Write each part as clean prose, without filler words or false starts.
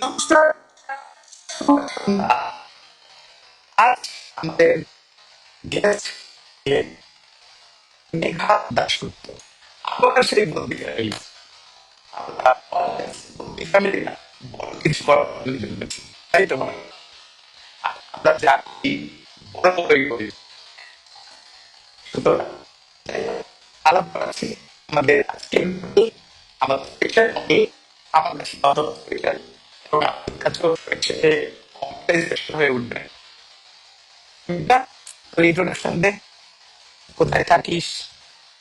নমস্কার। আজ আমাদের গেস্ট মেঘা দাশগুপ্ত আবার সেই বন্দি ফ্যামিলি। আমরা বন্দি ফ্যামিলি না, বড় কিছু করার জন্য, তাই তো মনে হয়? আমরা জানি বড় বড়ই করি। সুতরাং আলাপ করাচ্ছি আমাদের আজকে আমাদের স্পেশাল আমার কাছে তত স্পেশাল এবং আপনার কাছেও স্পেশাল হয়ে উঠবে। মেঘা, তোর ইন্ট্রোডাকশন দে। কোথায় থাকিস,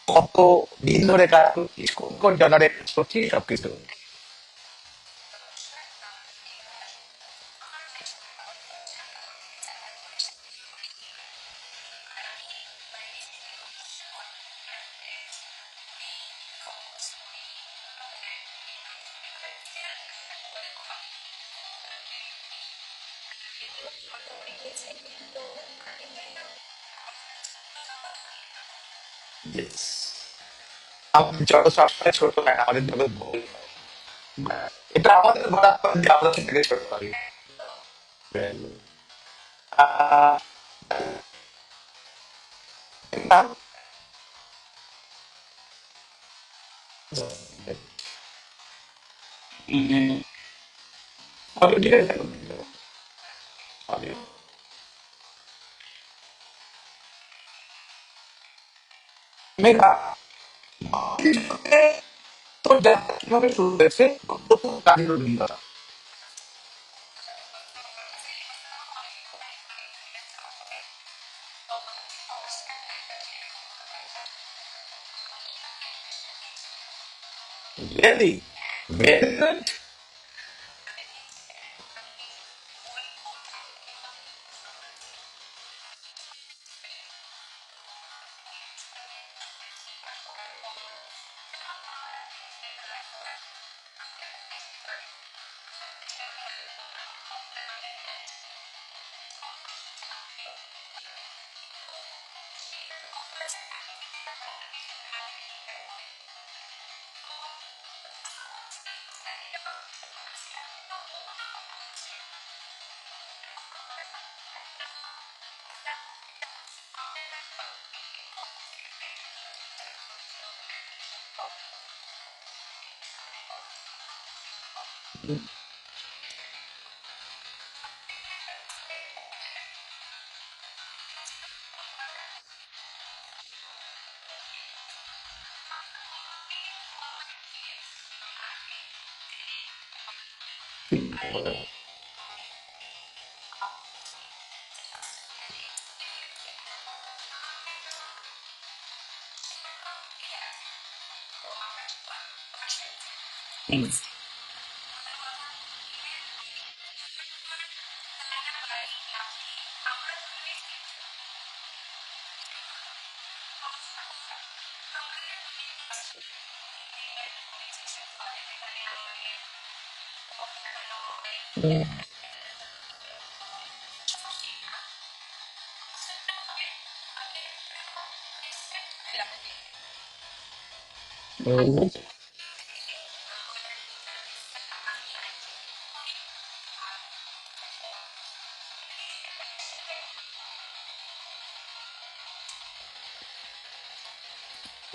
কত দিন ধরে কাজ করছিস, কোন কোন জনারে কাজ করছিস, সবকিছু। Yes. আমাদের জগৎ সবসময় ছোট হয় না, আমাদের জগৎ বড় হয়। এটা আমাদের বরাবর যে আমরা সেটাকে ছোট করি। আহ, আর, already হয়ে গেল। মেঘা, তোর যাত্রা কিভাবে শুরু হয়েছে, প্রথম কাজের অভিজ্ঞতা। Really? Very good.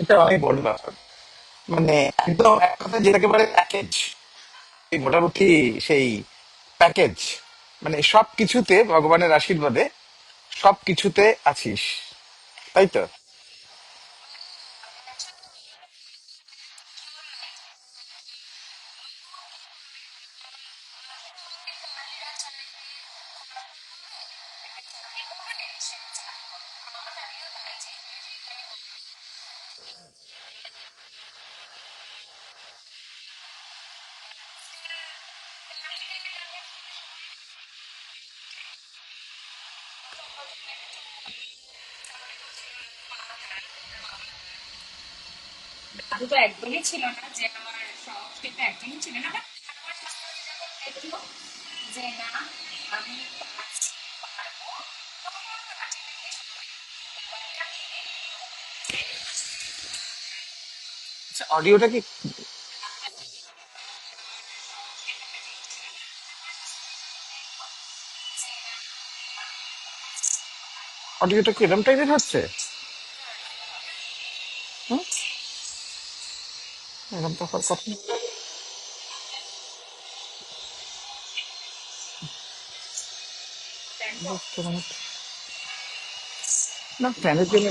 এটা অনেক বড় ব্যাপার। মানে একদম এক কথা যেটাকে বলে প্যাকেজ, এই মোটামুটি সেই প্যাকেজ। মানে সব কিছুতে ভগবানের আশীর্বাদে সব কিছুতে আছিস, তাই তো? আচ্ছা, অডিওটা কি? অডিওটা কি এরম টাইপের হচ্ছে? হুম, এরম তো হওয়ার কথা না। Just a minute. না, ফ্যানের জন্য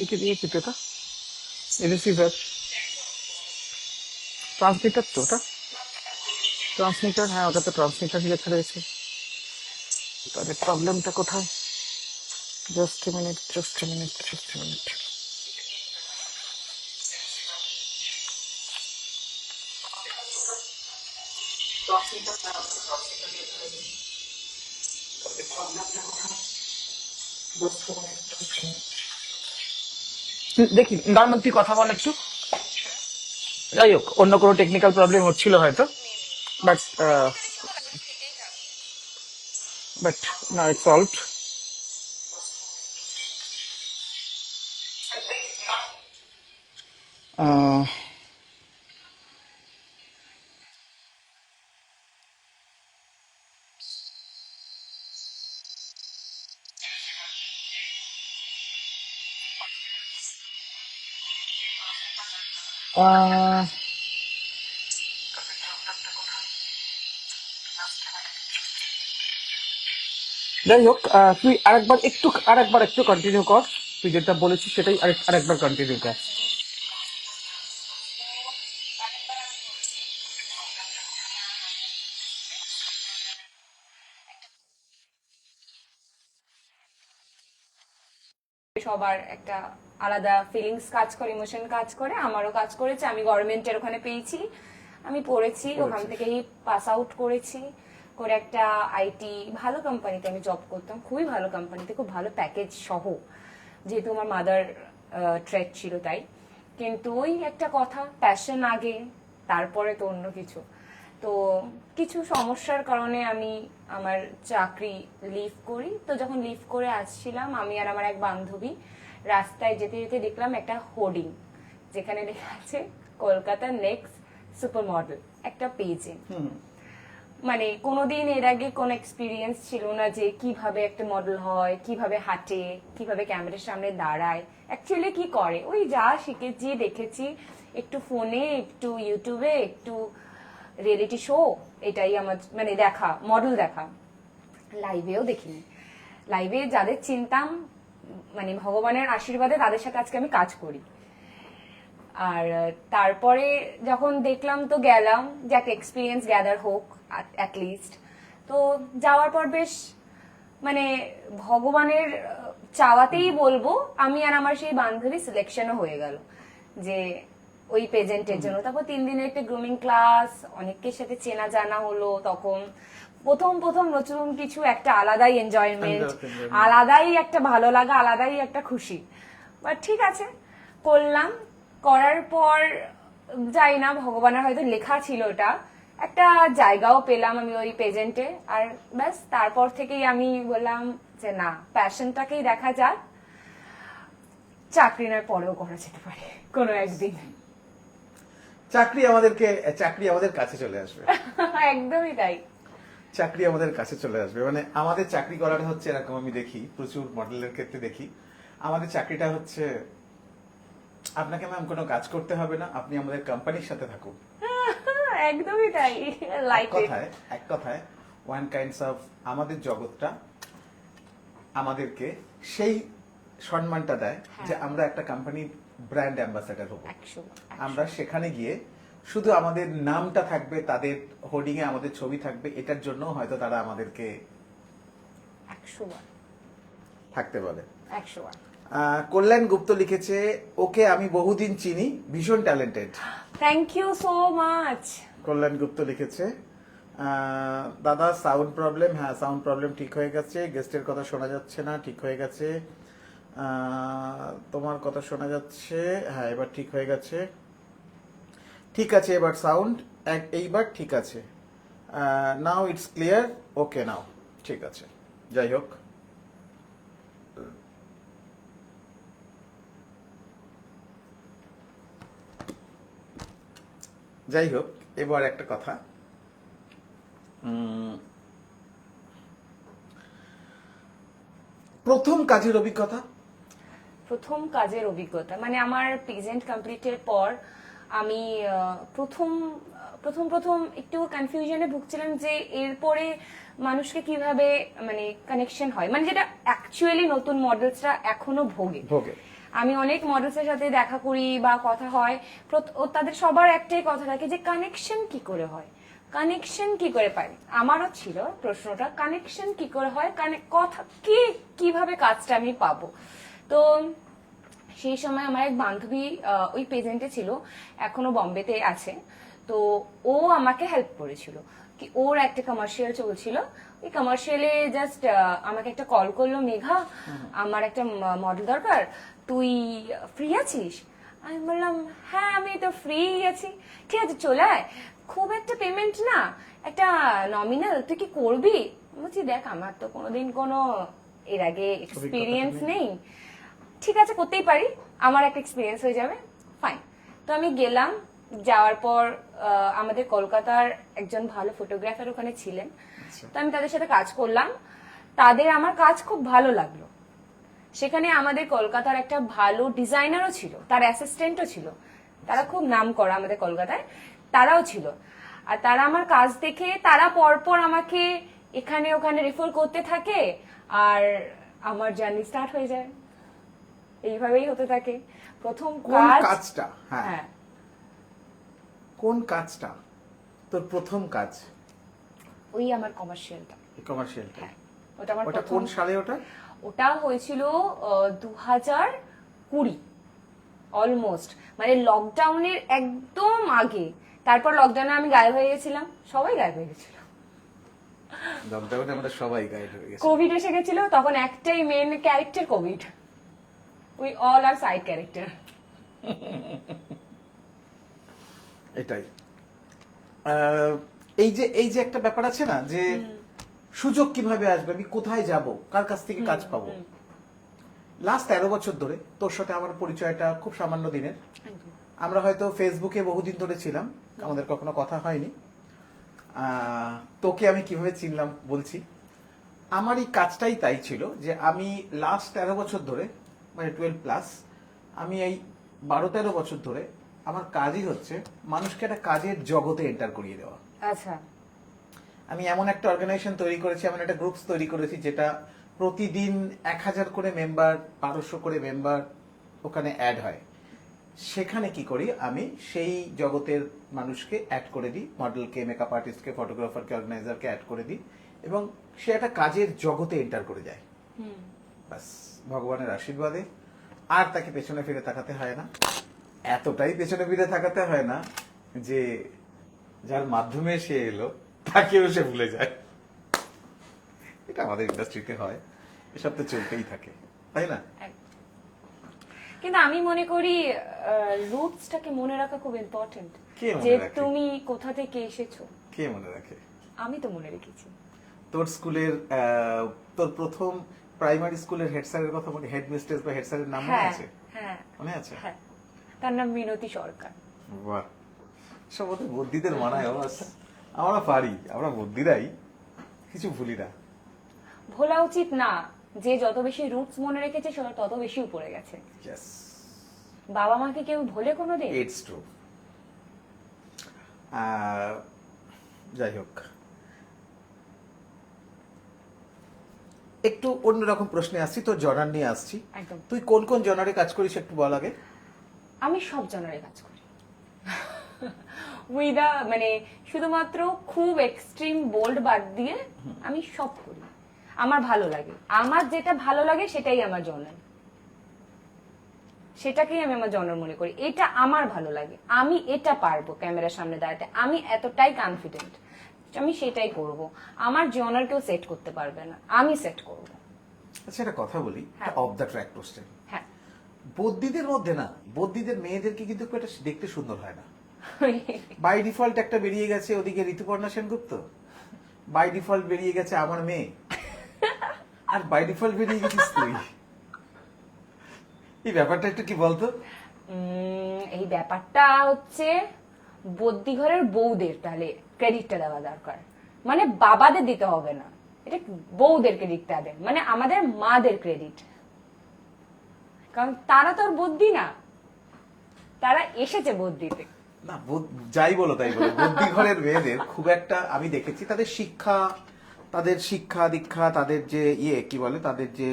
কি দিয়েছি তো এটা? রিসিভার, ট্রান্সমিটার তো ওটা, ট্রান্সমিটার, হ্যাঁ ওটা তো ট্রান্সমিটার লেখা রয়েছে। তাহলে প্রবলেমটা কোথায়? Just a minute, just a minute, just a minute. দেখি নর্মাল তুই কথা বল একটু। যাই হোক, অন্য কোনো টেকনিক্যাল প্রবলেম হচ্ছিল হয়তো, but but now it's solved. যাই হোক, তুই আরেকবার একটু কন্টিনিউ কর। তুই যেটা বলেছিস সেটাই আরেকবার কন্টিনিউ কর। সবার একটা আলাদা ফিলিংস কাজ করে, ইমোশন কাজ করে, আমারও কাজ করেছে। আমি গভর্নমেন্টের ওখানে পেয়েছি, আমি পড়েছি, ওখান থেকেই পাস আউট করেছি, করে একটা আইটি ভালো কোম্পানিতে আমি জব করতাম, খুবই ভালো কোম্পানিতে, খুব ভালো প্যাকেজ সহ, যেহেতু আমার মাদার ট্রেড ছিল তাই। কিন্তু ওই একটা কথা, প্যাশন আগে, তারপরে তো অন্য কিছু। তো কিছু সমস্যার কারণে আমি আমার চাকরি লিভ করি। তো যখন লিভ করে আসছিলাম, আমি আর আমার এক বান্ধবী রাস্তায় যেতে যেতে দেখলাম একটা হোর্ডিং, যেখানে লেখা আছে কলকাতা নেক্সট সুপার মডেল, একটা পেজে। মানে কোনোদিন এর আগে কোনো এক্সপিরিয়েন্স ছিল না যে কিভাবে একটা মডেল হয়, কিভাবে হাঁটে, কিভাবে ক্যামেরার সামনে দাঁড়ায়, অ্যাকচুয়ালি কি করে, ওই যা শিখেছি দেখেছি একটু ফোনে, একটু ইউটিউবে, একটু রিয়েলিটি শো, এটাই আমার মানে দেখা, মডেল দেখা। লাইভেও দেখিনি। লাইভে যাদের চিনতাম, মানে ভগবানের আশীর্বাদে তাদের সাথে আজকে আমি কাজ করি। আর তারপরে যখন দেখলাম তো গেলাম, যে একটা এক্সপিরিয়েন্স গ্যাদার হোক অ্যাটলিস্ট। তো যাওয়ার পর বেশ মানে ভগবানের চাওয়াতেই বলবো, আমি আর আমার সেই বান্ধবী সিলেকশনও হয়ে গেল যে ওই পেজেন্টের জন্য। তারপর 3 দিনের একটা গ্রুমিং ক্লাস, অনেকের সাথে চেনা জানা হলো। তখন প্রথম প্রথম নতুন কিছু, একটা আলাদাই এনজয়মেন্ট, আলাদাই একটা ভালো লাগা, আলাদাই একটা খুশি। বাট ঠিক আছে, করলাম। করার পর যাই না, ভগবানের হয়তো লেখা ছিল ওটা, একটা জায়গাও পেলাম আমি ওই পেজেন্টে। আর ব্যাস, তারপর থেকেই আমি বললাম যে না, প্যাশনটাকেই দেখা যাক, চাকরি নয় পরেও করা যেতে পারে কোনো একদিন। চাকরি আমাদের কাছে চলে আসবে। একদমই তাই। চাকরি আমাদের কাছে চলে আসবে, মানে আমাদের চাকরি করাটা হচ্ছে এরকম। আমি দেখি প্রচুর মডেলের ক্ষেত্রে দেখি, আমাদের চাকরিটা হচ্ছে আপনাকে ম্যাম কোনো কাজ করতে হবে না, আপনি আমাদের কোম্পানির সাথে থাকুন। একদমই তাই, এক লাইক ইট। কথায় এক কথায় ওয়ান কাইন্ডস অফ আমাদের জগৎটা আমাদেরকে সেই সম্মানটা দেয় যে আমরা একটা কোম্পানির ব্র্যান্ড অ্যাম্বাসেডর হব। 100 আমরা সেখানে গিয়ে শুধু আমাদের নামটা থাকবে, তাদের হোর্ডিং এ আমাদের ছবি থাকবে, এটার জন্য হয়তো তারা আমাদেরকে 100 বার, থাকতে বলে। 100 বার। কল্যাণ গুপ্ত লিখেছে, ওকে আমি বহুদিন চিনি, ভীষণ talented. Thank you so much. Kalyan Gupta লিখেছে, দাদা সাউন্ড প্রবলেম, হ্যাঁ সাউন্ড প্রবলেম ঠিক হয়ে গেছে, গেস্টের কথা শোনা যাচ্ছে না, ঠিক হয়ে গেছে। তোমার কথা শোনা যাচ্ছে, হ্যাঁ এবার ঠিক হয়ে গেছে, ঠিক আছে এবার সাউন্ড, এইবার ঠিক আছে, নাও ইটস ক্লিয়ার, ওকে নাও, ঠিক আছে। যাই হোক, যাই হোক, এবার একটা কথা, প্রথম কাজের অভিজ্ঞতা। প্রথম কাজের অভিজ্ঞতা মানে আমার প্রেজেন্ট কমপ্লিটের পর আমি প্রথম প্রথম প্রথম একটু কনফিউশনে ভুগছিলাম যে এরপরে মানুষকে কিভাবে মানে কানেকশন হয়, মানে যেটা অ্যাকচুয়ালি নতুন মডেলসরা এখনো ভোগে। আমি অনেক মডেলসের সাথে দেখা করি বা কথা হয়, তাদের সবার একটাই কথা থাকে যে কানেকশন কি করে হয়, কানেকশন কি করে পাই। আমারও ছিল প্রশ্নটা, কানেকশন কি করে হয়, কথা কিভাবে কাজটা আমি পাবো। তো সেই সময় আমার এক বান্ধবী ওই প্রেজেন্টে ছিল, এখনো বম্বেতে আছে। তো ও আমাকে হেল্প করেছিল, কি ওর একটা কমার্শিয়াল চলছিল, ওই কমার্শিয়ালে জাস্ট আমাকে একটা কল করলো, মেঘা আমার একটা মডেল দরকার, তুই ফ্রি আছিস? আমি বললাম হ্যাঁ আমি তো ফ্রি আছি, ঠিক আছে চলে আয়, খুব একটা পেমেন্ট না, একটা নমিনাল, তুই কি করবি? বলছি দেখ আমার তো কোনোদিন কোনো এর আগে এক্সপিরিয়েন্স নেই, ঠিক আছে করতেই পারি, আমার একটা এক্সপিরিয়েন্স হয়ে যাবে, ফাইন। তো আমি গেলাম, যাওয়ার পর আমাদের কলকাতার একজন ভালো ফটোগ্রাফার ওখানে ছিলেন, তো আমি তাদের সাথে কাজ করলাম, তাদের আমার কাজ খুব ভালো লাগলো। সেখানে আমাদের কলকাতার একটা ভালো ডিজাইনারও ছিল, তার অ্যাসিস্ট্যান্টও ছিল, তারা খুব নাম করা আমাদের কলকাতায়, তারাও ছিল। আর তারা আমার কাজ দেখে তারা পরপর আমাকে এখানে ওখানে রেফার করতে থাকে, আর আমার জার্নি স্টার্ট হয়ে যায়। এইভাবেই হতে থাকে। প্রথম কাজটা, হ্যাঁ কোন কাজটা তোর প্রথম কাজ? ওই আমার কমার্শিয়ালটা। কমার্শিয়ালটা, হ্যাঁ ওটা আমার ওটা কোন সালে? ওটা হয়েছিল 2020, অলমোস্ট মানে লকডাউনের একদম আগে। তারপর লকডাউনে আমি গায়েব হয়ে গেছিলাম, সবাই গায়েব হয়ে গেছিল, লকডাউনে আমরা সবাই গায়েব হয়ে গেছি, কোভিড এসে গেছিল, তখন একটাই main character covid, we all are side character. এটাই এই যে একটা ব্যাপার আছে না, যে সুযোগ কিভাবে আসবে, আমি কোথায় যাব, কার কাছ থেকে কাজ পাবো। লাস্ট 13 বছর ধরে তোর সাথে আমার পরিচয়টা খুব সামান্য দিনের, আমরা হয়তো ফেসবুকে বহুদিন ধরে ছিলাম, আমাদের কখনো কথা হয়নি। তোকে আমি কিভাবে চিনলাম বলছি, আমার এই কাজটাই তাই ছিল যে আমি লাস্ট 13 বছর ধরে, মানে 12+, আমি এই 12-13 বছর ধরে আমার কাজই হচ্ছে মানুষকে একটা কাজের জগতে এন্টার করিয়ে দেওয়া। আচ্ছা, আমি এমন একটা অর্গানাইজেশন তৈরি করেছি, এমন একটা গ্রুপস তৈরি করেছি যেটা প্রতিদিন 1000 করে মেম্বার, 1200 করে মেম্বার ওখানে অ্যাড হয়। সেখানে কি করি, আমি সেই জগতের মানুষকে অ্যাড করে দিই, মডেলকে, মেকআপ আর্টিস্টকে, ফটোগ্রাফারকে, অর্গানাইজারকে অ্যাড করে দিই, এবং সে একটা কাজের জগতে এন্টার করে যায়। বাস, ভগবানের আশীর্বাদে আর তাকে পেছনে ফিরে তাকাতে হয় না। এতটাই পেছনে ফিরে তাকাতে হয় না যে যার মাধ্যমে সে এলো তাকেও সে ভুলে যায়। এটা আমাদের ইন্ডাস্ট্রিতে হয়, এসব তো চলতেই থাকে, তাই না? কিন্তু আমি মনে করি রুটসটাকে মনে রাখা খুব ইম্পর্টেন্ট, কে মনে যে রাখে? তুমি কোথা থেকে এসেছো। কে মনে রাখে? আমি তো মনে রেখেছি। তোর স্কুলের তোর প্রথম প্রাইমারি স্কুলের হেড স্যারের কথা মনে, হেড মিস্ট্রেস বা হেড স্যারের নাম মনে আছে? হ্যাঁ মনে আছে? হ্যাঁ, তার নাম মিনতি সরকার। বাহ, সব ওদের বুদ্ধিদের মানায়। আমরা পারি, আমরা বুদ্ধিরাই কিছু ভুলি না। ভোলা উচিত না, যে যত বেশি রুটস মনে রেখেছে সে তত বেশি উপরে গেছে। Yes, বাবা মাকে কেউ ভোলে কোনোদিন? it's true. যাই হোক, একটু অন্যরকম প্রশ্নে আসছি, তোর জনার নিয়ে আসছি। একদম। তুই কোন কোন জনারে কাজ করিস একটু বল আগে। আমি সব জনারে কাজ করি, উইথ মানে শুধুমাত্র খুব এক্সট্রিম বোল্ড বাদ দিয়ে আমি সব করি। আমার ভালো লাগে, আমার যেটা ভালো লাগে সেটাই আমার জনার, সেটাকেই আমি আমার জনার মনে করি। এটা আমার ভালো লাগে, আমি এটা পারবো ক্যামেরার সামনে দাঁড়াতে, আমি এতটাই কনফিডেন্ট, আমি সেটাই করব। আমার জনার কেউ সেট করতে পারবে না, আমি সেট করব। আচ্ছা, একটা কথা বলি, হ্যাঁ। Of the track question. হ্যাঁ, বদ্যিদের মধ্যে না, বদ্যিদের মেয়েদেরকে কিন্তু খুব একটা দেখতে সুন্দর হয় না। বাই ডিফল্ট একটা বেরিয়ে গেছে ওদিকে ঋতুপর্ণা সেনগুপ্ত, বাই ডিফল্ট বেরিয়ে গেছে আমার মেয়ে, আর বাই ডিফল্ট বেরিয়ে গেছিস তুই। এই ব্যাপারটা একটু কি বলতো? এই ব্যাপারটা হচ্ছে বদ্যি ঘরের বউদের তাহলে ক্রেডিটটা দেওয়া দরকার, মানে বাবাদের দিতে হবে না, এটা বউদের ক্রেডিটটা দেন, মানে আমাদের মাদের ক্রেডিট, কারণ তারা তো আর বদ্যি না, তারা এসেছে বদ্যিতে। না যাই বলো তাই বলো, বুদ্ধি ঘরের মেয়েদের খুব একটা আমি দেখেছি তাদের শিক্ষা দীক্ষা, তাদের যে কি বলে, তাদের যে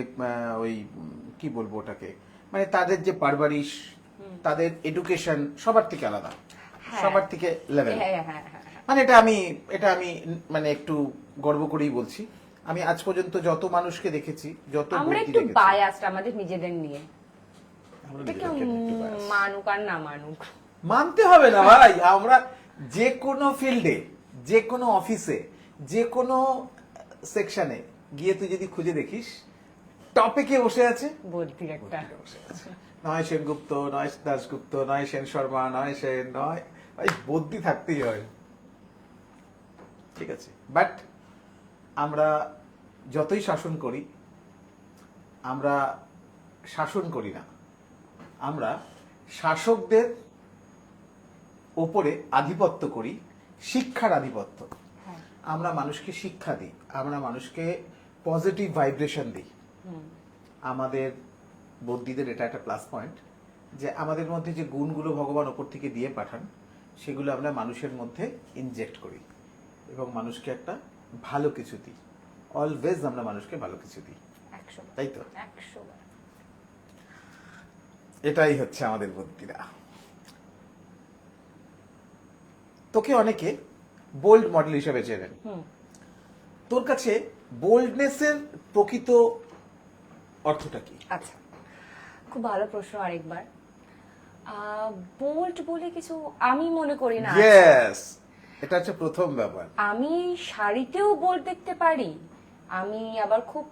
ওই কি বলবো ওটাকে, মানে তাদের যে পারবারিশ, তাদের এডুকেশন সবার থেকে আলাদা, সবার থেকে লেভেল। মানে এটা আমি মানে একটু গর্ব করেই বলছি। আমি আজ পর্যন্ত যত মানুষকে দেখেছি, যত আমরা বৌদি একটু দেখেছি, বায়াসড আমাদের নিজেদের নিয়ে, আমরা এটা কেউ নিজেদেরকে একটু biased। মানুক আর না মানুক, মানতে হবে না ভাই। আমরা যে কোনো ফিল্ডে, যে কোনো অফিসে, যে কোনো সেকশনে গিয়ে তুই যদি খুঁজে দেখিস, টপে কে বসে আছে? বদ্যির একটা। বসে আছে। নয় সেনগুপ্ত, নয় দাশগুপ্ত, নয় সেন শর্মা, নয় সেন, নয় ভাই, বদ্যি থাকতেই হয়। ঠিক আছে, বাট আমরা যতই শাসন করি, আমরা শাসন করি না, আমরা শাসকদের ওপরে আধিপত্য করি, শিক্ষার আধিপত্য। হ্যাঁ। আমরা মানুষকে শিক্ষা দিই, আমরা মানুষকে পজিটিভ ভাইব্রেশন দিই। আমাদের বৌদ্ধিদের এটা একটা প্লাস পয়েন্ট, যে আমাদের মধ্যে যে গুণগুলো ভগবান ওপর থেকে দিয়ে পাঠান, সেগুলো আমরা মানুষের মধ্যে ইনজেক্ট করি এবং মানুষকে একটা ভালো কিছু দিই। অলওয়েজ আমরা মানুষকে ভালো কিছু দিই, 100 তাই তো? 100 বার। এটাই হচ্ছে আমাদের বুদ্ধিরা। তোকে অনেকে বোল্ড মডেল হিসেবে চেনেন। তোর কাছে বোল্ডনেসের প্রকৃত অর্থটা কি? আচ্ছা, খুব ভালো প্রশ্ন আরেকবার। বোল্ড বলে কিছু আমি মনে করি না। ইয়েস, এটা হচ্ছে প্রথম ব্যাপার। আমি শাড়িতেও বোল্ড দেখতে পারি, আমি আবার খুব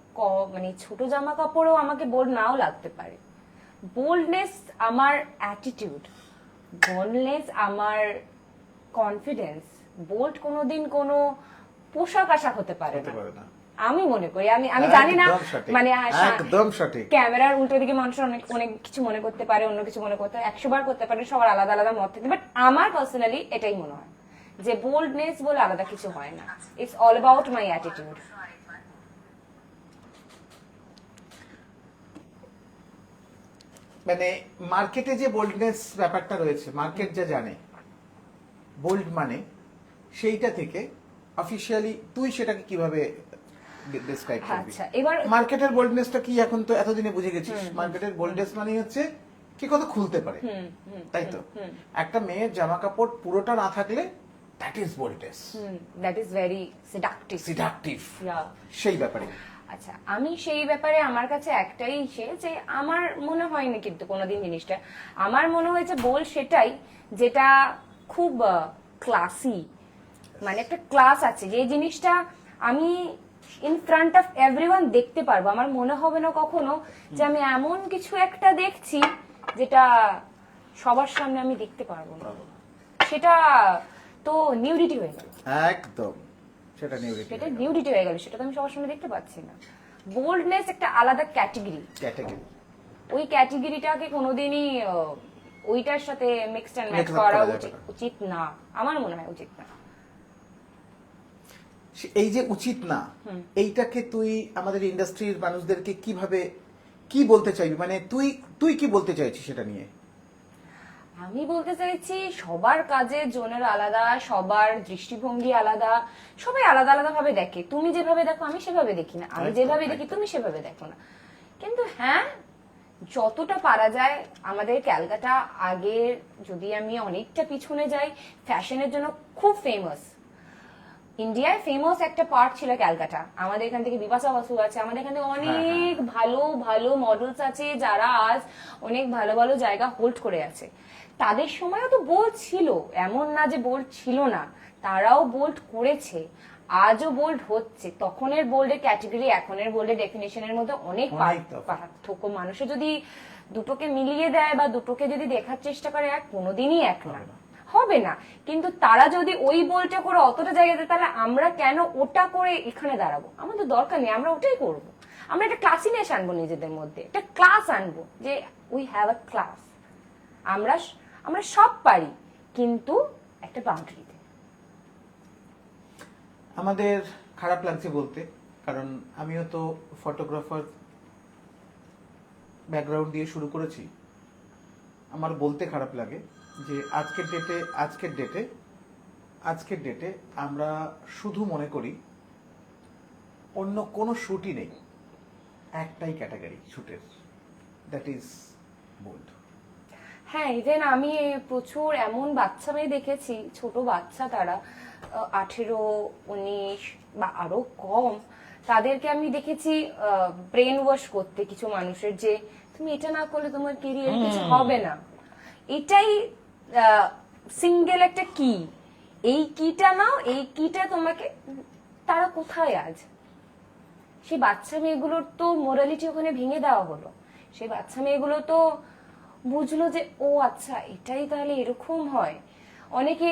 মানে ছোট জামা কাপড়েও আমাকে বোল্ড নাও লাগতে পারে। বোল্ডনেস আমার অ্যাটিটিউড, বোল্ডনেস আমার কনফিডেন্স। বোল্ড কোনোদিন কোনো পোশাক আশাক হতে পারে হতে না, পারে না। আমি মনে করি। আমি জানি না, একদম সঠিক, মানে একদম সঠিক। ক্যামেরার উল্টো দিকে মানুষ অনেক অনেক কিছু মনে করতে পারে, অন্য কিছু মনে করতে 100 বার করতে পারে, সবার আলাদা আলাদা মত থাকে, বাট আমার পার্সোনালি এটাই মনে হয় যে বোল্ডনেস বলে আলাদা কিছু হয় না, it's all about my attitude. মানে মার্কেটে যে বোল্ডনেস ব্যাপারটা রয়েছে, মার্কেট যা জানে বোল্ড মানে, সেইটা থেকে অফিশিয়ালি তুই সেটাকে কিভাবে ডেসক্রাইব করবি? আচ্ছা, এবার মার্কেটের বোল্ডনেসটা কি এখন তো এতদিনে বুঝে গেছিস। মার্কেটের বোল্ডনেস মানে হচ্ছে কি কথা খুলতে পারে, তাই তো? একটা মেয়ের জামা কাপড় পুরোটা না থাকলে that is boldness, that is very seductive, yeah. সেই ব্যাপারে। আচ্ছা, আমি সেই ব্যাপারে আমার কাছে একটাই যে আমার মনে হয়নি কিন্তু কোনোদিন জিনিসটা, আমার মনে হয়েছে বোল্ড সেটাই যেটা খুব ক্লাসি, মানে একটা ক্লাস আছে, যে জিনিসটা আমি ইন ফ্রন্ট অফ এভরিওয়ান দেখতে পারবো। আমার মনে হবে না কখনো যে আমি এমন কিছু একটা দেখছি যেটা সবার সামনে আমি দেখতে পারবো না, সেটা তো নিউডিটি হয়ে গেল। একদম, সেটা সেটা নিউডিটি হয়ে গেল, সেটা তো আমি সবার সামনে দেখতে পাচ্ছি না। বোল্ডনেস একটা আলাদা ক্যাটাগরি, ওই ক্যাটাগরিটাকে কোনোদিনই ওইটার সাথে মিক্সড এন্ড ম্যাচ করা উচিত না, আমার মনে হয় উচিত না। এই যে উচিত না, এইটাকে তুই আমাদের ইন্ডাস্ট্রির মানুষদেরকে কিভাবে কি বলতে চাইবি, মানে তুই কি বলতে চাইছিস সেটা নিয়ে? আমি বলতে চাইছি সবার কাজের জোনের আলাদা, সবার দৃষ্টিভঙ্গি আলাদা, সবাই আলাদা আলাদা ভাবে দেখে। তুমি যেভাবে দেখো আমি সেভাবে দেখি না, আমি যেভাবে দেখি তুমি সেভাবে দেখো না। কিন্তু হ্যাঁ, যতটা পারা যায় আমাদের ক্যালকাটা, আগে যদি আমি অনেকটা পিছনে যাই, ফ্যাশনের জন্য খুব ফেমাস, ইন্ডিয়ায় ফেমাস একটা পার্ট ছিল ক্যালকাটা। আমাদের এখান থেকে বিপাশা বসু আছে, আমাদের এখানে অনেক ভালো ভালো মডেলস আছে যারা আজ অনেক ভালো ভালো জায়গা হোল্ড করে আছে। তাদের সময়ও তো বোল্ড ছিল, এমন না যে বোল্ড ছিল না, তারাও বোল্ড করেছে, আজও বোল্ড হচ্ছে। তখনের বোল্ডের ক্যাটাগরি এখনের বোল্ডের ডেফিনেশনের মধ্যে অনেক পার্থক্য। মানুষে যদি দুটোকে মিলিয়ে দেয় বা দুটোকে যদি দেখার চেষ্টা করে, কোনোদিনই এক না হবে না। কিন্তু তারা যদি ওই বোল্ডটা করে অতটা জায়গাতে, তাহলে আমরা কেন ওটা করে এখানে দাঁড়াবো? আমাদের দরকার নেই, আমরা ওটাই করবো। আমরা একটা ক্লাসিনেস আনবো, নিজেদের মধ্যে একটা ক্লাস আনবো, যে উই হ্যাভ আ ক্লাস। আমরা সব পারি, কিন্তু একটা বাউন্ডারিতে। আমাদের খারাপ লাগছে বলতে, কারণ আমিও তো ফটোগ্রাফার ব্যাকগ্রাউন্ড দিয়ে শুরু করেছি। আমার বলতে খারাপ লাগে যে আজকের ডেটে আমরা শুধু মনে করি অন্য কোনো শ্যুটই নেই, একটাই ক্যাটাগরি শ্যুটের, দ্যাট ইজ বোল্ড। হ্যাঁ, ইভেন আমি প্রচুর এমন বাচ্চা মেয়ে দেখেছি, ছোট বাচ্চা, তারা 18, 19 বা আরো কম, তাদেরকে আমি দেখেছি ব্রেন ওয়াশ করতে কিছু মানুষের, যে তুমি এটা না করলে তোমার কেরিয়ার কিছু হবে না। এটাই সিঙ্গেল একটা কি, এই কিটা নাও, এই কিটা তোমাকে, তারা কোথায় আজ? সেই বাচ্চা মেয়েগুলোর তো মোরালিটি ওখানে ভেঙে দেওয়া হলো। সেই বাচ্চা মেয়েগুলো তো বুঝলো যে ও আচ্ছা এটাই তাহলে এরকম হয়। অনেকে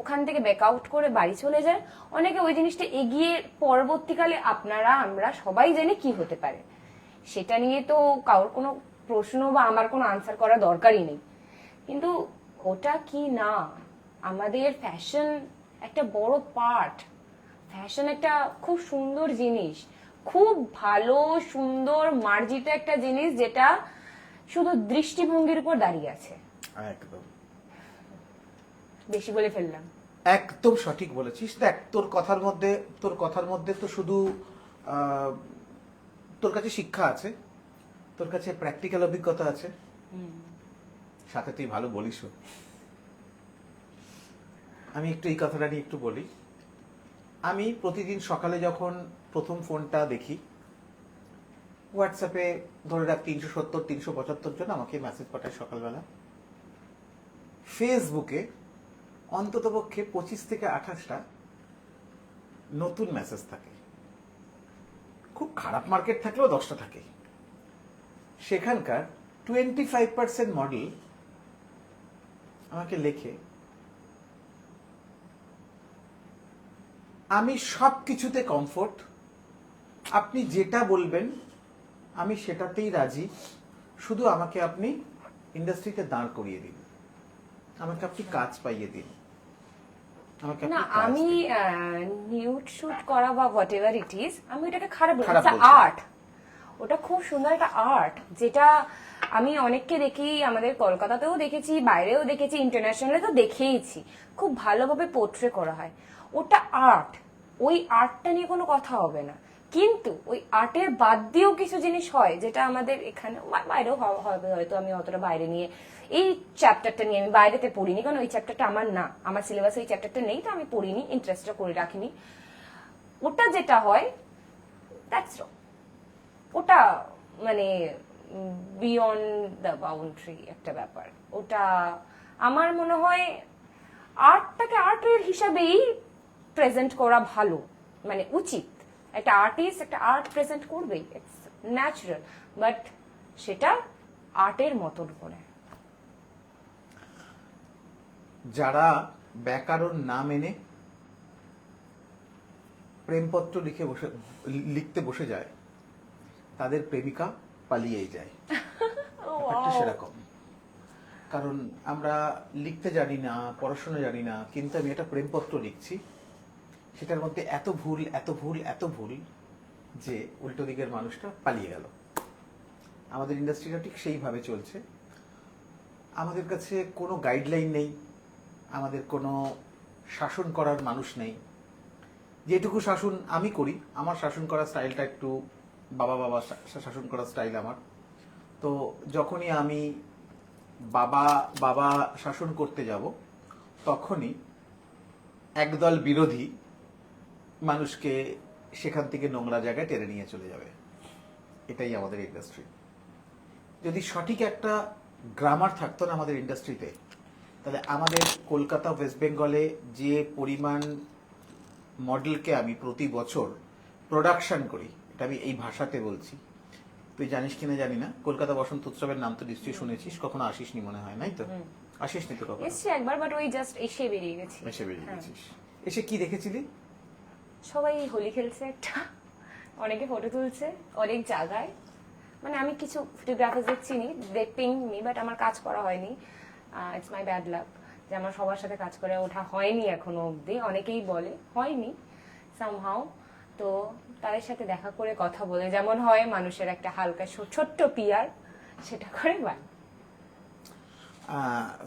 ওখান থেকে ব্যাকআউট করে বাড়ি চলে যায়, অনেকে ওই জিনিসটা এগিয়ে পরবর্তীকালে আমরা সবাই জানি কি হতে পারে। সেটা নিয়ে তো কারোর কোনো প্রশ্ন বা আমার কোনো আনসার করার দরকারই নেই। কিন্তু ওটা কি না, আমাদের ফ্যাশন একটা বড় পার্ট। ফ্যাশন একটা খুব সুন্দর জিনিস, খুব ভালো সুন্দর মার্জিত একটা জিনিস, যেটা শুধু দৃষ্টিভঙ্গির উপর দাঁড়িয়ে আছে। একদম বেশি বলে ফেললাম। একদম সঠিক বলেছিস। দেখ, তোর কথার মধ্যে তো শুধু তোর কাছে শিক্ষা আছে, তোর কাছে প্র্যাকটিক্যাল অভিজ্ঞতা আছে, সাথে তুই ভালো বলিসও। আমি একটু এই কথাটা নিয়ে একটু বলি। আমি প্রতিদিন সকালে যখন প্রথম ফোনটা দেখি, হোয়াটসঅ্যাপে ধরে রাখ 370-375 জন আমাকে মেসেজ পাঠায় সকালবেলা। ফেসবুকে অন্ততপক্ষে 25 থেকে 28টা নতুন মেসেজ থাকে। খুব খারাপ মার্কেট থাকলেও 10টা থাকে। সেখানকার 25% মডেল আমাকে লেখে, আমি সব কিছুতে কমফোর্ট, আপনি যেটা বলবেন আমি সেটাতেই রাজি, শুধু আমাকে আপনি ইন্ডাস্ট্রিতে দাঁড় করিয়ে দিন, আমাকে আপনি কাজ পাইয়ে দিন, আমাকে না, আপনি কাজ আমি দিন। নিউড শুট করা বা হোয়াট এভার ইট ইজ, আমি ওটাকে খারাপ বলছি। খারাপ এটা বলছি। আর্ট, ওটা খুব সুন্দর একটা আর্ট, যেটা আমি অনেককে দেখি, আমাদের কলকাতাতেও দেখেছি, বাইরেও দেখেছি, ইন্টারন্যাশনালে তো দেখেইছি, খুব ভালোভাবে পোর্ট্রে করা হয়। ওটা আর্ট, ওই আর্টটা নিয়ে কোনো কথা হবে না। কিন্তু ওই আর্টের বাদ দিয়েও কিছু জিনিস হয়, যেটা আমাদের এখানে বাইরেও হবে হয়তো। আমি অতটা বাইরে নিয়ে এই চ্যাপ্টারটা নিয়ে আমি বাইরেতে পড়িনি, কারণ ওই চ্যাপ্টারটা আমার না, আমার সিলেবাসে ওই চ্যাপ্টারটা নেই, তো আমি পড়িনি, ইন্টারেস্টটা করে রাখিনি। ওটা যেটা হয়, দ্যাটস রং। ওটা মানে বিয়ন্ড দ্য বাউন্ডারি একটা ব্যাপার। ওটা আমার মনে হয় আর্টটাকে আর্টের হিসাবেই প্রেজেন্ট করা ভালো, মানে উচিত। একটা আর্টিস্ট একটা আর্ট প্রেজেন্ট করবেই, ইটস ন্যাচারাল, বাট সেটা আর্টের মতন করে। যারা ব্যাকরণ না মেনে প্রেমপত্র লিখতে বসে যায়, তাদের প্রেমিকা পালিয়েই যায়। ব্যাপারটা সেরকম। কারণ আমরা লিখতে জানি না, পড়াশোনা জানি না, কিন্তু আমি একটা প্রেমপত্র লিখছি, সেটার মধ্যে এত ভুল যে উল্টো দিকের মানুষটা পালিয়ে গেল। আমাদের ইন্ডাস্ট্রিটা ঠিক সেইভাবে চলছে। আমাদের কাছে কোনো গাইডলাইন নেই, আমাদের কোনো শাসন করার মানুষ নেই। যেটুকু শাসন আমি করি, আমার শাসন করার স্টাইলটা একটু বাবা শাসন করার স্টাইল আমার। তো যখনই আমি বাবা শাসন করতে যাব, তখনই একদল বিরোধী মানুষকে সেখান থেকে নোংরা জায়গায় টেনে নিয়ে চলে যাবে। এটাই আমাদের ইন্ডাস্ট্রি। যদি সঠিক একটা গ্রামার থাকতো না আমাদের ইন্ডাস্ট্রিতে, তাহলে আমাদের কলকাতা, ওয়েস্ট বেঙ্গলে যে পরিমাণ মডেলকে আমি প্রতি বছর প্রোডাকশন করি, এটা আমি এই ভাষাতে বলছি। তুই জানিস কিনা জানি না, কলকাতা বসন্ত উৎসবের নাম তো নিশ্চয়ই শুনেছিস, কখনো আসিসনি মনে হয়, নাই তো? আসিসনি তো কখনো? এসছি একবার, বাট ওই জাস্ট এসে বেরিয়ে গেছি। এসে বেরিয়ে গেছিস। এসে কি দেখেছিলি? সবাই হোলি খেলছে একটা, অনেকে ফটো তুলছে অনেক জায়গায়। মানে আমি কিছু ফটোগ্রাফারদের চিনি, দে পিং মি, বাট আমার কাজ করা হয়নি, ইটস মাই ব্যাড লাক। যে আমার সবার সাথে কাজ করে ওঠা হয়নি এখনো অবধি, অনেকেই বলে হয়নি সামহাও। তো তাদের সাথে দেখা করে কথা বলে যেমন হয় মানুষের একটা হালকা ছোট্ট পিয়ার, সেটা করে বাই।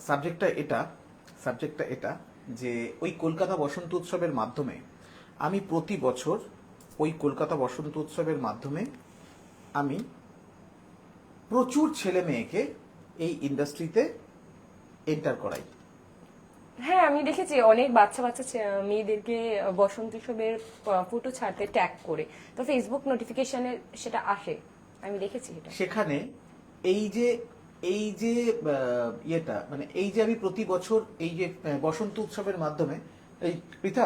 সাবজেক্টটা এটা যে ওই কলকাতা বসন্ত উৎসবের মাধ্যমে আমি প্রতি বছর ওই কলকাতা বসন্ত উৎসবের মাধ্যমে আমি প্রচুর ছেলে মেয়েকে এই ইন্ডাস্ট্রিতে এন্টার করাই। হ্যাঁ আমি দেখেছি অনেক বাচ্চা বাচ্চা মেয়েদেরকে বসন্ত উৎসবের ফটো ছাড়তে ট্যাগ করে, তো ফেসবুক নোটিফিকেশনে সেটা আসে, আমি দেখেছি এটা। সেখানে এই যে ইয়েটা মানে এই যে আমি প্রতি বছর এই যে বসন্ত উৎসবের মাধ্যমে এই পৃথা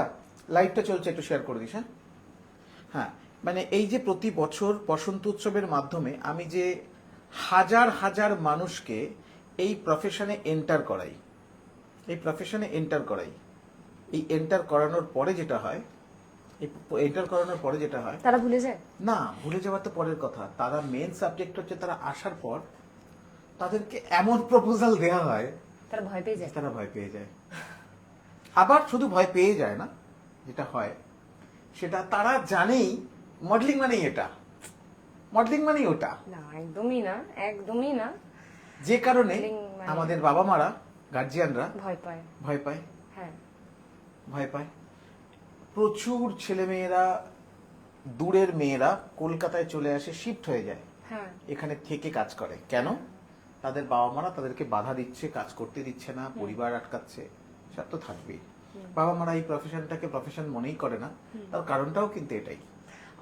লাইভটা চলছে একটু শেয়ার করে দিস। হ্যাঁ মানে এই যে প্রতি বছর বসন্ত উৎসবের মাধ্যমে আমি যে হাজার হাজার মানুষকে এই প্রফেশনে এন্টার করাই, এই এন্টার করানোর পরে যেটা হয়, তারা ভুলে যায় না ভুলে যাওয়া তো পরের কথা, তারা মেন সাবজেক্ট হচ্ছে তারা আসার পর তাদেরকে এমন প্রপোজাল দেওয়া হয় তারা ভয় পেয়ে যায়। তারা ভয় পেয়ে যায়। আবার শুধু ভয় পেয়ে যায় না, যেটা হয় সেটা তারা জানেই মডেলিং মানেই এটা, মডেলিং মানেই ওটা। না একদমই না, একদমই না। যে কারণে Modeling মানে- আমাদের বাবা মারা গার্জিয়ানরা ভয় পায়। হ্যাঁ ভয় পায়। প্রচুর ছেলেমেয়েরা, দূরের মেয়েরা কলকাতায় চলে আসে, শিফট হয়ে যায়, হ্যাঁ এখানে থেকে কাজ করে। কেন? তাদের বাবা মারা তাদেরকে বাধা দিচ্ছে, কাজ করতে দিচ্ছে না, পরিবার আটকাচ্ছে, সব তো থাকবেই। বাবা মারা এই প্রফেশনটাকে প্রফেশন মনেই করে না, তার কারণটাও কিন্তু এটাই।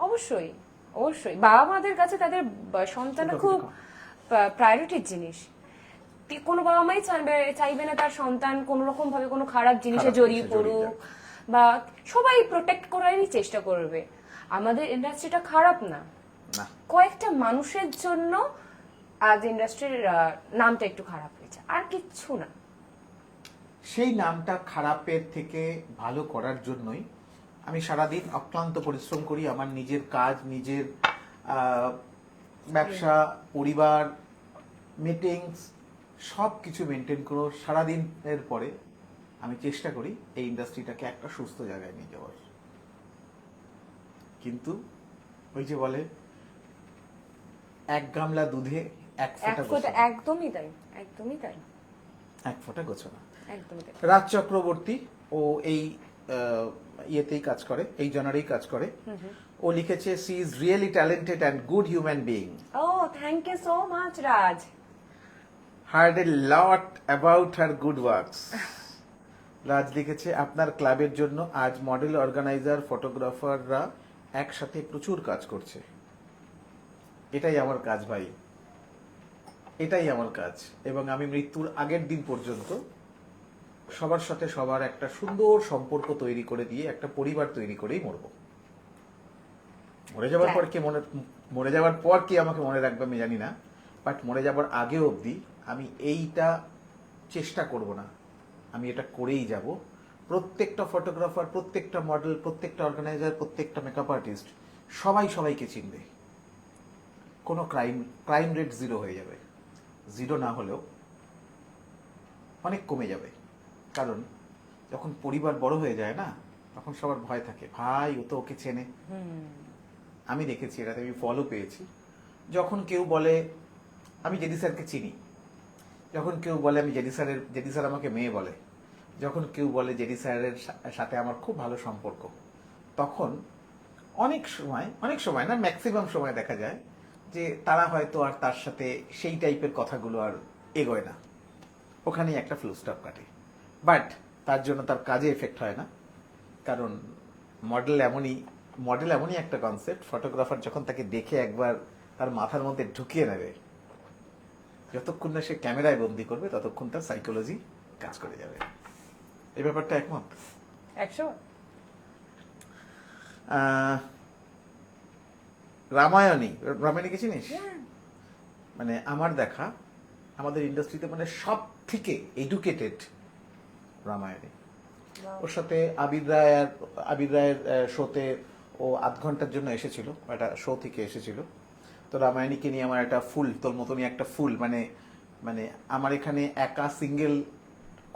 অবশ্যই অবশ্যই বাবা মাদের কাছে তাদের সন্তান খুব প্রায়োরিটির জিনিস। কোনো বাবা মাই চাইবে না তার সন্তান কোন রকম ভাবে কোনো খারাপ জিনিসে জড়িয়ে পড়ুক, বা সবাই প্রোটেক্ট করারই চেষ্টা করবে। আমাদের ইন্ডাস্ট্রিটা খারাপ না, কয়েকটা মানুষের জন্য আজ ইন্ডাস্ট্রির নামটা একটু খারাপ হয়েছে, আর কিচ্ছু না। সেই নামটা খারাপের থেকে ভালো করার জন্যই আমি সারাদিন অক্লান্ত পরিশ্রম করি। আমার নিজের কাজ, নিজের ব্যবসা, পরিবার, মিটিংস সব কিছু মেনটেন করে সারাদিনের পরে আমি চেষ্টা করি এই ইন্ডাস্ট্রিটাকে একটা সুস্থ জায়গায় নিয়ে যাওয়ার। কিন্তু ওই যে বলে এক গামলা দুধে এক ফোঁটা, একদমই তাই, একদমই তাই, এক ফোঁটা গোছো না। একদমই তাই। রাজ চক্রবর্তী ও এই ইয়েতেই কাজ করে, এই জনারেই কাজ করে। ও লিখেছে, she is really talented and good human being. ও thank you so much Raj. Heard a lot about her good works. Raj লিখেছে, আপনার ক্লাবের জন্য আজ মডেল, অর্গানাইজার, ফটোগ্রাফাররা একসাথে প্রচুর কাজ করছে। এটাই আমার কাজ ভাই, এটাই আমার কাজ। এবং আমি মৃত্যুর আগের দিন পর্যন্ত সবার সাথে সবার একটা সুন্দর সম্পর্ক তৈরি করে দিয়ে একটা পরিবার তৈরি করেই মরব। মরে যাওয়ার পর কি আমাকে মনে রাখবে আমি জানি না, বাট মরে যাবার আগে অবধি আমি এইটা চেষ্টা করব না, আমি এটা করেই যাব। প্রত্যেকটা ফটোগ্রাফার, প্রত্যেকটা মডেল, প্রত্যেকটা অর্গানাইজার, প্রত্যেকটা মেকআপ আর্টিস্ট সবাইকে চিনবে। কোনো ক্রাইম রেট 0 হয়ে যাবে, 0 না হলেও অনেক কমে যাবে। কারণ যখন পরিবার বড় হয়ে যায় না, তখন সবার ভয় থাকে, ভাই ও তো ওকে চেনে। আমি দেখেছি, এটাতে আমি ফলো পেয়েছি। যখন কেউ বলে আমি জেডি স্যারকে চিনি, যখন কেউ বলে আমি জেডি স্যার আমাকে মেয়ে বলে, যখন কেউ বলে জেডি স্যারের সাথে আমার খুব ভালো সম্পর্ক, তখন অনেক সময় না, ম্যাক্সিমাম সময় দেখা যায় যে তারা হয়তো আর তার সাথে সেই টাইপের কথাগুলো আর এগোয় না, ওখানেই একটা ফুল স্টপ কাটে। বাট তার জন্য তার কাজে এফেক্ট হয় না, কারণ মডেল এমনই একটা কনসেপ্ট, ফটোগ্রাফার যখন তাকে দেখে একবার তার মাথার মধ্যে ঢুকিয়ে নেবে, যতক্ষণ না সে ক্যামেরায় বন্দি করবে ততক্ষণ তার সাইকোলজি কাজ করে যাবে। এই ব্যাপারটা একমত? 100। রামায়ণী কি চিনিস? মানে আমার দেখা আমাদের ইন্ডাস্ট্রিতে মানে সব থেকে এডুকেটেড রামায়ণী। ওর সাথে আবির রায়ের শোতে ও 8 ঘন্টার জন্য এসেছিল, একটা শো থেকে এসেছিল। তো রামায়ণীকে নিয়ে আমার একটা ফুল, তোর মতনই একটা ফুল, মানে আমার এখানে একা সিঙ্গেল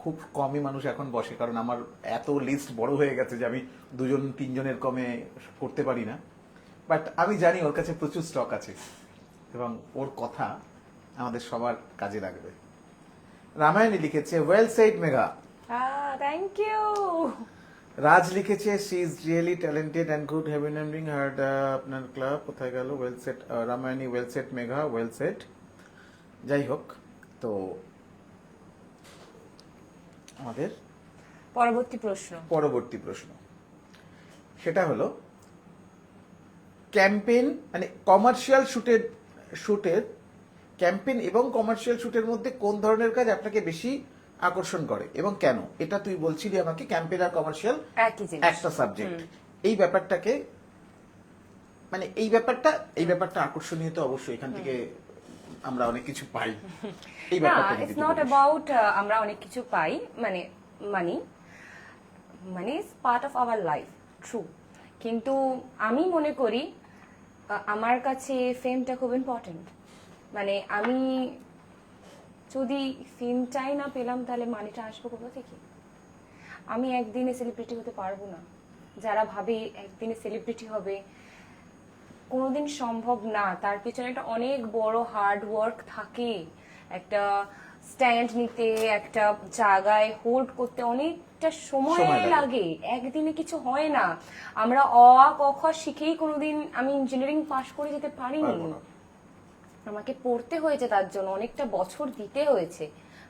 খুব কমই মানুষ এখন বসে, কারণ আমার এত লিস্ট বড় হয়ে গেছে যে আমি 2-3 জনের কমে করতে পারি না। বাট আমি জানি ওর কাছে প্রচুর স্টক আছে এবং ওর কথা আমাদের সবার কাজে লাগবে। রামায়ণী লিখেছে well said Megha. Thank you. Raj লিখেছে she is really talented and good, have remembering heard আপনার ক্লাব। কোথায় গেল well said Ramayani, well said Megha, well said. যাই হোক, তো আমাদের পরবর্তী প্রশ্ন সেটা হলো ক্যাম্পেইন মানে কমার্শিয়াল শুটের ক্যাম্পেইন এবং কমার্শিয়াল শুটের মধ্যে কোন ধরনের কাজ আপনাকে বেশি আকর্ষণ করে এবং কেন? এটা তুই বলছিলি আমাকে ক্যাম্পেইন আর কমার্শিয়াল একই জিনিস, একটা সাবজেক্ট। এই ব্যাপারটাকে মানে এই ব্যাপারটা আকর্ষণীয় তো অবশ্যই, এখান থেকে আমরা অনেক কিছু পাই। এই না, ব্যাপারটা ইটস নট অ্যাবাউট আমরা অনেক কিছু পাই, মানে money is part of our life, true. কিন্তু আমি মনে করি আমার কাছে ফেমটা খুব ইম্পর্টেন্ট। মানে আমি যদি ফেমটাই না পেলাম তাহলে মানিটা আসবো কোথা থেকে? আমি একদিনে সেলিব্রিটি হতে পারবো না। যারা ভাবে একদিনে সেলিব্রিটি হবে, কোনোদিন সম্ভব না। তার পিছনে একটা অনেক বড় হার্ড ওয়ার্ক থাকে, একটা স্ট্যান্ড নিতে, একটা জায়গায় হোল্ড করতে অনেকটা সময় লাগে। একদিনে কিছু হয় না। আমরা অ আ ক খ শিখেই কোনোদিন আমি ইঞ্জিনিয়ারিং পাশ করে যেতে পারিনি। আমাকে পড়তে হয়েছে, তার জন্য অনেকটা বছর দিতে হয়েছে।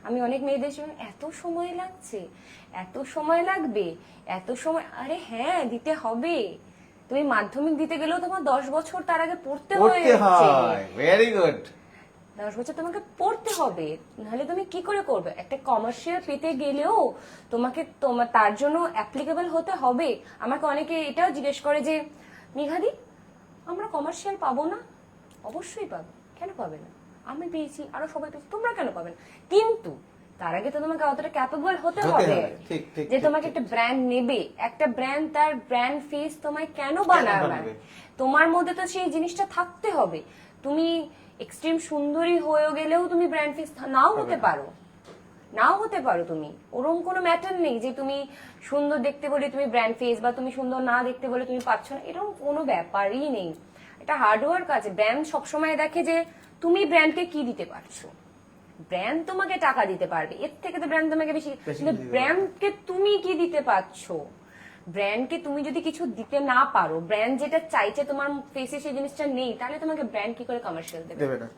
আমি অনেক মেয়েদের জন্য এত সময় লাগছে, এত সময় লাগবে, এত সময়, আরে হ্যাঁ দিতে হবে। তুমি মাধ্যমিক দিতে গেলেও তোমার 10 বছর তার আগে পড়তে হয়েছে। Very good. 10 বছর তোমাকে পড়তে হবে, নাহলে তুমি কি করে করবে? একটা কমার্শিয়াল পেতে গেলেও তোমাকে তার জন্য অ্যাপ্লিকেবল হতে হবে। আমাকে অনেকে এটাও জিজ্ঞেস করে যে মেঘাদি আমরা কমার্শিয়াল পাবো না? অবশ্যই পাবো, কেন পাবে না? আমি পেয়েছি, আরো সবাই পেয়েছি, তোমরা কেন পাবে না? কিন্তু তার আগে তো তোমাকে অতটা ক্যাপেবল হতে হবে যে তোমাকে একটা ব্র্যান্ড নেবে। একটা ব্র্যান্ড তার ব্র্যান্ড ফেস তোমায় কেন বানাবে? তোমার মধ্যে তো সেই জিনিসটা থাকতে হবে। তুমি এক্সট্রিম সুন্দরী হয়ে গেলেও তুমি ব্র্যান্ড ফেস নাও হতে পারো। তুমি ওরকম কোনো ম্যাটার নেই যে তুমি সুন্দর দেখতে বলে তুমি ব্র্যান্ড ফেস, বা তুমি সুন্দর না দেখতে বলে তুমি পাচ্ছ না, এরকম কোনো ব্যাপারই নেই। এটা হার্ডওয়ার্ক আছে। ব্র্যান্ড সবসময় দেখে যে তুমি ব্র্যান্ডকে কি দিতে পারছো। ব্র্যান্ড তোমাকে টাকা দিতে পারবে, এর থেকে তো ব্র্যান্ড তোমাকে বেশি, কিন্তু ব্র্যান্ডকে তুমি কি দিতে পারছো? ব্র্যান্ডকে তুমি যদি কিছু দিতে না পারো, ব্র্যান্ড যেটা চাইছে তোমার ফেসে সেই জিনিসটা নেই, তাহলে তোমাকে ব্র্যান্ড কি করে কমার্শিয়াল দেবে না?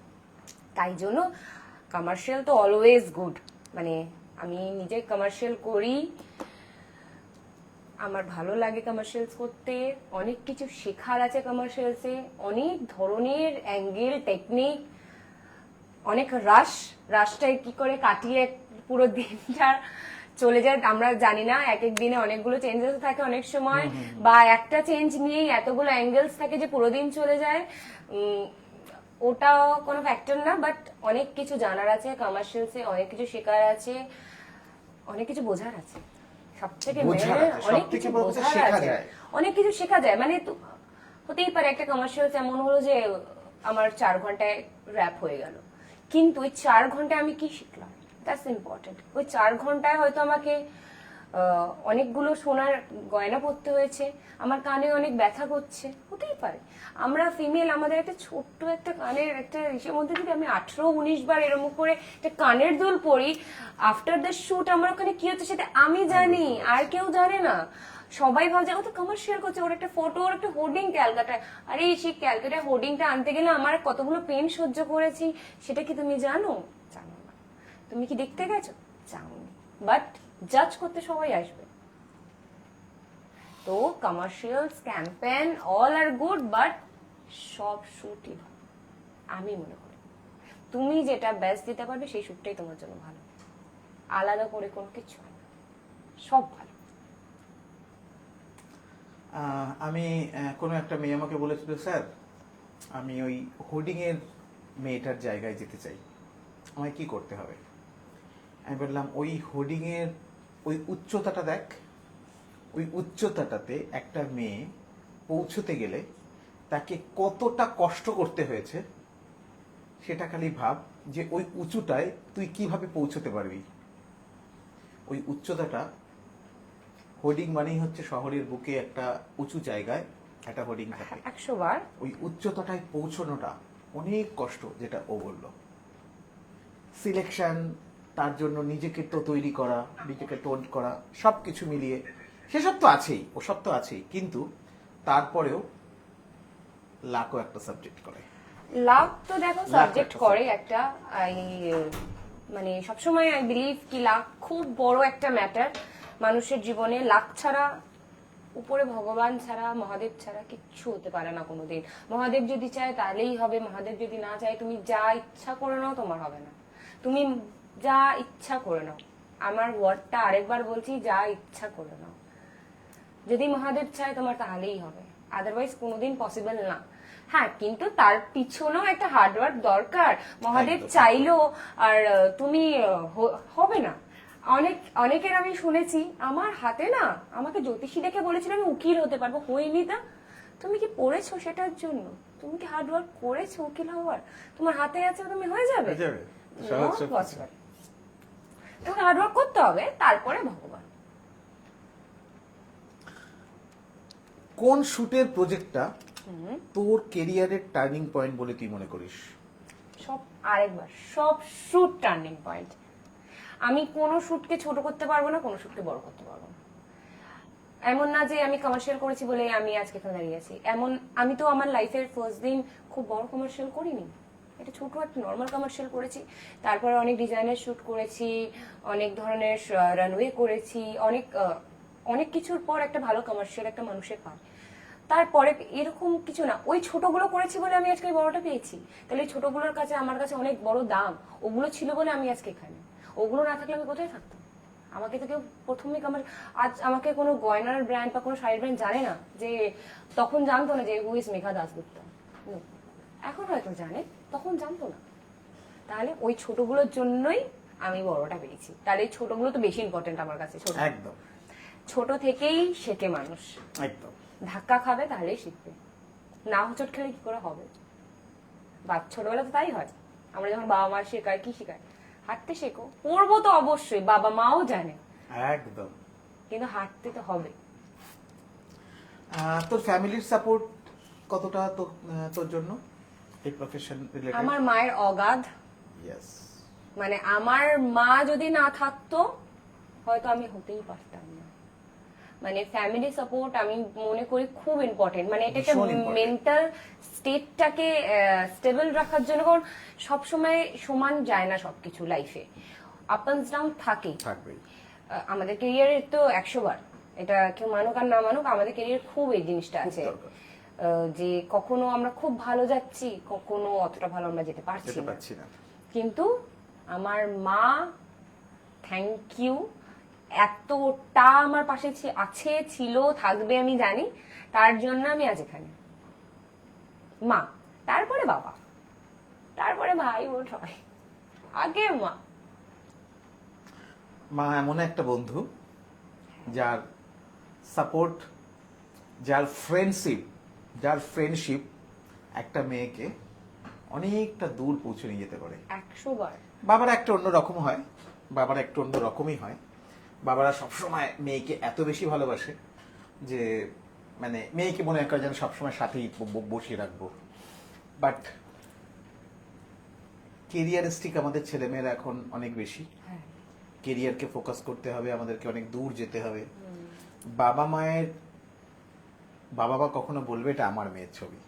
তাই জন্য কমার্শিয়াল তো অলওয়েজ গুড। মানে আমি নিজে কমার্শিয়াল করি, আমার ভালো লাগে কমার্শিয়ালস করতে। অনেক কিছু শেখার আছে কমার্শিয়ালসে, অনেক ধরনের অ্যাঙ্গেল, টেকনিক, অনেক রাশটাই কি করে কাটিয়ে পুরো দিনটা চলে যায় আমরা জানি না। এক এক দিনে অনেকগুলো চেঞ্জেস থাকে অনেক সময়, বা একটা চেঞ্জ নিয়েই এতগুলো অ্যাঙ্গেলস থাকে যে পুরো দিন চলে যায়। ওটা কোনো ফ্যাক্টর না, বাট অনেক কিছু জানার আছে কমার্শিয়ালসে, অনেক কিছু শেখার আছে, অনেক কিছু বোঝার আছে। সব থেকে অনেক কিছু বোঝার আছে, অনেক কিছু শেখা যায়। মানে হতেই পারে একটা কমার্শিয়াল এমন হলো যে আমার 4 ঘন্টায় র্যাপ হয়ে গেল, কিন্তু ওই 4 ঘন্টায় আমি কি শিখলাম, দ্যাটস ইম্পর্টেন্ট। ওই 4 ঘন্টায় হয়তো আমাকে অনেকগুলো সোনার গয়না পরতে হয়েছে, আমার কানে অনেক ব্যথা করছে, হতেই পারে। আমরা ফিমেল, আমাদের একটা ছোট্ট একটা কানের একটা ইসের মধ্যে যদি আমি 18-19 বার এরকম করে একটা কানের দুল পরি, আফটার দ্য শুট আমার ওখানে কি হচ্ছে সেটা আমি জানি, আর কেউ জানে না। সবাই ভাবছে ও তো কমার্শিয়াল করছে, ওর একটা ফটো, ওর একটা হোর্ডিং ক্যালকাটায়। আরে সেই ক্যালকাটা হোর্ডিংটা আনতে গেলে আমার কতগুলো পেন সহ্য করেছি, সেটা কি তুমি জানো? জানো না। তুমি কি দেখতে গেছো? জানোনি। বাট জাজ করতে সবাই আসবে। তো commercials, campaign all are good, but সব শুটই ভালো আমি মনে করি। তুমি যেটা বেস্ট দিতে পারবে সেই শুটটাই তোমার জন্য ভালো, আলাদা করে কোনো কিছু হয় না, সব ভালো। আমি কোনো একটা মেয়ে আমাকে বলেছিল, স্যার আমি ওই হোর্ডিং এর মেয়েটার জায়গায় যেতে চাই, আমায় কি করতে হবে? আমি বললাম ওই হোর্ডিং এর ওই উচ্চতাটা দেখ, ওই উচ্চতাটাতে একটা মেয়ে পৌঁছতে গেলে তাকে কতটা কষ্ট করতে হয়েছে সেটা খালি ভাব, যে ওই উঁচুটায় তুই কিভাবে পৌঁছতে পারবি। ওই উচ্চতাটা, হোর্ডিং মানেই হচ্ছে শহরের বুকে একটা উঁচু জায়গায় একটা হোর্ডিং থাকে, 100 বার। ওই উচ্চতাটায় পৌঁছানোটা অনেক কষ্ট, যেটা ও বলল। সিলেকশন, তার জন্য নিজেকে তো তৈরি করা, নিজেকে টোন করা, সব কিছু মিলিয়ে সেসব তো আছেই, ওসব তো আছেই, কিন্তু তারপরেও লাখও একটা সাবজেক্ট করে। লাভ তো দেখো লাখ সাবজেক্ট একটা করে subject। একটা, মানে সবসময় আই বিলিভ কি লাখ খুব বড় একটা ম্যাটার মানুষের জীবনে। লাখ ছাড়া, উপরে ভগবান ছাড়া, মহাদেব ছাড়া কিচ্ছু হতে পারে না কোনোদিন। মহাদেব যদি চায় তাহলেই হবে, মহাদেব যদি না চায় তুমি যা ইচ্ছা করে নাও তোমার হবে না। তুমি যা ইচ্ছা করে নাও, আমার ওয়ার্ডটা আরেকবার বলছি, যা ইচ্ছা করে নাও। যদি মহাদেব চায় তোমার তাহলেই হবে, আদারওয়াইজ কোনোদিন পসিবল না। হ্যাঁ, কিন্তু তার পিছনেও একটা হার্ডওয়ার্ক দরকার। মহাদেব একদম। চাইলো আর তুমি হবে না। অনেকের আমি শুনেছি, আমার হাতে না, আমাকে জ্যোতিষী দেখে বলেছিল আমি উকিল হতে পারবো, হইনি। তা তুমি কি পড়েছো সেটার জন্য? তুমি কি হার্ডওয়ার্ক করেছো উকিল হওয়ার? তোমার হাতে আছে, তুমি হয়ে যাবে? হয়ে যাবে? সহজ সব কিছু। তোমাকে হার্ডওয়ার্ক করতে হবে, তারপরে ভগবান। কোন শুটের প্রজেক্টটা তোর কেরিয়ারের টার্নিং পয়েন্ট বলে তুই মনে করিস? সব শুট টার্নিং পয়েন্ট। আমি কোনো শুটকে ছোট করতে পারবো না, কোনো শুটকে বড় করতে পারবো না। এমন না যে আমি কমার্শিয়াল করেছি বলে আমি আজকে এখানে দাঁড়িয়ে আছি। এমন আমি তো আমার লাইফের ফার্স্ট দিন খুব বড় কমার্শিয়াল করিনি, এটা ছোট একটা নর্মাল কমার্শিয়াল করেছি। তারপরে অনেক ডিজাইনের শুট করেছি, অনেক ধরনের রানওয়ে করেছি, অনেক কিছুর পর একটা ভালো কমার্শিয়াল একটা মানুষের পায়। তারপরে এরকম কিছু না, ওই ছোটগুলো করেছি বলে আমি আজকে বড়টা পেয়েছি। তাহলে এই ছোটগুলোর কাছে আমার কাছে অনেক বড় দাম, ওগুলো ছিল বলে আমি আজকে এখানে। ওগুলো না থাকলে আমি কোথায় থাকতাম? আমাকে তো কেউ প্রথমে আজ আমাকে কোনো গয়নার ব্র্যান্ড বা কোনো শাড়ির ব্র্যান্ড জানে না, যে তখন জানতো না যে হু ইজ মেঘা দাশগুপ্তা। এখন হয়তো জানে, তখন জানতো না। তাহলে ওই ছোটগুলোর জন্যই আমি বড়টা পেয়েছি। তাহলে এই ছোটগুলো তো বেশি ইম্পর্টেন্ট আমার কাছে। একদম। ছোট থেকেই শেখে মানুষ, একদম। ধাক্কা খাবে তাহলেই শিখবে, না হোঁচট খেলে কি করে হবে? বা ছোটবেলা তো তাই হয়, আমরা যখন বাবা মা শেখায়, কি শেখায়? হাঁটতে শেখো, পড়বো তো অবশ্যই, বাবা মাও জানে, একদম। কিন্তু হাঁটতে তো হবে। তোর ফ্যামিলির সাপোর্ট কতটা তোর জন্য এই প্রফেশন রিলেটেড? আমার মায়ের অগাধ, ইয়েস। মানে আমার মা যদি না থাকতো হয়তো আমি হতেই পারতাম না। মানে ফ্যামিলি সাপোর্ট আমি মনে করি খুব ইম্পর্টেন্ট, মানে এটাকে ভীষণ important। মেন্টাল স্টেটটাকে স্টেবল রাখার জন্য। কারণ সবসময় সমান যায় না সবকিছু লাইফে, আপ অ্যান্ড ডাউন থাকেই। থাকবেই। আমাদের ক্যারিয়ারের তো 100 বার, এটা কেউ মানুক আর না মানুক, আমাদের ক্যারিয়ার খুব এই জিনিসটা খুব আছে, দরকার। যে কখনো আমরা খুব ভালো যাচ্ছি, কখনো অতটা ভালো আমরা যেতে পারছি যেতে না। পারছি না। কিন্তু আমার মা, থ্যাংক ইউ, এতটা আমার পাশে আছে, ছিল, থাকবে আমি জানি, তার জন্য আমি আজ এখানে। মা, তারপরে বাবা, তারপরে ভাই বোন, সবাই আগে মা। মা এমন একটা বন্ধু যার সাপোর্ট, যার ফ্রেন্ডশিপ একটা মেয়েকে অনেকটা দূর পৌঁছে নিয়ে যেতে পারে। 100 বার। বাবারা একটা অন্য রকম হয়, বাবারা একটু অন্য রকমই হয়। বাবারা সবসময় মেয়েকে এত বেশি ভালোবাসে যে মানে মেয়েকে মনে করে যেন সবসময় সাথেই বসিয়ে রাখবো। বাট কেরিয়ারিস্টিক আমাদের ছেলেমেয়েরা এখন অনেক বেশি, হ্যাঁ, কেরিয়ারকে ফোকাস করতে হবে, আমাদেরকে অনেক দূর যেতে হবে। বাবা মায়ের, বাবা মা কখনো বলবে এটা আমার মেয়ের ছবি?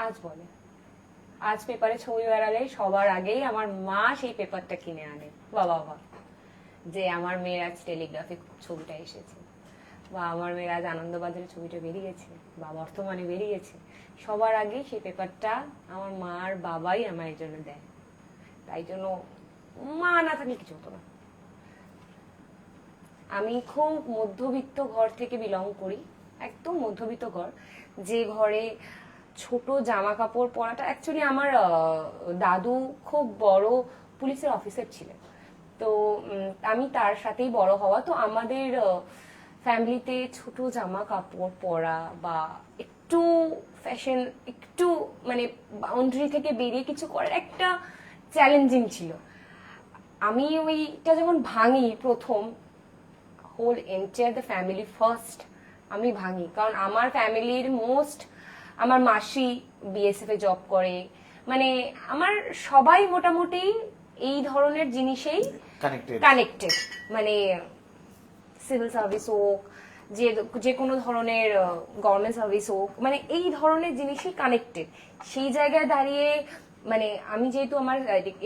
আজ বলে, আজ পেপারে ছবি বেড়ালে সবার আগেই আমার মা সেই পেপারটা কিনে আনে, বাবা, যে আমার মেয়ের আজ টেলিগ্রাফিক ছবিটা এসেছে, বা আমার মেয়ের আজ আনন্দবাজারের ছবিটা বেরিয়েছে, বা বর্তমানে বেরিয়েছে। সবার আগে সেই পেপারটা আমার মা আর বাবাই আমার এই জন্য দেয়। তাই জন্য মা না থাকলে কিছু হতো না। আমি খুব মধ্যবিত্ত ঘর থেকে বিলং করি, একদম মধ্যবিত্ত ঘর, যে ঘরে ছোট জামা কাপড় পরাটা, অ্যাকচুয়ালি আমার দাদু খুব বড় পুলিশের অফিসার ছিলেন, তো আমি তার সাথেই বড় হওয়া। তো আমাদের ফ্যামিলিতে ছোট জামা কাপড় পরা বা একটু ফ্যাশন, একটু মানে বাউন্ডারি থেকে বেরিয়ে কিছু করার একটা চ্যালেঞ্জিং ছিল। আমি ওইটা যেমন ভাঙি প্রথম, whole entire the family first আমি ভাঙি, কারণ আমার ফ্যামিলির আমার মাসি বিএসএফ এ জব করে, মানে আমার সবাই মোটামুটি এই ধরনের জিনিসেই কানেক্টেড, মানে সিভিল সার্ভিস হোক, যে যে কোনো ধরনের গভর্নমেন্ট সার্ভিস হোক, মানে এই ধরনের জিনিসই কানেক্টেড। সেই জায়গায় দাঁড়িয়ে মানে আমি যেহেতু আমার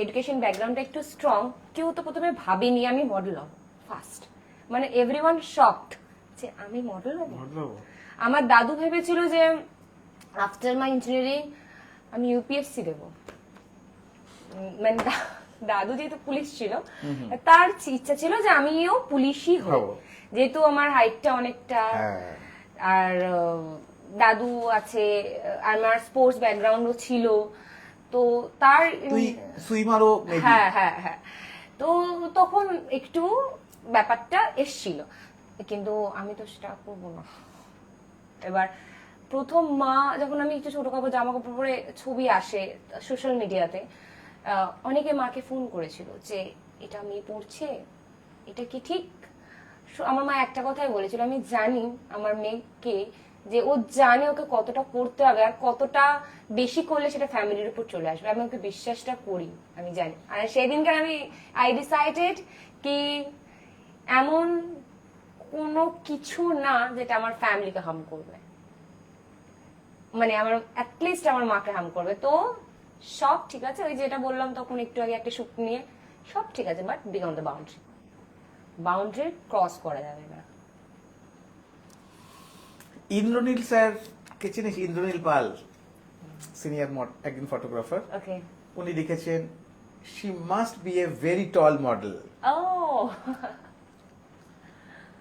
এডুকেশন ব্যাকগ্রাউন্ডটা একটু স্ট্রং, কেউ তো প্রথমে ভাবেনি আমি মডেল হব ফার্স্ট, মানে এভরিওয়ান শকড যে আমি মডেল হব। আমার দাদু ভেবেছিল যে আফটার মাই ইঞ্জিনিয়ারিং আমি ইউপিএসসি দেবো, মানে দাদু যেহেতু পুলিশ ছিল, তার ইচ্ছা ছিল যে আমিও পুলিশই হব, যেহেতু আমার হাইটটা অনেকটা, আর দাদু আছে, আমার স্পোর্টস ব্যাকগ্রাউন্ডও ছিল, তো তার হ্যাঁ হ্যাঁ হ্যাঁ, তো তখন একটু ব্যাপারটা এসছিল, কিন্তু আমি তো সেটা করবো না। এবার প্রথম মা যখন আমি একটু ছোট কাপড় জামা কাপড় পরে ছবি আসে সোশ্যাল মিডিয়াতে, অনেকে মাকে ফোন করেছিল যে এটা মেয়ে পড়ছে, এটা কি ঠিক? আমার মা একটা কথাই বলেছিল, আমি জানি আমার মেয়েকে, যে ও জানে ওকে কতটা করতে হবে আর কতটা বেশি করলে সেটা ফ্যামিলির উপর চলে আসবে, আমি ওকে বিশ্বাসটা করি, আমি জানি। আর সেদিনকার আই ডিসাইডেড কি এমন কোনো কিছু না যেটা আমার ফ্যামিলিকে হার্ম করবে, মানে আমার অ্যাটলিস্ট আমার মাকে হার্ম করবে। তো সব ঠিক আছে, ওই যেটা বললাম তখন একটু আগে একটা শুট নিয়ে, সব ঠিক আছে, but beyond the boundary cross করা যাবে না। ইন্দ্রনীল স্যার কে চিনিস? ইন্দ্রনীল পাল, সিনিয়র একজন ফটোগ্রাফার, ওকে, উনি লিখেছেন she must be a very tall model. ও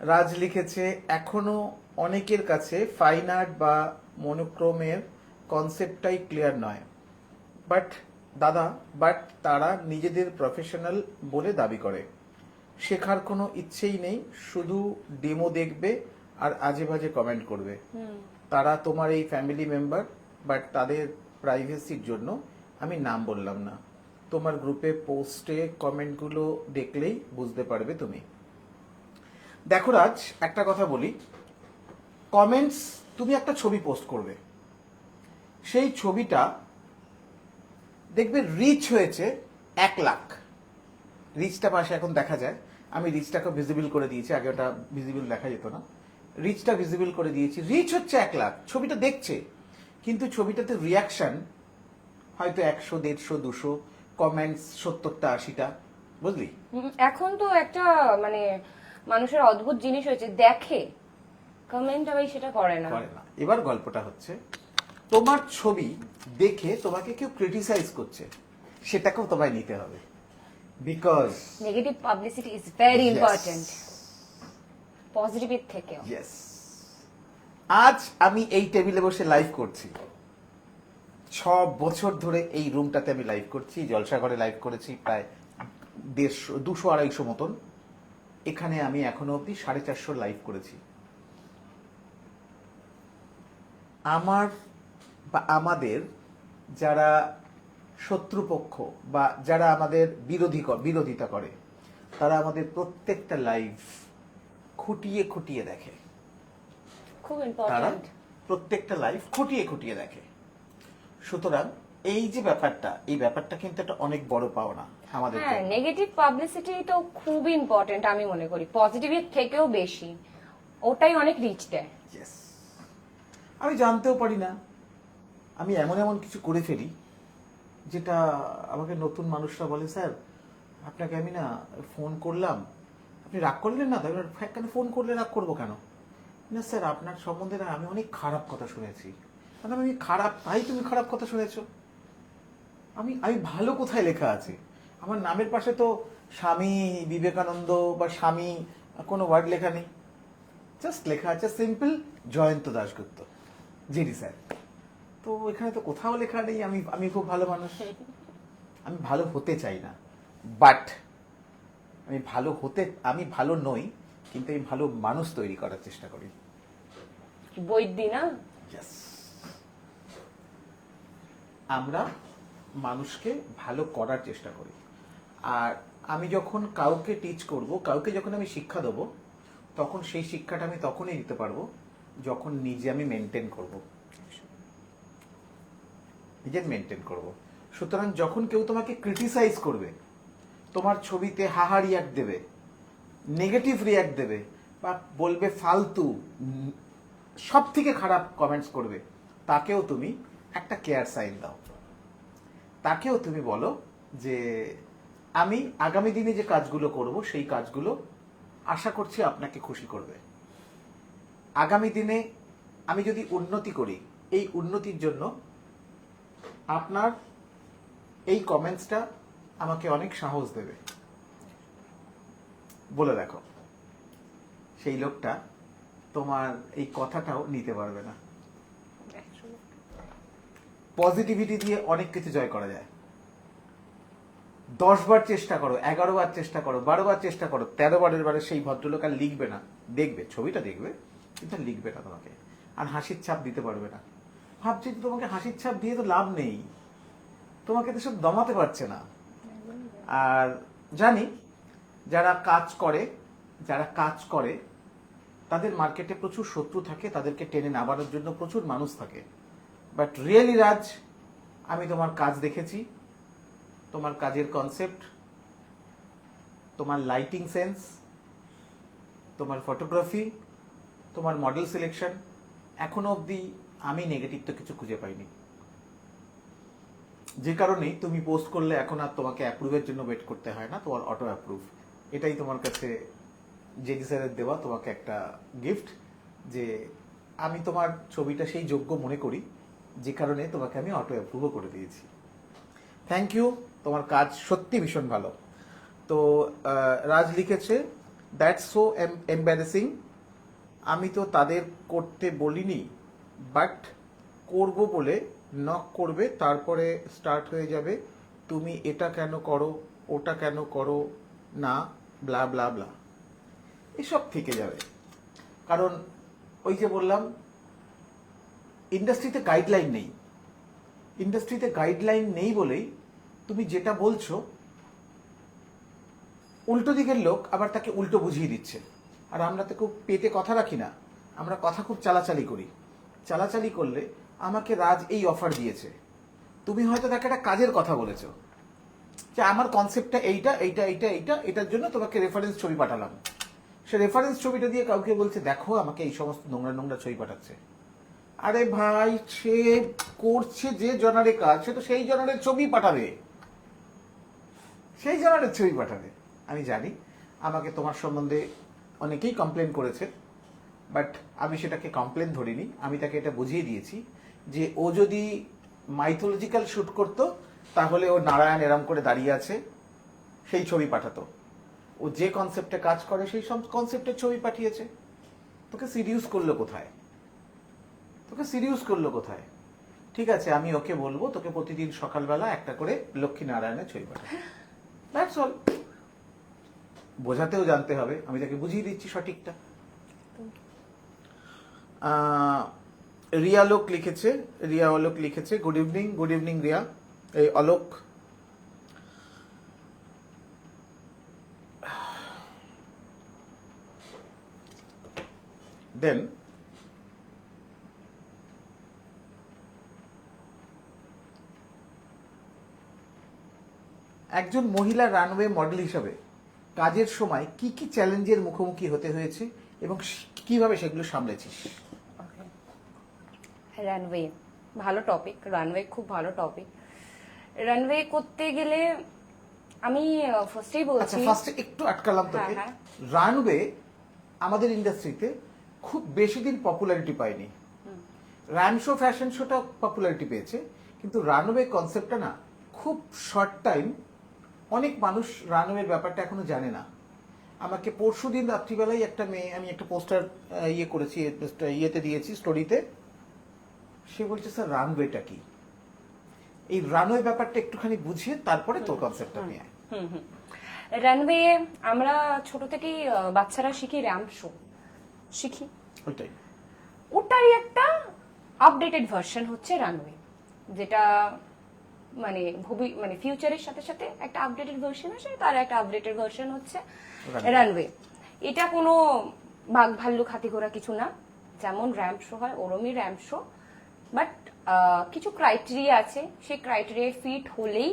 রাজ লিখেছে এখনো অনেকের কাছে ফাইন আর্ট বা মনোক্রোমের কনসেপ্টটাই ক্লিয়ার নয়, বাট তারা নিজেদের প্রফেশনাল বলে দাবি করে, শেখার কোনো ইচ্ছেই নেই, শুধু ডেমো দেখবে আর আজে বাজে কমেন্ট করবে। তারা তোমার এই ফ্যামিলি মেম্বার, বাট তাদের প্রাইভেসির জন্য আমি নাম বললাম না, তোমার গ্রুপে পোস্টে কমেন্টগুলো দেখলেই বুঝতে পারবে তুমি। দেখো রাজ, একটা কথা বলি, কমেন্টস, তুমি একটা ছবি পোস্ট করবে, সেই ছবিটা দেখবে রিচ হয়েছে 1 লাখ, রিচটা পাশে এখন দেখা যায়, আমি রিচটাকে ভিজিবল করে দিয়েছি, আগে ওটা ভিজিবল দেখা যেত না, রিচটা ভিজিবল করে দিয়েছি, রিচ হচ্ছে 1 লাখ, ছবিটা দেখছে, কিন্তু ছবিটাতে রিয়াকশন হয়তো 100, 150, 200, কমেন্টস 70টা 80টা, বুঝলি? এখন তো একটা মানে মানুষের অদ্ভুত জিনিস হয়েছে, দেখে কমেন্ট আবার সেটা করে না। এবার গল্পটা হচ্ছে, তোমার ছবি দেখে তোমাকে কেউ ক্রিটিসাইজ করছে, সেটাকেও তোমায় নিতে হবে, because negative publicity is very important, পজিটিভের থেকেও। ইয়েস, আজ আমি এই টেবিলে বসে লাইভ করছি, 6 বছর ধরে এই রুমটাতে আমি লাইভ করছি, জলসাঘরে লাইভ করেছি প্রায় 150, 200-250 মতন, এখানে আমি এখনো অব্দি 450 লাইভ করেছি। আমার বা আমাদের যারা শত্রুপক্ষ বা যারা আমাদের বিরোধিতা করে, তারা আমাদের প্রত্যেকটা লাইভ খুঁটিয়ে খুঁটিয়ে দেখে, খুব তারা ইম্পর্টেন্ট। প্রত্যেকটা লাইভ খুঁটিয়ে খুঁটিয়ে দেখে। সুতরাং এই যে ব্যাপারটা, এই ব্যাপারটা কিন্তু একটা অনেক বড় পাওনা আমাদের। হ্যাঁ, নেগেটিভ পাবলিসিটি তো খুব ইম্পর্টেন্ট আমি মনে করি, পজিটিভের থেকেও বেশি, ওটাই অনেক রিচ দেয়। Yes. আমি জানতেও পারি না, আমি এমন এমন কিছু করে ফেলি যেটা আমাকে নতুন মানুষরা বলে, স্যার আপনাকে আমি না ফোন করলাম, আপনি রাগ করলেন না? কেন ফোন করলে রাগ করবো কেন? না স্যার, আপনার সম্বন্ধে না আমি অনেক খারাপ কথা শুনেছি। আমি খারাপ, তাই তুমি খারাপ কথা শুনেছো? আমি ভালো কোথায় লেখা আছে? আমার নামের পাশে তো স্বামী বিবেকানন্দ বা স্বামী কোনো ওয়ার্ড লেখা নেই, জাস্ট লেখা আছে simple Jayanta Dasgupta, GD sir. তো এখানে তো কোথাও লেখা নেই আমি খুব ভালো মানুষ। আমি ভালো হতে চাই না, বাট আমি ভালো নই, কিন্তু আমি ভালো মানুষ তৈরি করার চেষ্টা করি। বৈদ্যি না? Yes. আমরা মানুষকে ভালো করার চেষ্টা করি, আর আমি যখন কাউকে টিচ করব, কাউকে যখন আমি শিক্ষা দেবো, তখন সেই শিক্ষাটা আমি তখনই দিতে পারবো যখন নিজে আমি মেনটেন করব, নিজের মেনটেন করব। সুতরাং যখন কেউ তোমাকে ক্রিটিসাইজ করবে, তোমার ছবিতে হাহা রিয়াক্ট দেবে, নেগেটিভ রিয়াক্ট দেবে, বা বলবে ফালতু, সব থেকে খারাপ কমেন্টস করবে, তাকেও তুমি একটা কেয়ার সাইন দাও। তাকেও তুমি বলো যে আমি আগামী দিনে যে কাজগুলো করব সেই কাজগুলো আশা করছি আপনাকে খুশি করবে। আগামী দিনে আমি যদি উন্নতি করি, এই উন্নতির জন্য আপনার এই কমেন্টসটা আমাকে অনেক সাহস দেবে, বলে দেখো। সেই লোকটা তোমার এই কথাটাও নিতে পারবে না। পজিটিভিটি দিয়ে অনেক কিছু জয় করা যায়। 10 বার চেষ্টা করো, 11 বার চেষ্টা করো, 12 বার চেষ্টা করো, 13 বারের বারে সেই ভদ্রলোক আর লিখবে না। দেখবে, ছবিটা দেখবে, কিন্তু লিখবে না তোমাকে, আর হাসির ছাপ দিতে পারবে না। ভাবছি তোমাকে হাসির ছাপ দিয়ে তো লাভ নেই, তোমাকে তো সব দমাতে পারছে না। আর জানি যারা কাজ করে তাদের মার্কেটে প্রচুর শত্রু থাকে, তাদেরকে টেনে নামানোর জন্য প্রচুর মানুষ থাকে। বাট রিয়েলি রাজ, আমি তোমার কাজ দেখেছি, তোমার কাজের কনসেপ্ট, তোমার লাইটিং সেন্স, তোমার ফটোগ্রাফি, তোমার মডেল সিলেকশন, এখনো অবধি আমি নেগেটিভ তো কিছু খুঁজে পাইনি। যে কারণে তুমি পোস্ট করলে এখন আর তোমাকে অ্যাপ্রুভের জন্য ওয়েট করতে হয় না, তোমার অটো অ্যাপ্রুভ। এটাই তোমার কাছে জেডি স্যারের দেওয়া তোমাকে একটা গিফট, যে আমি তোমার ছবিটা সেই যোগ্য মনে করি, যে কারণে তোমাকে আমি অটো অ্যাপ্রুভও করে দিয়েছি। থ্যাংক ইউ, তোমার কাজ সত্যি ভীষণ ভালো। তো রাজ লিখেছে, দ্যাটস সো এম্বারেসিং, আমি তো তাদের করতে বলিনি, বাট করব বলে নক করবে, তারপরে স্টার্ট হয়ে যাবে, তুমি এটা কেন করো, ওটা কেন করো না, ব্লা ব্লা ব্লা, এসব থেকে যাবে। কারণ ওই যে বললাম, ইন্ডাস্ট্রিতে গাইডলাইন নেই। ইন্ডাস্ট্রিতে গাইডলাইন নেই বলেই তুমি যেটা বলছো, উল্টো দিকের লোক আবার তাকে উল্টো বুঝিয়ে দিচ্ছে। আর আমরা তো খুব পেটে কথা রাখি না, আমরা কথা খুব চালাচালি করি। চালাচালি করলে আমাকে রাজ এই অফার দিয়েছে, তুমি হয়তো তাকে একটা কাজের কথা বলেছো, যে আমার কনসেপ্টটা এইটা এইটা এইটা এইটা, এটার জন্য তোমাকে রেফারেন্স ছবি পাঠালাম। সে রেফারেন্স ছবিটা দিয়ে কাউকে বলছে, দেখো আমাকে এই সমস্ত নোংরা নোংরা ছবি পাঠাচ্ছে। আরে ভাই, সে করছে যে জনারে কাজ, সে তো সেই জনারের ছবি পাঠাবে, সেই জনারের ছবি পাঠাবে। আমি জানি আমাকে তোমার সম্বন্ধে অনেকেই কমপ্লেন করেছে, বাট আমি সেটাকে কমপ্লেন ধরিনি। আমি তাকে এটা বুঝিয়ে দিয়েছি যে ও যদি মাইথোলজিক্যাল শুট করতো, তাহলে ও নারায়ণ এরম করে দাঁড়িয়ে আছে সেই ছবি পাঠাতো। ও যে কনসেপ্টে কাজ করে সেই সব কনসেপ্টের ছবি পাঠিয়েছে। তোকে সিরিয়াস করলো কোথায়? ঠিক আছে, আমি ওকে বলবো তোকে প্রতিদিন সকালবেলা একটা করে লক্ষ্মী নারায়ণের ছবি পাঠাবে। That's all. বোঝাতেও জানতে হবে, আমি তাকে বুঝিয়ে দিচ্ছি সঠিকটা। রিয়া অলোক লিখেছে, গুড ইভিনিং রিয়া, এই অলোক। দেন একজন মহিলা রানওয়ে মডেল হিসাবে কাজের সময় কি কি চ্যালেঞ্জের মুখোমুখি হতে হয়েছে এবং কিভাবে সেগুলো সামলেছিস? রানওয়ে ভালো টপিক, রানওয়ে খুব ভালো টপিক। রানওয়ে করতে গেলে আমি ফার্স্টেই আচ্ছা, বলছি, ফার্স্টে একটু আটকালাম তোকে। হ্যাঁ। রানওয়ে আমাদের ইন্ডাস্ট্রিতে খুব বেশি দিন পপুলারিটি পায়নি। র্যান শো, ফ্যাশন শোটা পপুলারিটি পেয়েছে, কিন্তু রানওয়ে কনসেপ্টটা না, খুব শর্ট টাইম। অনেক মানুষ রানওয়ের ব্যাপারটা এখনো জানে না। আমাকে পরশুদিন রাত্রিবেলায় একটা মেয়ে, আমি একটা পোস্টার করেছি, ইয়েতে দিয়েছি, স্টোরিতে। সে বলছে, স্যার রানওয়েটা কি? এই রানওয়ে ব্যাপারটা একটুখানি বুঝিয়ে তারপরে তোর কনসেপ্টটা নিয়ে আয়। রানওয়ে আমরা ছোট থেকেই বাচ্চারা শিখি, র্যাম্প শো শিখি, ওইটাই। ওটারই একটা আপডেটেড ভার্সন হচ্ছে রানওয়ে, যেটা মানে মানে ফিউচারের সাথে সাথে একটা আপডেটেড ভার্সন আসে, তার একটা আপডেটেড ভার্সন হচ্ছে রানওয়ে। এটা কোনো বাঘ ভাল্লুক হাতি ঘোড়া কিছু না, যেমন র্যাম্প শো হয় ওরমই র্যাম্প শো, বাট কিছু ক্রাইটেরিয়া আছে, সেই ক্রাইটেরিয়া ফিট হলেই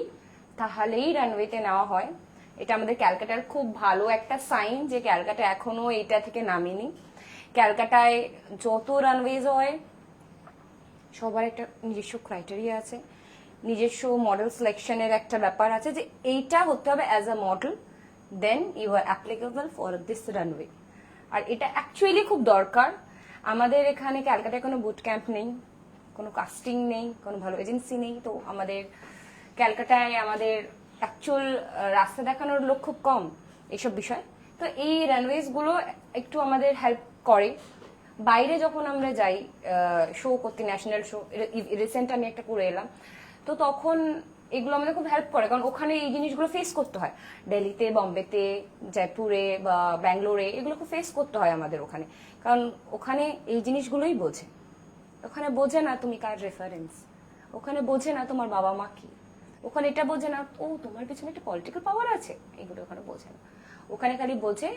তাহলেই রানওয়েতে নেওয়া হয়। এটা আমাদের ক্যালকাটার খুব ভালো একটা সাইন যে ক্যালকাটা এখনো এটা থেকে নামেনি। ক্যালকাটায় যত রানওয়েজ হয় সবার একটা নিজস্ব ক্রাইটেরিয়া আছে, নিজস্ব মডেল সিলেকশনের একটা ব্যাপার আছে যে এইটা হতে হবে as a model, then you are applicable for this runway. আর এটা অ্যাকচুয়ালি খুব দরকার। আমাদের এখানে ক্যালকাটায় কোনো বুট ক্যাম্প নেই, কোনো কাস্টিং নেই, কোনো ভালো এজেন্সি নেই, তো আমাদের ক্যালকাটায় আমাদের অ্যাকচুয়াল রাস্তা দেখানোর লোক খুব কম এইসব বিষয়। তো এই রানওয়েজ গুলো একটু আমাদের হেল্প করে। বাইরে যখন আমরা যাই শো করতে, ন্যাশনাল শো, রিসেন্ট আমি একটা করে এলাম, তো তখন এগুলো আমাদের খুব হেল্প করে, কারণ ওখানে এই জিনিসগুলো ফেস করতে হয়। দিল্লিতে, বম্বেতে, জয়পুরে বা ব্যাঙ্গালোরে এগুলো খুব ফেস করতে হয় আমাদের ওখানে, কারণ ওখানে এই জিনিসগুলোই বোঝে। ওখানে বোঝে না তুমি কার রেফারেন্স, ওখানে বোঝে না তোমার বাবা মা কি, ওখানে এটা বোঝে না ও তোমার পিছনে একটা পলিটিক্যাল পাওয়ার আছে, এগুলো ওখানে বোঝে না। ওখানে খালি বোঝে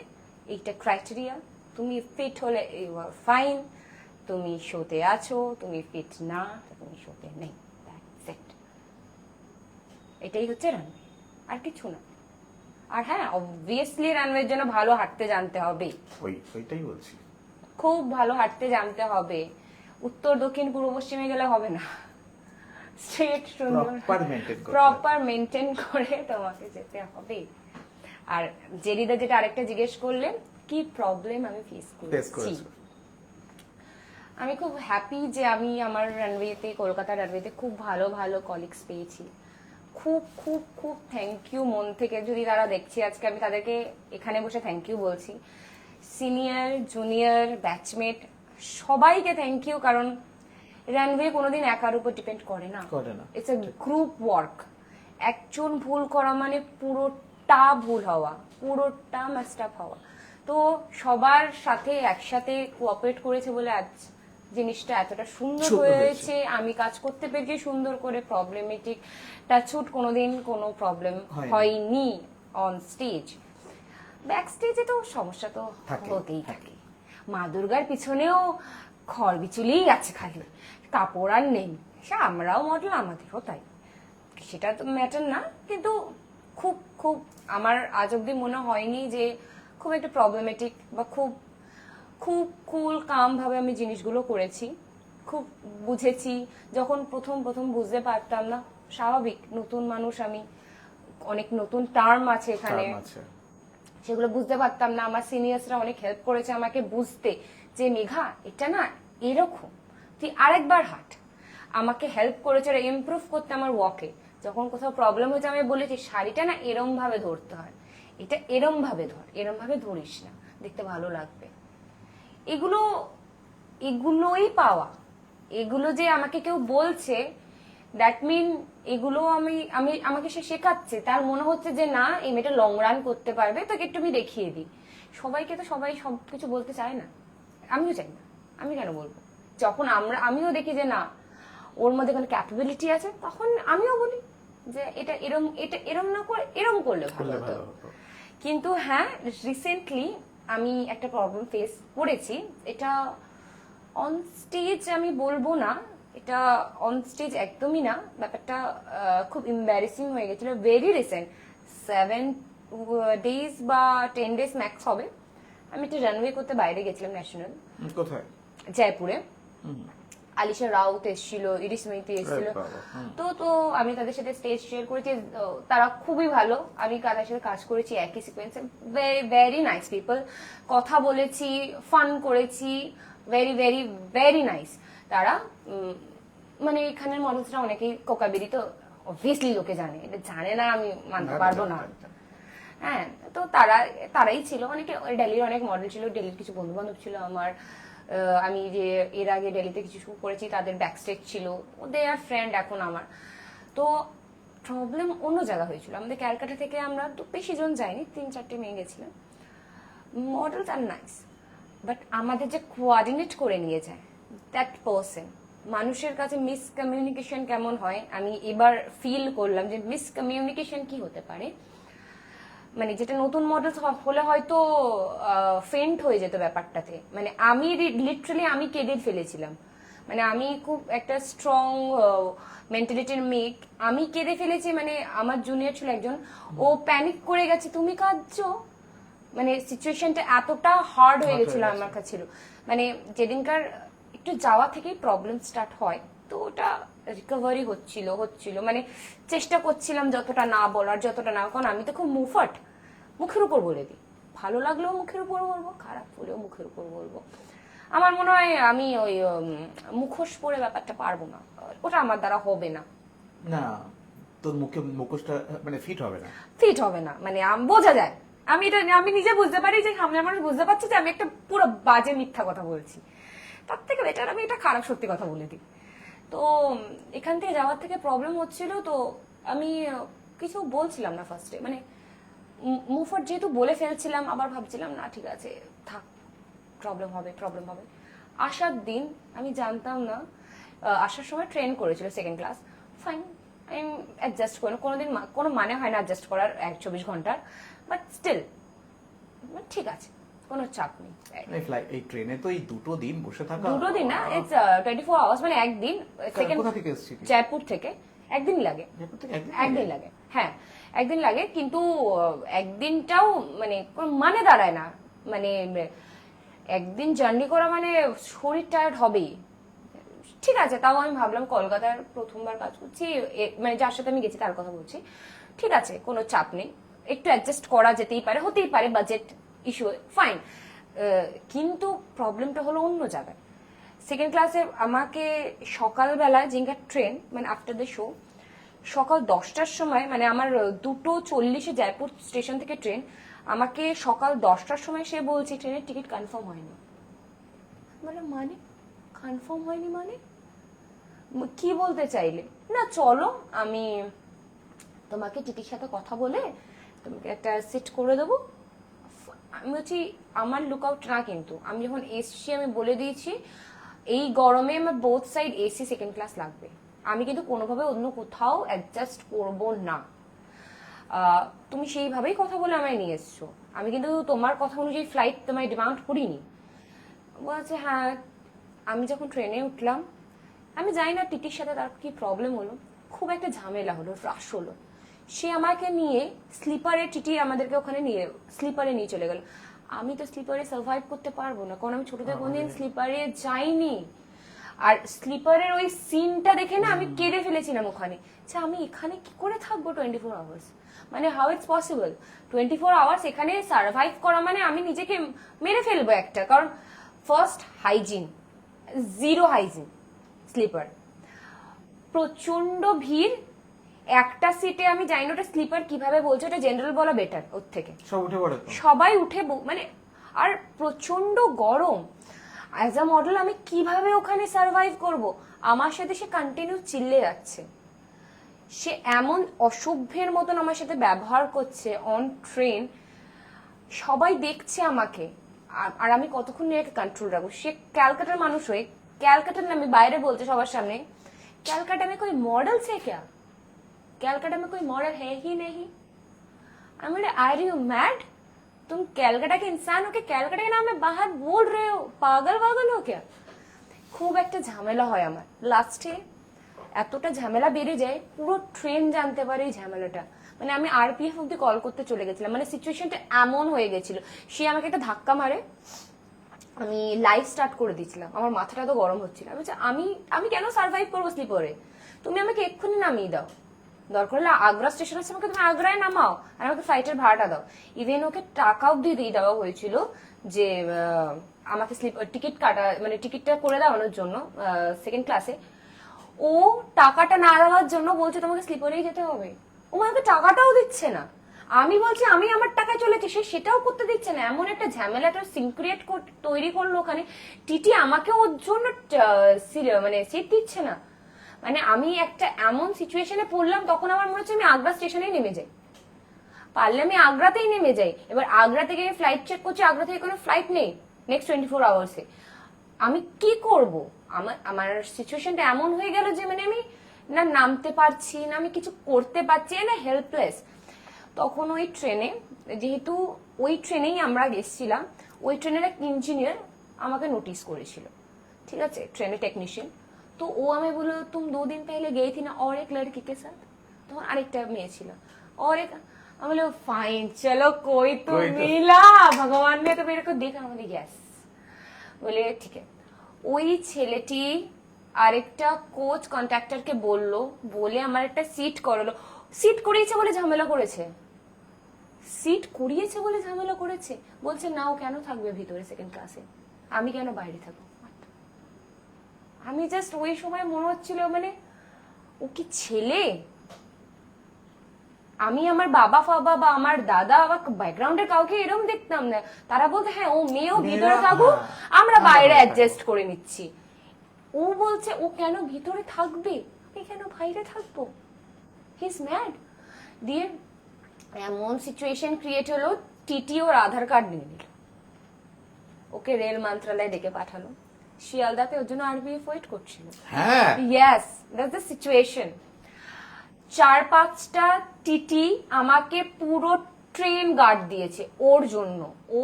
এইটা ক্রাইটেরিয়া, তুমি ফিট হলে ইউ আর ফাইন, তুমি শোতে আছো, তুমি ফিট না তুমি শোতে নেই, দ্যাটস ইট। এটাই হচ্ছে রানওয়ে, আর কিছু না। আর হ্যাঁ, অবভিয়াসলি রানওয়ের জন্য ভালো হাঁটতে জানতে হবে, ওইটাই বলছি, খুব ভালো হাঁটতে জানতে হবে। উত্তর দক্ষিণ পূর্ব পশ্চিমে গেলে হবে না, স্ট্রেট সুন্দর প্রপার মেনটেন করে তোমাকে যেতে হবে। আর জেরিদা যেটা আরেকটা জিজ্ঞেস করলে, কি প্রবলেম আমি ফেস করেছি, আমি খুব হ্যাপি যে আমি আমার রানওয়েতে, কলকাতা রানওয়েতে খুব ভালো ভালো কলিগস পেয়েছি। খুব খুব খুব থ্যাংক ইউ মন থেকে, যদি তারা দেখছি আজকে আমি তাদেরকে এখানে বসে থ্যাংক ইউ বলছি। সিনিয়র, জুনিয়র, ব্যাচমেট সবাইকে থ্যাংক ইউ, কারণ রানওয়ে কোনোদিন একার উপর ডিপেন্ড করে না, ইটস এ গ্রুপ ওয়ার্ক। একজন ভুল করা মানে পুরোটা ভুল হওয়া, পুরোটা মাস্ট আপ হওয়া। তো সবার সাথে একসাথে কোঅপারেট করেছে বলে আজ জিনিসটা এতটা সুন্দর হয়েছে। আমি কাজ করতে পেরেছি সুন্দর করে, প্রবলেমেটিক টাচউড কোনোদিন কোনো প্রবলেম হয়নি অন স্টেজ। ব্যাক স্টেজে তো সমস্যা তো হতেই থাকে, মা দুর্গার পিছনেও খড় বিচুলিই আছে খালি, কাপড় আর নেই। সে আমরাও মডেল, আমাদেরও তাই, সেটা তো ম্যাটার না। কিন্তু খুব খুব আমার আজ অব্দি মনে হয়নি যে খুব একটা প্রবলেমেটিক বা খুব খুব কুল কাম ভাবে আমি জিনিসগুলো করেছি, খুব বুঝেছি। যখন প্রথম প্রথম বুঝতে পারতাম না, স্বাভাবিক, নতুন মানুষ আমি, অনেক নতুন টার্ম আছে এখানে, সেগুলো বুঝতে পারতাম না। আমার সিনিয়র্সরা অনেক হেল্প করেছে আমাকে বুঝতে যে মেঘা এটা না এরকম, তুই আরেকবার হাঁট। আমাকে হেল্প করেছে ইমপ্রুভ করতে আমার ওয়াকে। যখন কোথাও প্রবলেম হয়েছে আমি বলেছি শাড়িটা না এরম ভাবে ধরতে হয়, এটা এরম ভাবে ধর, এরম ভাবে ধরিস না, দেখতে ভালো লাগবে। এগুলোই পাওয়া, এগুলো যে আমাকে কেউ বলছে, দ্যাট মিন এগুলো আমাকে সে শেখাচ্ছে, তার মনে হচ্ছে যে না এই মেয়েটা লং রান করতে পারবে, তাকে একটু আমি দেখিয়ে দিই। সবাইকে তো সবাই সবকিছু বলতে চায় না, আমিও চাই না, আমি কেন বলবো? যখন আমিও দেখি যে না ওর মধ্যে কোনো ক্যাপাবিলিটি আছে, তখন আমিও বলি যে এটা এরম না করে এরম করলে ভালো হতো। কিন্তু হ্যাঁ, রিসেন্টলি আমি একটা প্রবলেম ফেস করেছি, এটা অন স্টেজ আমি বলবো না, এটা অন স্টেজ একদমই না, ব্যাপারটা খুব এম্বারেসিং হয়ে গেছিল। ভেরি রিসেন্ট, 7 days বা 10 days ম্যাক্স হবে। আমি একটা রানওয়ে করতে বাইরে গেছিলাম, ন্যাশনাল, কোথায়, জয়পুরে। আলিশা রাউত এসেছিল, ইরিশ মেইতি এসেছিল, তো আমি তাদের সাথে স্টেজ শেয়ার করেছি। তারা খুবই ভালো, আমি তাদের সাথে কাজ করেছি একই সিকোয়েন্সে, ভেরি নাইস পিপল, কথা বলেছি, ফান করেছি, ভেরি ভেরি ভেরি নাইস। তারা মানে এখানের মডেলসরা অনেকেই কোকাবেরি, তো অবভিয়াসলি লোকে জানে, এটা জানে না আমি মানতে পারবো না। হ্যাঁ, তো তারাই ছিল, অনেকে দিল্লির অনেক মডেল ছিল, দিল্লির কিছু বন্ধু বান্ধব ছিল আমার। আমি যে এর আগে দিল্লিতে কিছু শুট করেছি তাদের ব্যাকস্টেজ ছিল, দে আর ফ্রেন্ড এখন আমার। তো প্রবলেম অন্য জায়গা হয়েছিল, আমাদের ক্যালকাটা থেকে আমরা তো বেশি জন যাইনি, 3-4টে মেয়ে গেছিলাম। মডেলস আর নাইস, বাট আমাদের যে কোঅর্ডিনেট করে নিয়ে যায় দ্যাট পার্সন মানুষের কাছে মিসকমিউনিকেশন কেমন হয় আমি এবার ফিল করলাম যে মিসকমিউনিকেশন কি হতে পারে। মানে যেটা নতুন মডেল হলে হয়তো ফেন্ট হয়ে যেত ব্যাপারটাতে, মানে আমি লিটারালি আমি কেঁদে ফেলেছিলাম। মানে আমি খুব একটা স্ট্রং মেন্টালিটির মেয়ে, আমি কেঁদে ফেলেছি। মানে আমার জুনিয়র ছিল একজন, ও প্যানিক করে গেছে, তুমি কাঁদছো। মানে সিচুয়েশনটা এতটা হার্ড হয়ে গেছিল আমার কাছে ছিল। মানে যেদিনকার একটু যাওয়া থেকেই প্রবলেম স্টার্ট হয়, তো ওটা রিকভারি হচ্ছিল মানে চেষ্টা করছিলাম যতটা না বলার, যতটা না, কারণ আমি তো খুব মুফট, মুখের উপর বলে দিই। ভালো লাগলেও মুখের উপর বলবো, খারাপ হলেও মুখের উপর বলবো। আমার মনে হয় আমি ওই মুখোশ পরে ব্যাপারটা পারবো না, ওটা আমার দ্বারা হবে না। না, তোর মুখোশটা মানে ফিট হবে না। মানে বোঝা যায়, আমি নিজে বুঝতে পারি যে সামনে মানুষ বুঝতে পারছে যে আমি একটা পুরো বাজে মিথ্যা কথা বলছি। তার থেকে বেটার আমি এটা খারাপ সত্যি কথা বলে দিই। তো এখান থেকে যাওয়ার থেকে প্রবলেম হচ্ছিল, তো আমি কিছু বলছিলাম না ফার্স্টে, মানে মুফট যেহেতু বলে ফেলছিলাম, আবার ভাবছিলাম না ঠিক আছে থাক, প্রবলেম হবে। আসার দিন আমি জানতাম না, আসার সময় ট্রেন করেছিল সেকেন্ড ক্লাস, ফাইন আমি অ্যাডজাস্ট করি, কোনোদিন কোনো মানে হয় না অ্যাডজাস্ট করার 24 ঘন্টার, বাট স্টিল ঠিক আছে, কোনো চাপ নেই। এই ট্রেনে তো এই 2 দিন বসে থাকা, 2 দিন না, ইটস 24 আওয়ার্স, মানে একদিন। কোথা থেকে এসেছিস? জয়পুর থেকে। একদিন লাগে, একদিন লাগে, হ্যাঁ একদিন লাগে, কিন্তু একদিনটাও মানে কোনো মানে দাঁড়ায় না। মানে একদিন জার্নি করা মানে শরীর টায়ার্ড হবেই। ঠিক আছে, তাও আমি ভাবলাম কলকাতার প্রথমবার কাজ করছি, মানে যার সাথে আমি গেছি তার কথা বলছি, ঠিক আছে কোনো চাপ নেই, একটু অ্যাডজাস্ট করা যেতেই পারে, হতেই পারে, বাজেট ইস্যু, ফাইন। কিন্তু প্রবলেমটা হলো অন্য জায়গায়। সেকেন্ড ক্লাসে আমাকে সকালবেলায় যেখানকার ট্রেন, মানে আফটার দ্য শো, সকাল 10টার সময়, মানে আমার 2:40 জয়পুর স্টেশন থেকে ট্রেন, আমাকে সকাল 10টার সময় সে বলছে ট্রেনের টিকিট কনফার্ম হয়নি। মানে কনফার্ম হয়নি মানে কি বলতে চাইলে? না চলো আমি তোমাকে টিটির সাথে কথা বলে তোমাকে একটা সিট করে দেবো। আমি বলছি আমার লুক আউট না, কিন্তু আমি যখন এসছি আমি বলে দিয়েছি এই গরমে আমার both side AC second class লাগবে, আমি কিন্তু কোনোভাবে অন্য কোথাও অ্যাডজাস্ট করব না। তুমি সেইভাবেই কথা বলে আমায় নিয়ে এসছো, আমি কিন্তু তোমার কথা অনুযায়ী ফ্লাইট তোমায় ডিমান্ড করিনি। বলছে হ্যাঁ। আমি যখন ট্রেনে উঠলাম, আমি জানি না টিটির সাথে তার কি প্রবলেম হলো, খুব একটা ঝামেলা হলো, রাশ হলো। সে আমাকে নিয়ে স্লিপারে, টিটি আমাদেরকে ওখানে নিয়ে স্লিপারে নিয়ে চলে গেল। আমি তো স্লিপারে সার্ভাইভ করতে পারবো না, কারণ আমি ছোট থেকে কোনদিন স্লিপারে যাইনি। আর স্লিপারের ওই সিনটা দেখে না আমি কেঁদে ফেলেছিলাম ওখানে, যে আমি এখানে কি করে থাকবো 24 আওয়ার্স, মানে হাউ ইটস পসিবল 24 আওয়ার্স এখানে সার্ভাইভ করা, মানে আমি নিজেকে মেরে ফেলবো একটা। কারণ first hygiene, zero hygiene, sleeper, প্রচন্ড ভিড়, একটা সিটে আমি জানি না ওটা স্লিপার কিভাবে বলছে, ওটা জেনারেল বলা বেটার, ওর থেকে সবাই উঠে মানে, আর প্রচন্ড গরম। অ্যাজ আ মডেল আমি কিভাবে ওখানে সার্ভাইভ করব? আমার সাথে সে কন্টিনিউ চিল্লে যাচ্ছে, সে এমন অসভ্যের মতন আমার সাথে ব্যবহার করছে অন ট্রেন, সবাই দেখছে আমাকে, আর আমি কতক্ষণ নিজেকে কন্ট্রোল রাখবো। সে ক্যালকাটার মানুষ হয়ে, ক্যালকাটার নামে বাইরে বলছে সবার সামনে, ক্যালকাটা में कोई मॉडल से क्या, कैलकाटा में कोई मॉडल है ही नहीं। I mean are you mad, तुम कैलकाटा के इंसान हो के कैलकाटा के नाम में बाहर बोल रहे हो, पागल हो क्या। খুব একটা ঝামেলা হয় আমার লাস্টে, এতটা ঝামেলা বেড়ে যায় পুরো ট্রেন জানতে পারে এই ঝামেলাটা। মানে আমি আরপিএফ অব্দি কল করতে চলে গেছিলাম, মানে সিচুয়েশনটা এমন হয়ে গেছিল। সে আমাকে একটা ধাক্কা মারে, আমি লাইভ স্টার্ট করে দিয়েছিলাম, আমার মাথাটা তো গরম হচ্ছিল। আমি কেন সার্ভাইভ করবো স্লিপারে, তুমি আমাকে এক্ষুনি নামিয়ে দাও, দরকার হলে আগ্রা স্টেশন আছে আমাকে তুমি আগ্রায় নামাও, আর আমাকে ফ্লাইটের ভাড়াটা দাও। ইভেন ওকে টাকা অব্দি দিয়ে দেওয়া হয়েছিল যে আমাকে টিকিট কাটা, মানে টিকিটটা করে দেওয়ানোর জন্য সেকেন্ড ক্লাসে। ও টাকাটা না দেওয়ার জন্য বলছে তোমাকে স্লিপারেই যেতে হবে, ও আমাকে টাকাটাও দিচ্ছে না। আমি বলছি আমি আমার টাকায় চলেছি, সে সেটাও করতে দিচ্ছে না। এমন একটা ঝামেলা, একটা সিনক্রিয়েট তৈরি করলো ওখানে। টিটি আমাকে ওর জন্য মানে সিট দিচ্ছে না। মানে আমি একটা এমন সিচুয়েশনে পড়লাম, তখন আমার মনে হচ্ছে আমি আগ্রা স্টেশনেই নেমে যাই, পারলে আমি আগ্রাতেই নেমে যাই। এবার আগ্রা থেকে ফ্লাইট চেক করছি, আগ্রা থেকে কোনো ফ্লাইট নেই নেক্সট 24 আওয়ার্সে। আমি কি করব? আমার সিচুয়েশনটা এমন হয়ে গেল যে মানে আমি না নামতে পারছি না, আমি কিছু করতে পারছি না, হেল্পলেস। তখন ওই ট্রেনে, যেহেতু ওই ট্রেনেই আমরা গেছিলাম, ওই ট্রেনের এক ইঞ্জিনিয়ার আমাকে নোটিস করেছিল, ঠিক আছে, ট্রেনের টেকনিশিয়ান। তো ও আমি বললো তুম 2 दिन पहले गई थी ना और एक लड़की के साथ, তখন আরেকটা মেয়ে ছিল, और एक, আমি বললো ফাইন চলো कोई तो मिला, भगवान ने तो मेरे को देखा, আমি यस বলে ঠিক আছে। ওই ছেলেটি আরেকটা কোচ কন্ট্রাক্টরকে বললো, বলে আমার একটা সিট করালো। সিট করিয়েছে বলে ঝামেলা করেছে, সিট করিয়েছে বলে ঝামেলা করেছে, বলছে না ও কেন থাকবে ভিতরে সেকেন্ড ক্লাসে, আমি কেন বাইরে থাকবো। আমি জাস্ট ওই সময় মনে হচ্ছিল মানে ও কি ছেলে, আমি আমার বাবা ফাবা বা আমার দাদা বা ব্যাকগ্রাউন্ডের কাউকে এরকম দেখতাম না, তারা বলতে হ্যাঁ ও মেয়েও ভিতরে থাকুক, আমরা বাইরে অ্যাডজাস্ট করে নিচ্ছি। ও বলছে ও কেন ভিতরে থাকবে, আমি কেন বাইরে থাকবো, হি ইজ ম্যাড। দিয়ে এমন সিচুয়েশন ক্রিয়েট হলো, টিটি ওর আধার কার্ড নিয়ে নিল, ওকে রেল মন্ত্রণালয়ে ডেকে পাঠালো, শিয়ালদাতে ওর জন্য আরবিএফ ওয়েট করছিল। হ্যাঁ ইয়েস, দ্যাটস দ্য সিচুয়েশন। 4-5টা টিটি আমাকে পুরো ট্রেন গার্ড দিয়েছে ওর জন্য, ও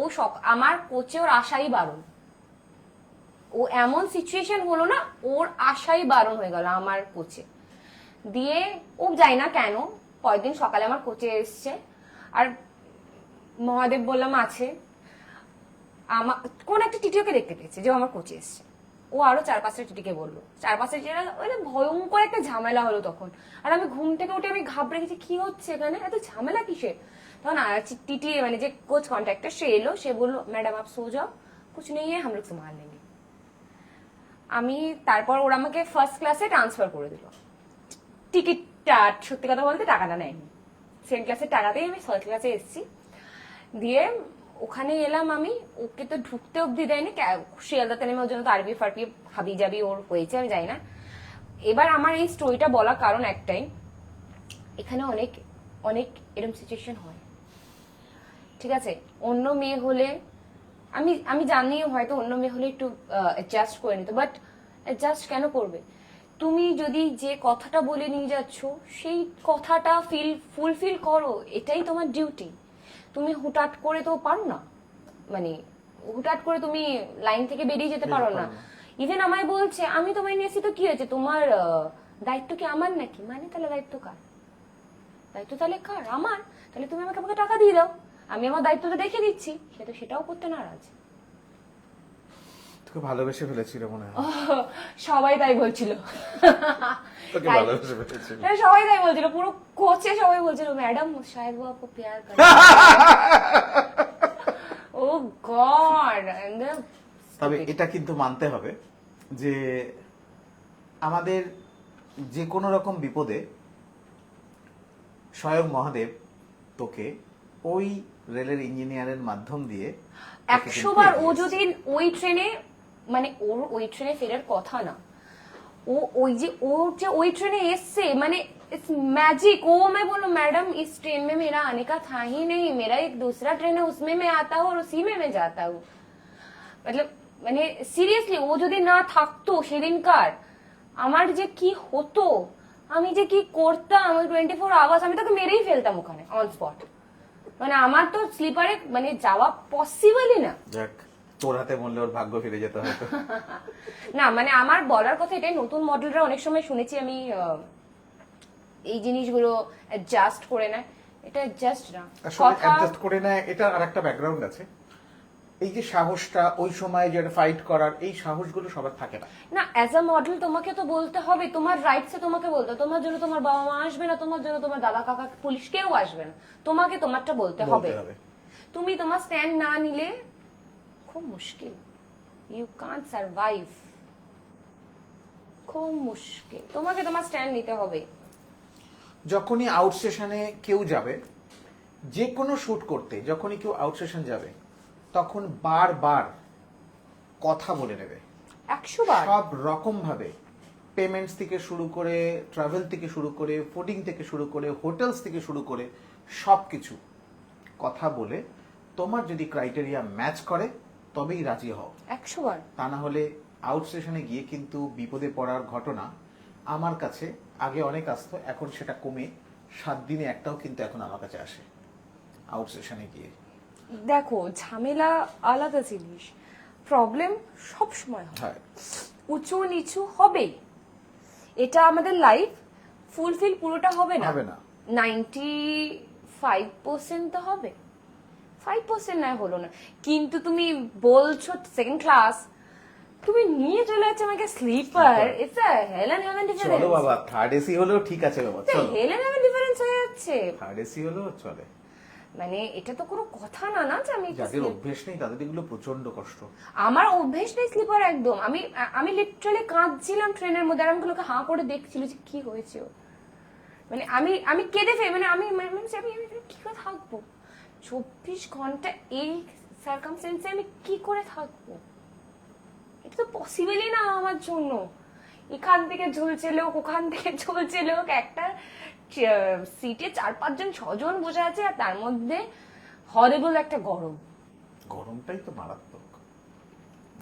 আমার কোচে ওর আশাই বারণ, ও এমন সিচুয়েশন হলো না ওর আশাই বারণ হয়ে গেল আমার কোচে। দিয়ে ও যাই না কেন পরের দিন সকালে আমার কোচে এসছে, আর মহাদেব বললাম আছে, আমার কোন একটা টিটিওকে দেখতে পেয়েছে যে ও আমার কোচে এসছে, ও আরো 4-5টা টিটিকে বললো, 4-5টা ভয়ঙ্কর একটা ঝামেলা হলো তখন। আর আমি ঘুম থেকে উঠে আমি ঘাবড়ে গেছি কি হচ্ছে এখানে, এত ঝামেলা কিসের। তখন টিটি মানে যে কোচ কন্ট্রাক্টর সে এলো, সে বললো ম্যাডাম আপ সো যাও, কুছ নেই হ্যায় হাম লোগ সম্ভাল লেंगे। আমি তারপর ওরা আমাকে ফার্স্ট ক্লাসে ট্রান্সফার করে দিল, টিকিটটা সত্যি কথা বলতে টাকাটা নেয়নি, সেকেন্ড ক্লাসের টাকাতেই আমি ফার্স্ট ক্লাসে এসেছি। দিয়ে ওখানে এলাম আমি, ওকে তো ঢুকতে অব্দি দেয়নি, শিয়ালদাতে নেমে ওর জন্য তো আরবি ফারবি হাবি জাবি ওর হয়েছে আমি জানি না। এবার আমার এই স্টোরিটা বলার কারণ একটাই, এখানে অনেক অনেক এরকম সিচুয়েশন হয়, ঠিক আছে। অন্য মেয়ে হলে আমি জানি হয়তো অন্য মেয়ে হলে একটু অ্যাডজাস্ট করে নিত, বাট অ্যাডজাস্ট কেন করবে, তুমি যদি যে কথাটা বলে নিয়ে যাচ্ছ সেই কথাটা ফুলফিল করো, এটাই তোমার ডিউটি। তুমি হুটহাট করে তো পারো না, মানে হুটহাট করে তুমি লাইন থেকে বেরিয়ে যেতে পারো না। ইভেন আমায় বলছে আমি তোমায় নিয়েছি তো কি হয়েছে, তোমার দায়িত্ব কি আমার নাকি, মানে তাহলে দায়িত্ব কার, দায়িত্ব তাহলে কার, আমার, তাহলে তুমি আমাকে টাকা দিয়ে দাও, আমি আমার দায়িত্বটা দেখে দিচ্ছি, সে তো সেটাও করতে নারাজ। তোকে ভালোবেসে ফেলেছিল মনে হয়, সবাই তাই বলছিল, তোকে ভালোবেসে ফেলেছিল, সবাই তাই বলছিল, পুরো কোচে সবাই বলছিল ম্যাডাম শায়দ वो आपको प्यार कर ও গড। তবে এটা কিন্তু মানতে হবে যে আমাদের যে কোনো রকম বিপদে স্বয়ং মহাদেব তোকে ওই রেলের ইঞ্জিনিয়ারের মাধ্যম দিয়ে 100 বার ও যদি ওই ট্রেনে, মানে ওর ওই ট্রেনে ফেরার কথা না, ও যে ওই ট্রেনে এসছে মানে इट्स मैजिक। वो मैं बोलूं मैडम इस ट्रेन में मेरा आने का था ही नहीं, मेरा एक दूसरा ट्रेन है उसमें मैं आता हूँ और उसी में मैं जाता हूँ। मतलब মানে সিরিয়াসলি ও যদি না থাকতো সেদিনকার আমার যে কি হতো, আমি যে কি করতাম, ওই 24 আওয়ার্স আমি তোকে মেরেই ফেলতাম ওখানে অন স্পট, মানে আমার তো স্লিপারে মানে যাওয়া পসিবলই না। যাক তোর হাতে মরলে ওর ভাগ্য ফিরে যেতে হয়তো। না মানে আমার বলার কথা এটাই, নতুন মডেলরা অনেক সময় শুনেছি আমি এই জিনিসগুলো অ্যাডজাস্ট করে নেয়, এটা অ্যাডজাস্ট না, আসলে অ্যাডজাস্ট করে নেয়, এটা আরেকটা ব্যাকগ্রাউন্ড আছে। এই যে সাহসটা ওই সময় যে ফাইট করার, এই সাহসগুলো সবার থাকে না। না অ্যাজ আ মডেল তোমাকে তো বলতে হবে, তোমার রাইটসে তোমাকে বলতে হবে, তোমার জন্য তোমার বাবা মা আসবে না, তোমার জন্য তোমার দাদা কাকা পুলিশ কেউ আসবে না, তোমাকে তোমারটা বলতে হবে। তুমি তোমার স্ট্যান্ড না নিলে খুব মুশকিল, ইউ কান্ট সার্ভাইভ, খুব মুশকিল, তোমাকে তোমার স্ট্যান্ড নিতে হবে। যখনই আউট স্টেশনে কেউ যাবে, যে কোনো শুট করতে যখনই কেউ আউট স্টেশন যাবে তখন বারবার কথা বলে নেবে 100 বার, সব রকম ভাবে, পেমেন্টস থেকে শুরু করে, ট্রাভেল থেকে শুরু করে, ফুডিং থেকে শুরু করে, হোটেলস থেকে শুরু করে সবকিছু কথা বলে তোমার যদি ক্রাইটেরিয়া ম্যাচ করে তবেই রাজি হও, 100 বার। তা না হলে আউট স্টেশনে গিয়ে কিন্তু বিপদে পড়ার ঘটনা আমার কাছে আগে অনেক আসতো, এখন সেটা কমে 7 দিনে একটাও কিন্তু এখন আমার কাছে আসে আউট স্টেশনে গিয়ে। দেখো, ঝামেলা আলাদা জিনিস, প্রবলেম সব সময় হয়, হয় উঁচু নিচু হবে। এটা আমাদের লাইফ ফুলফিল পুরোটা হবে না, হবে না। 95% তো হবে, 5% নয় হলো না। কিন্তু তুমি বলছো সেকেন্ড ক্লাস, তুমি নিয়ে চলে যাচ্ছ আমাকে sleeper, it's a hell and heaven চলো ডিফারেন্স। বাবা, থার্ড এসি হলেও ঠিক আছে বাবা, চলো হেল এন্ড হেভেন ডিফারেন্স হয়ে যাচ্ছে। থার্ড এসি হলেও চলে। মানে এটা তো কোনো কথা না, না যে আমি একটু যাদের অভ্যেস নেই তাদের এগুলো প্রচন্ড কষ্ট। আমার অভ্যেস নেই স্লিপার একদম। আমি লিটারালি কাঁদছিলাম ট্রেনের মধ্যে, আর আমি গুলোকে হাঁ করে দেখছিল যে কি হয়েছে ওর। মানে আমি কেঁদে ফেলে, মানে আমি কি করে থাকবো 24 ঘন্টা এই সার্কামস্টেন্সে, আমি কি করে থাকবো? এটা তো পসিবলই না আমার জন্য। এখান থেকে ঝুলছে লোক, ওখান থেকে ঝুলছে লোক, একটা সিটে 4-5 জন 6 জন বসে আছে, আর তার মধ্যে হরেবল একটা গরম। গরমটাই তো মারাত্মক।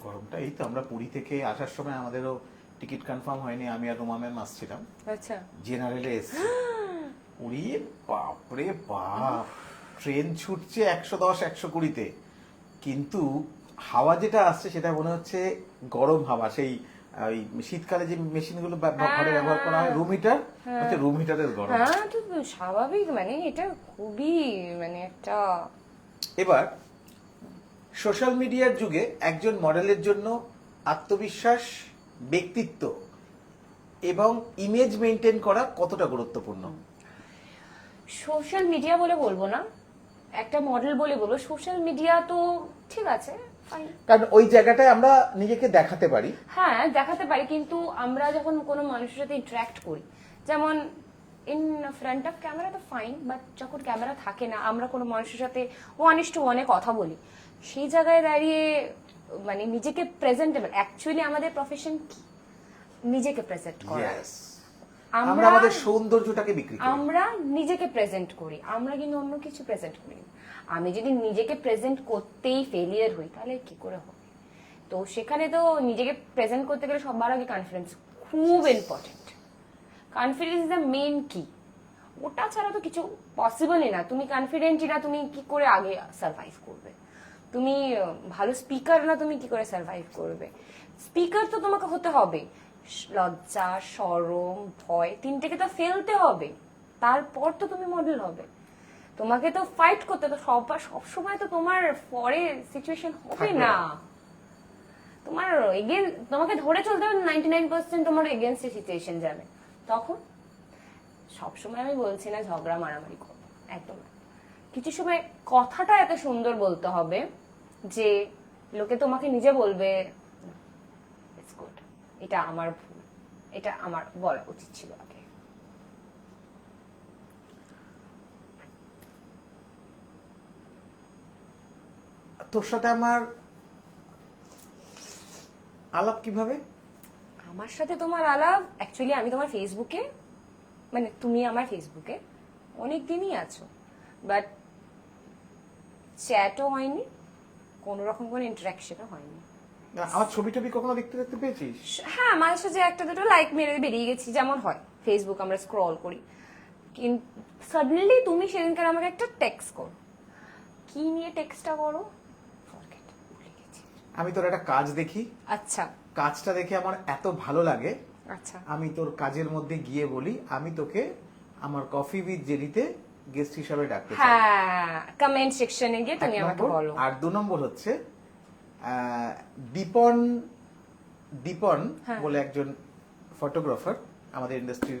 গরমটা এই তো আমরা পুরী থেকে আসার সময় আমাদেরও টিকিট কনফার্ম হয়নি, আমি আর রোমা ম্যাম আসছিলাম, আচ্ছা, জেনারেলে এসছি। উড়ি বাপরে বাপ, ট্রেন ছুটছে 110-120-তে, কিন্তু হাওয়া যেটা আসছে সেটা মনে হচ্ছে গরম হাওয়া। সেই ওই শীতকালে যে মেশিনগুলো ঘরে ব্যবহার করা হয়, রুম হিটার, হচ্ছে রুম হিটারের গরম। হ্যাঁ তো স্বাভাবিক, মানে এটা খুবই মানে একটা। এবার সোশ্যাল মিডিয়ার যুগে একজন মডেলের জন্য আত্মবিশ্বাস, ব্যক্তিত্ব এবং ইমেজ মেনটেন করা কতটা গুরুত্বপূর্ণ? সোশ্যাল মিডিয়া বলে বলবো না, একটা মডেল বলে বলবো। সোশ্যাল মিডিয়া তো ঠিক আছে, fine। কারণ ওই জায়গাটায় আমরা নিজেকে দেখাতে পারি। হ্যাঁ দেখাতে পারি, কিন্তু আমরা যখন কোনো মানুষের সাথে ইন্টারাক্ট করি, যেমন ইন ফ্রন্ট অফ ক্যামেরা তো ফাইন, বাট যখন ক্যামেরা থাকে না, আমরা কোনো মানুষের সাথে 1:1 কথা বলি, সেই জায়গায় দাঁড়িয়ে মানে নিজেকে প্রেজেন্টেবল, অ্যাকচুয়ালি আমাদের প্রফেশন কি নিজেকে প্রেজেন্ট করা। Yes. আমরা আমাদের সৌন্দর্যটাকে বিক্রি করি। আমরা নিজেকে প্রেজেন্ট করি, আমরা কিন্তু অন্য কিছু প্রেজেন্ট করি না। আমি যদি নিজেকে প্রেজেন্ট করতেই ফেলিয়ার হই, তাহলে কি করে হবে? তো সেখানে তো নিজেকে প্রেজেন্ট করতে গেলে সবার আগে কনফিডেন্স খুব important. Confidence is the main কি। ওটা ছাড়া তো কিছু পসিবলই না। তুমি কনফিডেন্টই না, তুমি কি করে আগে সার্ভাইভ করবে? তুমি ভালো স্পিকার না, তুমি কি করে সার্ভাইভ করবে? স্পিকার তো তোমাকে হতে হবে, লজ্জা, শরম, ভয়, তিনটেকে তো ফেলতে হবে, তারপর তো তুমি মডেল হবে। তোমাকে তো ফাইট করতে, তো সবসময় তো তোমার পরে সিচুয়েশন হবে না। তোমার তোমাকে ধরে চলতে হবে, 99% তোমার এগেনস্ট সিচুয়েশন যাবে। তখন সবসময় আমি বলছি না ঝগড়া মারামারি করো, একদম না। কিছু সময় কথাটা এত সুন্দর বলতে হবে যে লোকে তোমাকে নিজে বলবে ইটস গুড, এটা আমার ভুল, এটা আমার বলা উচিত ছিল আগে। তোর সাথে আমার আলাপ কিভাবে? আমার সাথে তোমার আলাপ অ্যাকচুয়ালি আমি তোমার ফেসবুকে, মানে তুমি আমার ফেসবুকে অনেক দিনই আছো, বাট চ্যাটও হয়নি, কোনো রকম কোনো ইন্টারাকশনও হয়নি। আমার ছবি টবি কখনো দেখতে দেখতে পেয়েছিস? হ্যাঁ, মাঝে সাঝে একটা দুটো লাইক মেরে বেরিয়ে গেছি, যেমন হয় ফেসবুক আমরা স্ক্রল করি। কিন্তু সাডেনলি তুমি সেদিনকার আমাকে একটা টেক্সট করো, কি নিয়ে টেক্সটটা করো ফরগেট, ভুলে গেছি। আমি তোর একটা কাজ দেখি, আচ্ছা কাজটা দেখে আমার এত ভালো লাগে, আচ্ছা আমি তোর কাজের মধ্যে গিয়ে বলি আমি তোকে আমার কফি উইথ জেরিতে গেস্ট হিসাবে ডাকতে চাই। হ্যাঁ, কমেন্ট সেকশনে গিয়ে তুমি এক আমাকে নম্বর। বলো। আর 2 নম্বর হচ্ছে দীপন হ্যাঁ। বলে একজন ফটোগ্রাফার, আমাদের ইন্ডাস্ট্রির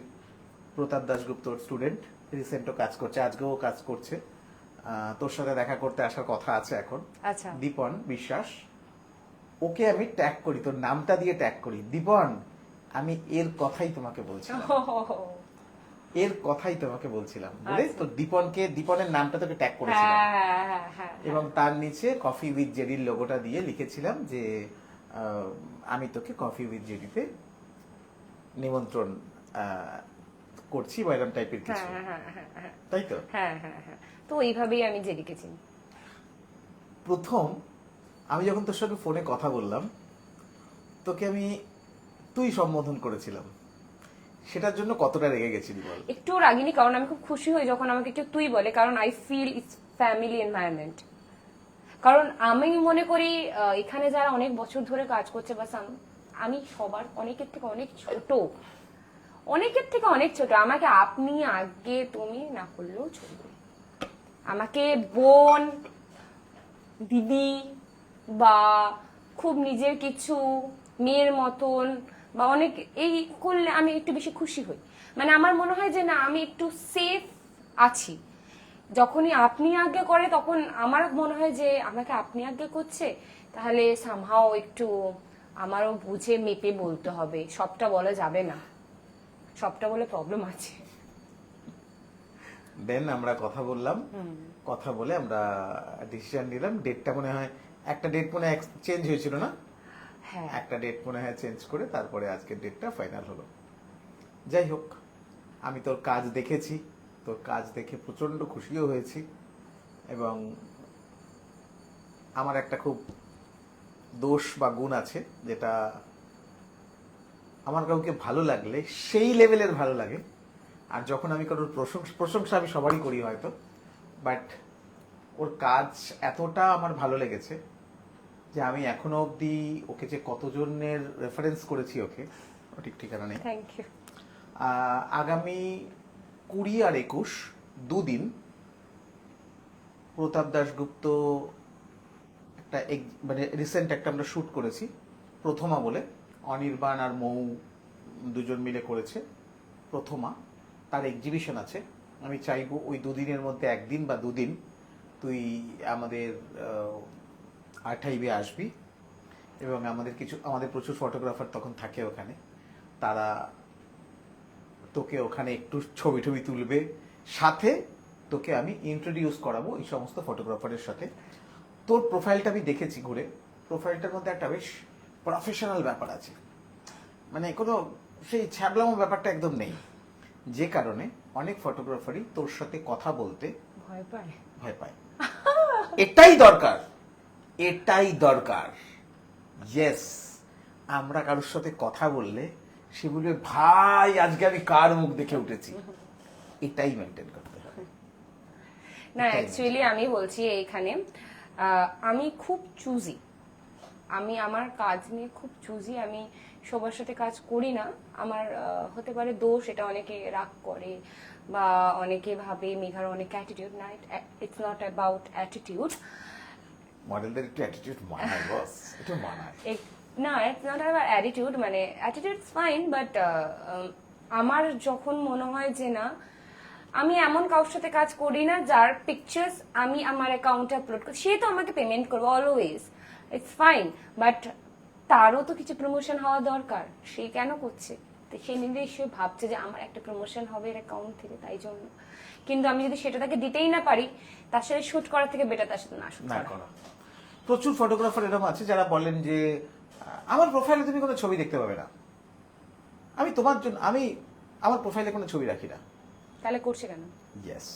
প্রতাপ দাশগুপ্তর স্টুডেন্ট, রিসেন্টও কাজ করছে, আজকেও কাজ করছে, তোর সাথে দেখা করতে আসার কথা আছে এখন। আচ্ছা দীপন বিশ্বাস, ওকে আমি ট্যাগ করি, তোর নামটা দিয়ে ট্যাগ করি, দীপন আমি এর কথাই তোমাকে বলছিলাম, এর কথাই তোমাকে বলছিলাম বলে তো দীপনের নামটা তোকে ট্যাগ করেছিলাম, হ্যাঁ। এবং তার নিচে কফি উইথ জেরির লোগোটা দিয়ে লিখেছিলাম যে আমি তোকে কফি উইথ জেরিতে নিমন্ত্রণ করছি, এরকম টাইপের কিছু, তাই তো? হ্যাঁ। তো এইভাবেই আমি জেরিকে চিনি। প্রথম আমি যখন তোর সঙ্গে ফোনে কথা বললাম, তোকে আমি তুই সম্বোধন করেছিলাম, সেটার জন্য কতটা রেগে গেছিলি বল? একটু রাগিনি, কারণ আমি খুব খুশি হই যখন আমাকে কেউ তুই বলে, কারণ I feel it's family environment. কারণ আমি মনে করি এখানে যারা অনেক বছর ধরে কাজ করছে বা আমি সবার অনেকের থেকে অনেক ছোট, অনেকের থেকে অনেক ছোট। আমাকে আপনি, আগে, তুমি না করলেও চলবে। আমাকে বোন, দিদি বা খুব নিজের কিছু মেয়ের মতন বা অনেক এই করলে আমি একটু বেশি খুশি হই। মানে আমার মনে হয় যে না, আমি একটু সেফ আছি। যখনই আপনি আজ্ঞা করে তখন আমার মনে হয় যে আমাকে আপনি আজ্ঞা করছে, তাহলে সামহাও একটু আমারও বুঝে মেপে বলতে হবে, সবটা বলা যাবে না, সবটা বলে প্রবলেম আছে। দেন আমরা কথা বললাম, কথা বলে আমরা ডিসিশন নিলাম। ডেটটা মনে হয় একটা ডেট মনে হয় চেঞ্জ হয়েছিল না? হ্যাঁ, একটা ডেট মনে হয় চেঞ্জ করে তারপরে আজকের ডেটটা ফাইনাল হলো। যাই হোক, আমি তোর কাজ দেখেছি, তোর কাজ দেখে প্রচন্ড খুশিও হয়েছি, এবং আমার একটা খুব দোষ বা গুণ আছে, যেটা আমার কাউকে ভালো লাগলে সেই লেভেলের ভালো লাগে। আর যখন আমি কারোর প্রশংসা আমি সবারই করি হয়তো, বাট ওর কাজ এতটা আমার ভালো লেগেছে যে আমি এখনো অবধি ওকে যে কতজনের রেফারেন্স করেছি ওকে, ও ঠিক ঠিকানা নেই। Thank you. আগামী 20 আর 21 দুদিন প্রতাপ দাশগুপ্ত একটা মানে রিসেন্ট একটা আমরা শুট করেছি, প্রথমা বলে, অনির্বাণ আর মৌ দুজন মিলে করেছে প্রথমা। তার এক্সিবিশন আছে। আমি চাইবো ওই দুদিনের মধ্যে একদিন বা দুদিন তুই আমাদের আর্কাইভে আসবি, এবং আমাদের প্রচুর ফটোগ্রাফার তখন থাকে ওখানে, তারা তোকে ওখানে একটু ছবি টবি তুলবে, সাথে তোকে আমি ইন্ট্রোডিউস করাবো এই সমস্ত ফটোগ্রাফারের সাথে। তোর প্রোফাইলটা আমি দেখেছি ঘুরে, প্রোফাইলটার মধ্যে একটা বেশ প্রফেশনাল ব্যাপার আছে, মানে কোনো সেই ছ্যাবলামো ব্যাপারটা একদম নেই, যে কারণে অনেক ফটোগ্রাফারই তোর সাথে কথা বলতে ভয় পায়। ভয় পায়। এটাই দরকার, এটাই দরকার। ইয়েস, আমরা কারোর সাথে কথা বললে সে বলবে ভাই আজকে আমি কার মুখ দেখে উঠেছি, এটাই মেনটেন করতে হবে। না, অ্যাকচুয়ালি আমি বলছি এইখানে আমি খুব চুজি, আমি আমার কাজ নিয়ে খুব চুজি। আমি সবার সাথে কাজ করি না। আমার হতে পারে দোষ, এটা অনেকে রাগ করে বা অনেকে ভাবে মেঘার অনেক অ্যাটিটিউড। না, ইটস নট অ্যাবাউট অ্যাটিটিউড। মডেলদের একটু অ্যাটিটিউড মানায় বস, এটা মানায়। না, ইটস নট অ্যাবাউট অ্যাটিটিউড, মানে অ্যাটিটিউড ফাইন, বাট আমার যখন মনে হয় যে না, আমি এমন কারোর সাথে কাজ করি না যার পিকচার্স আমি আমার অ্যাকাউন্টে আপলোড করি, সে তো আমাকে পেমেন্ট করবো অলওয়েজ, ইটস ফাইন, বাট তারও তো কিছু প্রমোশন হওয়া দরকার। সে কেন করছে? তো সে নিজে ভাবছে যে আমার একটা প্রমোশন হবে এর অ্যাকাউন্ট থেকে, তাই জন্য। কিন্তু আমি যদি সেটা তাকে দিতেই না পারি, তার সাথে শুট করার থেকে বেটার তার সাথে না শুট না করা। করা। প্রচুর ফটোগ্রাফার এরকম আছে যারা বলেন যে আমার প্রোফাইলে তুমি কোনো ছবি দেখতে পাবে না, আমি তোমার জন্য আমার প্রোফাইলে কোনো ছবি রাখি না। তাহলে করছে কেন? ইয়েস,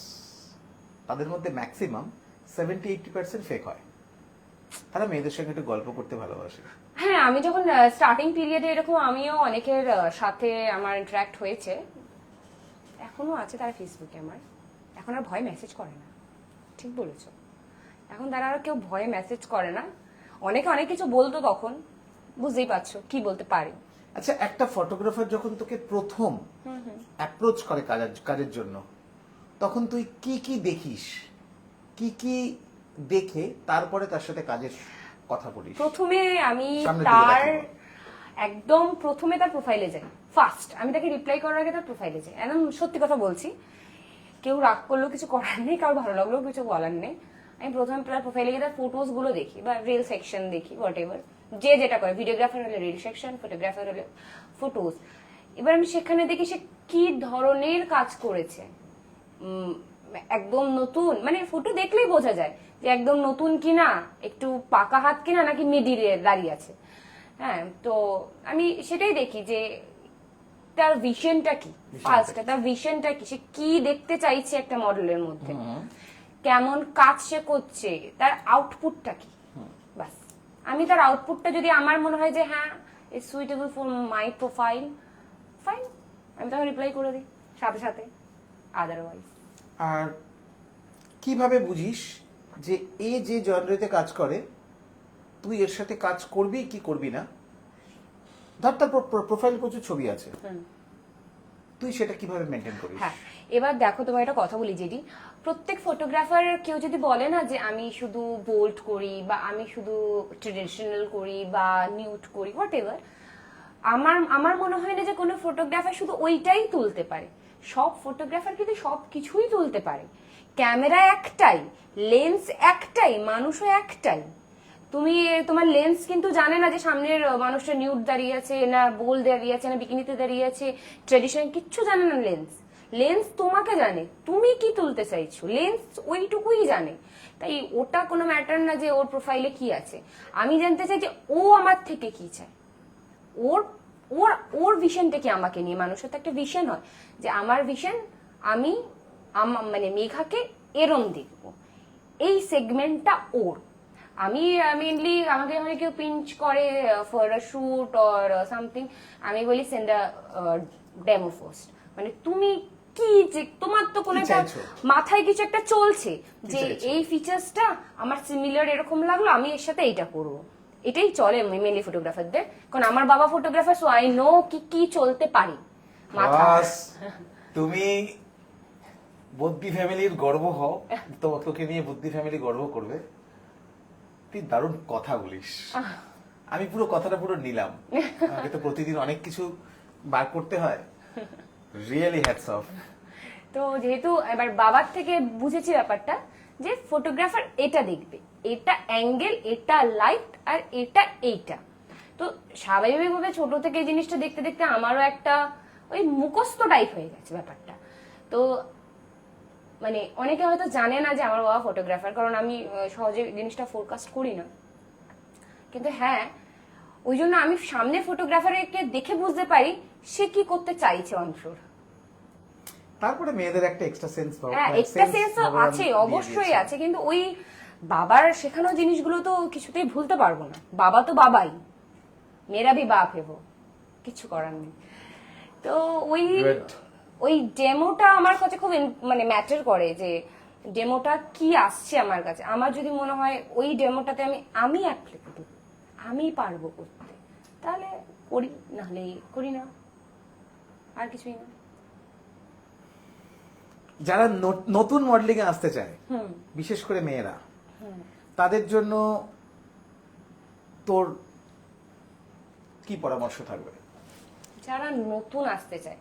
তাদের মধ্যে ম্যাক্সিমাম 70-80% ফেক হয়। তারা মেয়েদের সঙ্গে একটু গল্প করতে ভালোবাসে। হ্যাঁ, আমি যখন স্টার্টিং পিরিয়ডে এরকম আমিও অনেকের সাথে আমার ইন্টারাক্ট হয়েছে, এখনো আছে তারা ফেসবুকে আমার, এখন আর ভয় মেসেজ করে না। ঠিক বলেছো, এখন তারা আর কেউ ভয়ে মেসেজ করে না। অনেকে অনেক কিছু বলতো তখন, বুঝতেই পারছো কি বলতে পারে। আচ্ছা, একটা ফটোগ্রাফার যখন তোকে প্রথম অ্যাপ্রোচ করে কাজের জন্য, তখন তুই কি কি দেখিস, কি দেখে তারপরে তার সাথে কাজের কথা বলিস? প্রথমে আমি সামনের দিকে তার রাখি বল। একদম প্রথমে তার প্রোফাইলে যাই। ফার্স্ট আমি তাকে রিপ্লাই করার আগে তার প্রোফাইলে যাই। একদম সত্যি কথা বলছি, কেউ রাগ করলেও কিছু করার নেই, কারো ভালো লাগলেও কিছু বলার নেই। আমি প্রথমে তার প্রোফাইলে গিয়ে তার ফটোস গুলো দেখি বা রিল সেকশন দেখি, হোয়াট এভার, যে যেটা করে। ভিডিওগ্রাফার হলে রিল সেকশন, ফটোগ্রাফার হলে ফটোস। এবার আমি সেখানে দেখি সে কি ধরনের কাজ করেছে। একদম নতুন, মানে ফটো দেখলেই বোঝা যায় যে একদম নতুন কিনা, একটু পাকা হাত কিনা, নাকি মিডিলে দাঁড়িয়ে আছে। হ্যাঁ, তো আমি সেটাই দেখি যে তার ভিশনটা কি, ফার্স্ট তার ভিশনটা কি, সে কি দেখতে চাইছে একটা মডেলের মধ্যে, কেমন কাজ সে করছে, তার আউটপুটটা কি। বাস, আমি তার আউটপুটটা যদি আমার মনে হয় যে হ্যাঁ is suitable for my profile, fine, আমি তখন রিপ্লাই করে দিই সাথে সাথে, আদারওয়াইজ। আর কিভাবে বুঝিস যে এ যে জনরেতে কাজ করে তুই এর সাথে কাজ করবি কি করবি না? ধর তার প্রোফাইল প্রচুর ছবি আছে, তুই সেটা কিভাবে মেনটেন করিস? হ্যাঁ, এবার দেখো তোমার একটা কথা বলি যেটি, প্রত্যেক ফটোগ্রাফার কেউ যদি বলে না যে আমি শুধু বোল্ড করি বা আমি শুধু ট্রেডিশনাল করি বা নিউড করি, হোয়াট এভার, আমার মনে হয় না যে কোনো ফটোগ্রাফার শুধু ওইটাই তুলতে পারে। সব ফটোগ্রাফার কিন্তু সব কিছুই তুলতে পারে। ক্যামেরা একটাই, লেন্স একটাই, মানুষও একটাই। তুমি তোমার লেন্স কিন্তু জানে না যে সামনের মানুষটা নিউড দাঁড়িয়ে আছে না বোল্ড দাঁড়িয়ে আছে না বিকিনিতে দাঁড়িয়ে আছে, ট্রেডিশন, কিচ্ছু জানে না লেন্স। লেন্স তোমাকে জানে তুমি কি তুলতে চাইছো, লেন্স ওইটুকুই জানে। তাই ওটা কোনো ম্যাটার না যে ওর প্রোফাইলে কি আছে, আমি জানতে চাই যে ও আমার থেকে কি চায়, ওর ওর ওর ভিশনটা কি আমাকে নিয়ে। মানুষের তো একটা ভিশন হয় যে আমার ভিশন, আমি মানে মেঘাকে এরম দেখবো, এই সেগমেন্টটা ওর। আমি মেনলি আমাকে মানে কেউ পিঞ্চ করে for a shoot or something, আমি বলি সেন্ড আ ডেমো ফার্স্ট, মানে তুমি কি যে তোমার তো কোনো একটা মাথায় কিছু একটা চলছে যে এই ফিচার্সটা আমার সিমিলার এরকম লাগলো, আমি এর সাথে এইটা করবো, এটাই চলে মেনলি ফটোগ্রাফারদের। কারণ আমার বাবা ফটোগ্রাফার, সো আই নো কি কি চলতে পারি মাথা। তুমি বুদ্ধি ফ্যামিলির গর্ব হও, তোকে নিয়ে বুদ্ধি ফ্যামিলি গর্ব করবে। তুই দারুণ কথা বলিস, আমি পুরো কথাটা পুরো নিলাম। আমাকে তো প্রতিদিন অনেক কিছু বার করতে হয়, রিয়েলি হ্যাটস অফ। তো যেহেতু এবার বাবার থেকে বুঝেছি ব্যাপারটা যে ফটোগ্রাফার এটা দেখবে, এটা অ্যাঙ্গেল, এটা লাইট, আর এটা এইটা। তো স্বাভাবিকভাবে ছোট থেকে এই জিনিসটা দেখতে দেখতে আমারও একটা ওই মুখস্থ টাইপ হয়ে গেছে ব্যাপারটা। তো মানে অনেকে হয়তো জানে না যে আমার বাবা ফটোগ্রাফার, কারণ আমি সহজে জিনিসটা ফোরকাস্ট করি না। কিন্তু হ্যাঁ, ওই জন্য আমি সামনে ফটোগ্রাফারকে দেখে বুঝতে পারি সে কি করতে চাইছে অংশর। তারপরে মেয়েদের একটা এক্সট্রা সেন্স, হ্যাঁ একটা সেন্স আছে, অবশ্যই আছে, কিন্তু ওই বাবার শেখানো জিনিসগুলো তো কিছুতেই ভুলতে পারবো না। বাবা তো বাবাই, মেয়েরা ভি বাপ হেবো, কিছু করার নেই। তো ওই ডেমোটা আমার কাছে খুব মানে ম্যাটার করে যে ডেমোটা কি আসছে আমার কাছে। আমার যদি মনে হয় ওই ডেমোটাতে আমি অ্যাপ্লিকেবল, আমি পারবো করতে, তাহলে করি, নাহলে করি না, আর কিছুই না। যারা নতুন মডেলিং এ আসতে চায়, বিশেষ করে মেয়েরা, তাদের জন্য তোর কি পরামর্শ থাকবে? যারা নতুন আসতে চায়,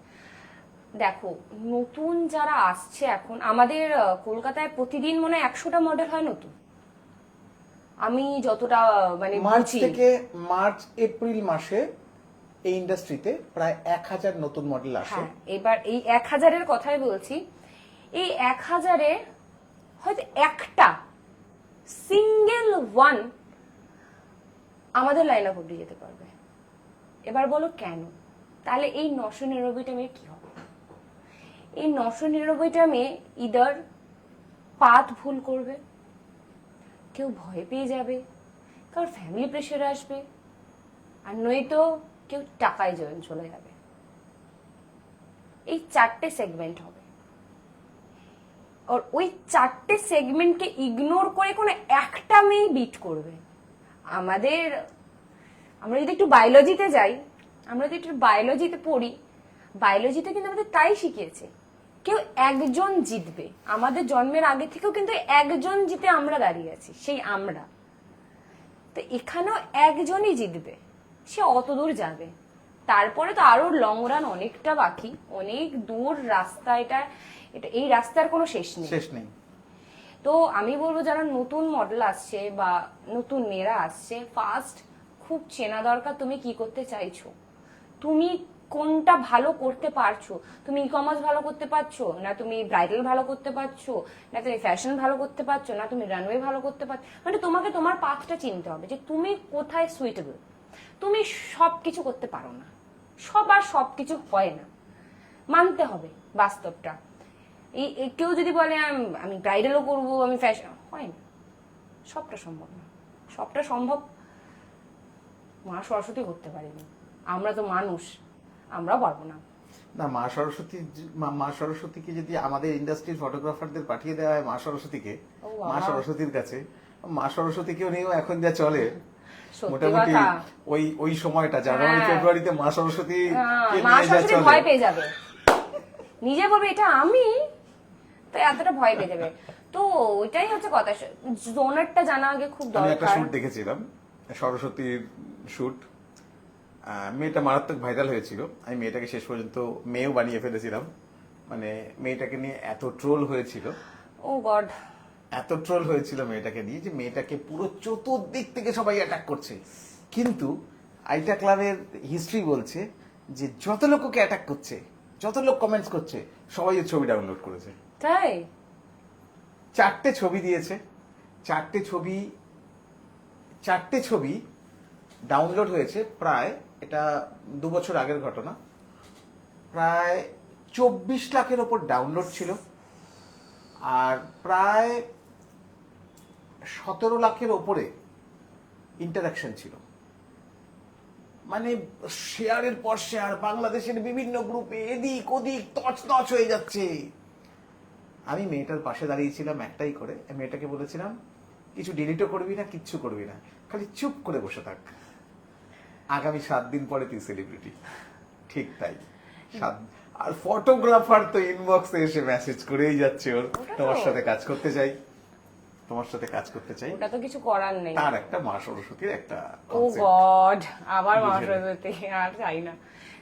দেখো নতুন যারা আসছে এখন আমাদের কলকাতায় প্রতিদিন মনে হয় 100টা মডেল হয় নতুন। আমি যতটা মানে মার্চ থেকে মার্চ এপ্রিল মাসে এই ইন্ডাস্ট্রিতে প্রায় 1000 নতুন মডেল আসে। এবার এই 1000-এর কথাই বলছি, এই 1000-এ হয়তো একটা সিঙ্গেল ওয়ান আমাদের লাইন আপ অব্দি যেতে পারবে। এবার বলো কেন? তাহলে এই 999টা মেয়ে কি হবে? এই 999টা মেয়ে ইদার পাথ ভুল করবে, কেউ ভয় পেয়ে যাবে, কারোর ফ্যামিলি প্রেশার আসবে, আর নয়তো কেউ টাকায় চলে যাবে। এই 4টে সেগমেন্ট হবে, আর ওই 4টে সেগমেন্টকে ইগনোর করে কোনো একটা মেয়ে বিট করবে। আমরা যদি একটু বায়োলজিতে যাই, আমরা যদি একটু বায়োলজিতে পড়ি, বায়োলজিতে কিন্তু আমাদের তাই শিখিয়েছে, কেউ একজন জিতবে। আমাদের জন্মের আগে থেকেও কিন্তু একজন জিতে আমরা দাঁড়িয়ে আছি, সেই আমরা। তো এখানেও একজনই জিতবে, সে অত দূর যাবে। তারপরে তো আরো লং রান অনেকটা বাকি, অনেক দূর রাস্তা। এটা এই রাস্তার কোনো শেষ নেই। তো আমি বলবো যারা নতুন মডেল আসছে বা নতুন মেয়েরা আসছে, ফার্স্ট খুব চেনা দরকার তুমি কি করতে চাইছো, তুমি কোনটা ভালো করতে পারছো। তুমি ই কমার্স ভালো করতে পারছো না, তুমি ব্রাইডাল ভালো করতে পারছো না, তুমি ফ্যাশন ভালো করতে পারছো না, তুমি রানওয়ে ভালো করতে পারছো। মানে তোমাকে তোমার পাথটা চিনতে হবে যে তুমি কোথায় সুইটেবল। তুমি সবকিছু করতে পারো না, সবার সবকিছু হয় না, মানতে হবে বাস্তবটা। এই কেউ যদি বলে আমি ব্রাইডালও করবো, আমি ফ্যাশন, হয় না, সবটা সম্ভব না। সবটা সম্ভব মা সরস্বতী করতে পারিনি। আমরা তো মানুষ, আমরাও পারবো না। না, মা সরস্বতীকে যদি আমাদের ইন্ডাস্ট্রির ফটোগ্রাফারদের পাঠিয়ে দেওয়া হয় মা সরস্বতীকে, ও বাবা। মা সরস্বতীর কাছে, মা সরস্বতীকেও নিয়েও এখন যা চলে সত্যি মোটামুটি কথা। ওই সময়টা জানুয়ারি হ্যাঁ। ফেব্রুয়ারিতে মা সরস্বতী মা সরস্বতী ভয় পেয়ে যাবে, নিজে বলবে এটা আমি, তো এতটা ভয় পেয়ে যাবে। তো ওইটাই হচ্ছে কথা, জোনারটা জানা আগে খুব আমি একটা দরকার। শুট দেখেছিলাম, সরস্বতীর শুট। মেয়েটা মারাত্মক ভাইরাল হয়েছিল। আমি মেয়েটাকে শেষ পর্যন্ত মেয়েও বানিয়ে ফেলেছিলাম। মানে মেয়েটাকে নিয়ে এত ট্রোল হয়েছিল, ও গড। এত ট্রোল হয়েছিল মেয়েটাকে নিয়ে যে মেয়েটাকে পুরো চতুর্দিক থেকে সবাই অ্যাটাক করছে। কিন্তু আইটা ক্লাবের হিস্ট্রি বলছে যে যত লোককে অ্যাটাক করছে, যত লোক কমেন্টস করছে, সবাই ওর ছবি ডাউনলোড করেছে। তাই 4টে ছবি দিয়েছে, 4টে ছবি ডাউনলোড হয়েছে। প্রায়, এটা 2 বছর আগের ঘটনা, প্রায় 24 লাখের ওপর ডাউনলোড ছিল, আর প্রায় 17 লাখের ওপরে ইন্টারাকশন ছিল। মানে শেয়ারের পর শেয়ার, বাংলাদেশের বিভিন্ন গ্রুপে এদিক ওদিক তছনছ হয়ে যাচ্ছে। আমি মেয়েটার পাশে দাঁড়িয়েছিলাম একটাই করে, মেয়েটাকে বলেছিলাম কিছু ডিলিটও করবি না, কিচ্ছু করবি না, খালি চুপ করে বসে থাক, আগামী 7 দিন পরে তুই সেলিব্রিটি। ঠিক তাই, আর ফটোগ্রাফার তো ইনবক্সে এসে মেসেজ করেই যাচ্ছে, ওর তোমার সাথে কাজ করতে চাই, তোমার সাথে কাজ করতে চাই। ওটা তো কিছু করার নেই। তার একটা মা সরস্বতীর একটা ও concept। গড, আবার মা বুঝে নে। সরস্বতী, আর চাই না।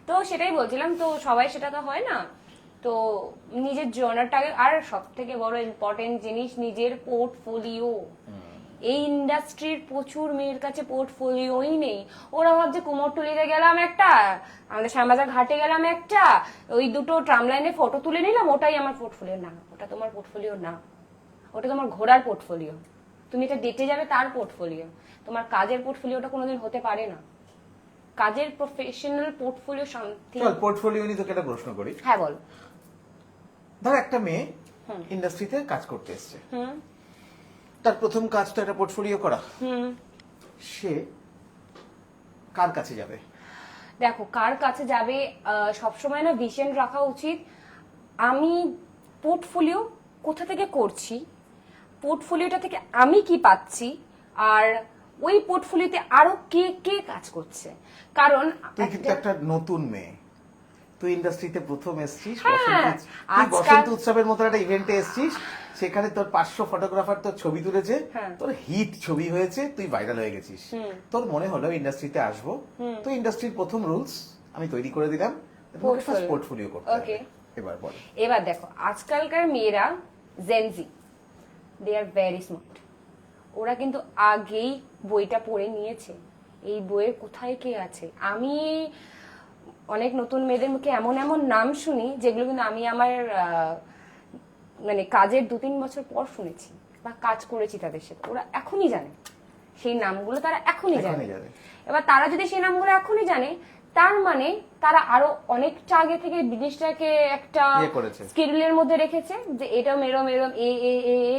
তো সেটাই বলছিলাম, তো সবাই সেটা তো হয় না, তো নিজের জনারটাকে, আর সব থেকে বড় ইম্পর্টেন্ট জিনিস নিজের পোর্টফোলিও। এই ইন্ডাস্ট্রির প্রচুর মেয়ের কাছে পোর্টফোলিওই নেই। ওরা ভাবছে কুমোরটুলিতে গেলাম একটা, আমাদের শ্যামবাজার ঘাটে গেলাম একটা, ওই দুটো ট্রামলাইনে ফটো তুলে নিলাম, ওটাই আমার পোর্টফোলিও। না, ওটা তোমার পোর্টফোলিও না, ওটা তোমার ঘোরার পোর্টফোলিও। তুমি এটা ডেটে যাবে তার পোর্টফোলিও, তোমার কাজের পোর্টফোলিওটা কোনোদিন হতে পারে না। কাজের প্রফেশনাল পোর্টফোলিও সামথিং। চল পোর্টফোলিও নিয়ে তোকে একটা প্রশ্ন করি। হ্যাঁ বল। ধর একটা মেয়ে ইন্ডাস্ট্রিতে কাজ করতে এসছে, হুম তার প্রথম কাজ তো একটা পোর্টফোলিও করা। হুম সে কার কাছে যাবে? দেখো, কার কাছে যাবে, সবসময় না ভিশন রাখা উচিত। আমি পোর্টফোলিও কোথা থেকে করছি, পোর্টফোলিওটা থেকে আমি কি পাচ্ছি, আর ওই পোর্টফোলিওতে আরো কে কে কাজ করছে। কারণ তুই কিন্তু একটা নতুন মেয়ে, তুই ইন্ডাস্ট্রিতে প্রথম এসছিস, হ্যাঁ, তুই বসন্ত উৎসবের মতো একটা ইভেন্টে এসছিস, সেখানে তোর 500 ফটোগ্রাফার তোর ছবি তুলেছে, হ্যাঁ। তোর হিট ছবি হয়েছে, তুই ভাইরাল হয়ে গেছিস। তোর মনে হলো ইন্ডাস্ট্রিতে আসবো, তো ইন্ডাস্ট্রির প্রথম রুলস আমি তৈরি করে দিলাম, Portfolio. পোর্টফোলিও করতে হবে। Okay. এবার বল। এবার দেখো, আজকালকার মেয়েরা gen z, they are very smart. ওরা কিন্তু আগেই বইটা পড়ে নিয়েছে, এই বইয়ের কোথায় কে আছে। আমি অনেক নতুন মেয়েদের মুখে এমন এমন নাম শুনি যেগুলো কিন্তু আমি আমার মানে কাজের 2-3 বছর পর শুনেছি, বা কাজ করেছি তাদের সাথে। ওরা এখনই জানে সেই নামগুলো, তারা এখনই জানে। এখনই জানে। এবার তারা যদি সেই নামগুলো এখনই জানে, তার মানে তারা আরো অনেকটা আগে থেকে জিনিসটাকে একটা ইয়ে করেছে। স্কেডুলের মধ্যে রেখেছে যে এরম এরম এরম এ এ এ এ।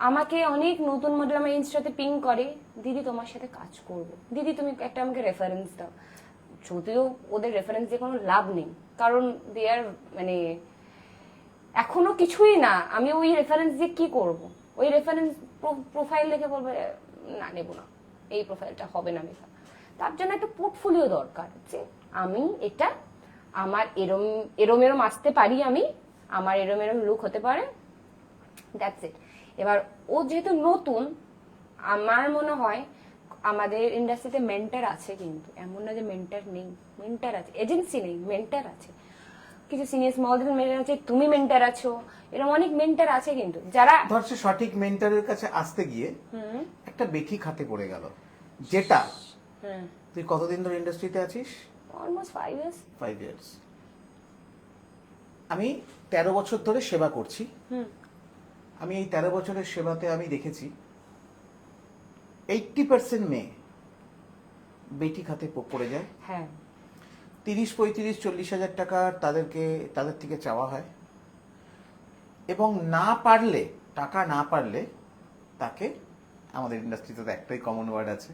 আমাকে অনেক নতুন মডেল আমার ইনস্টাতে পিং করে, দিদি তোমার সাথে কাজ করব, দিদি তুমি একটা আমাকে রেফারেন্স দাও। যদিও ওদের রেফারেন্স দিয়ে কোনো লাভ নেই, কারণ দে আর মানে এখনো কিছুই না। আমি ওই রেফারেন্স দিয়ে কি করব? ওই রেফারেন্স প্রোফাইল দেখে বলবে না, নেবো না, এই প্রোফাইলটা হবে না মেশা। তার জন্য একটা পোর্টফোলিও দরকার, যে আমি এটা আমার এরম এরম এরম আসতে পারি, আমি আমার এরম এরম লুক হতে পারে, দ্যাটস ইট। এবার ও যেহেতু নতুন, আমার মনে হয় আমাদের ইন্ডাস্ট্রিতে মেন্টার আছে, কিন্তু এমন না যে মেন্টার নেই, মেন্টার আছে, এজেন্সি নেই, মেন্টার আছে। কিছু সিনিয়র স্মল মেন্টার আছে, তুমি মেন্টার আছো, এরকম অনেক মেন্টার আছে কিন্তু যারা ধর সে সঠিক মেন্টরের কাছে আসতে গিয়ে একটা বেঠিক হাতে পড়ে গেল, যেটা তুই কতদিন ধরে ইন্ডাস্ট্রিতে আছিস? Almost 5 years. 5 ইয়ার্স। আমি 13 বছর ধরে সেবা করছি। আমি এই 13 বছরের সেবাতে আমি দেখেছি 80% মেয়ে বেটি খাতে পড়ে যায়। হ্যাঁ, 30, 35, 40 হাজার টাকা তাদের থেকে চাওয়া হয়, এবং না পারলে, টাকা না পারলে তাকে আমাদের ইন্ডাস্ট্রিতে তো একটাই কমন ওয়ার্ড আছে।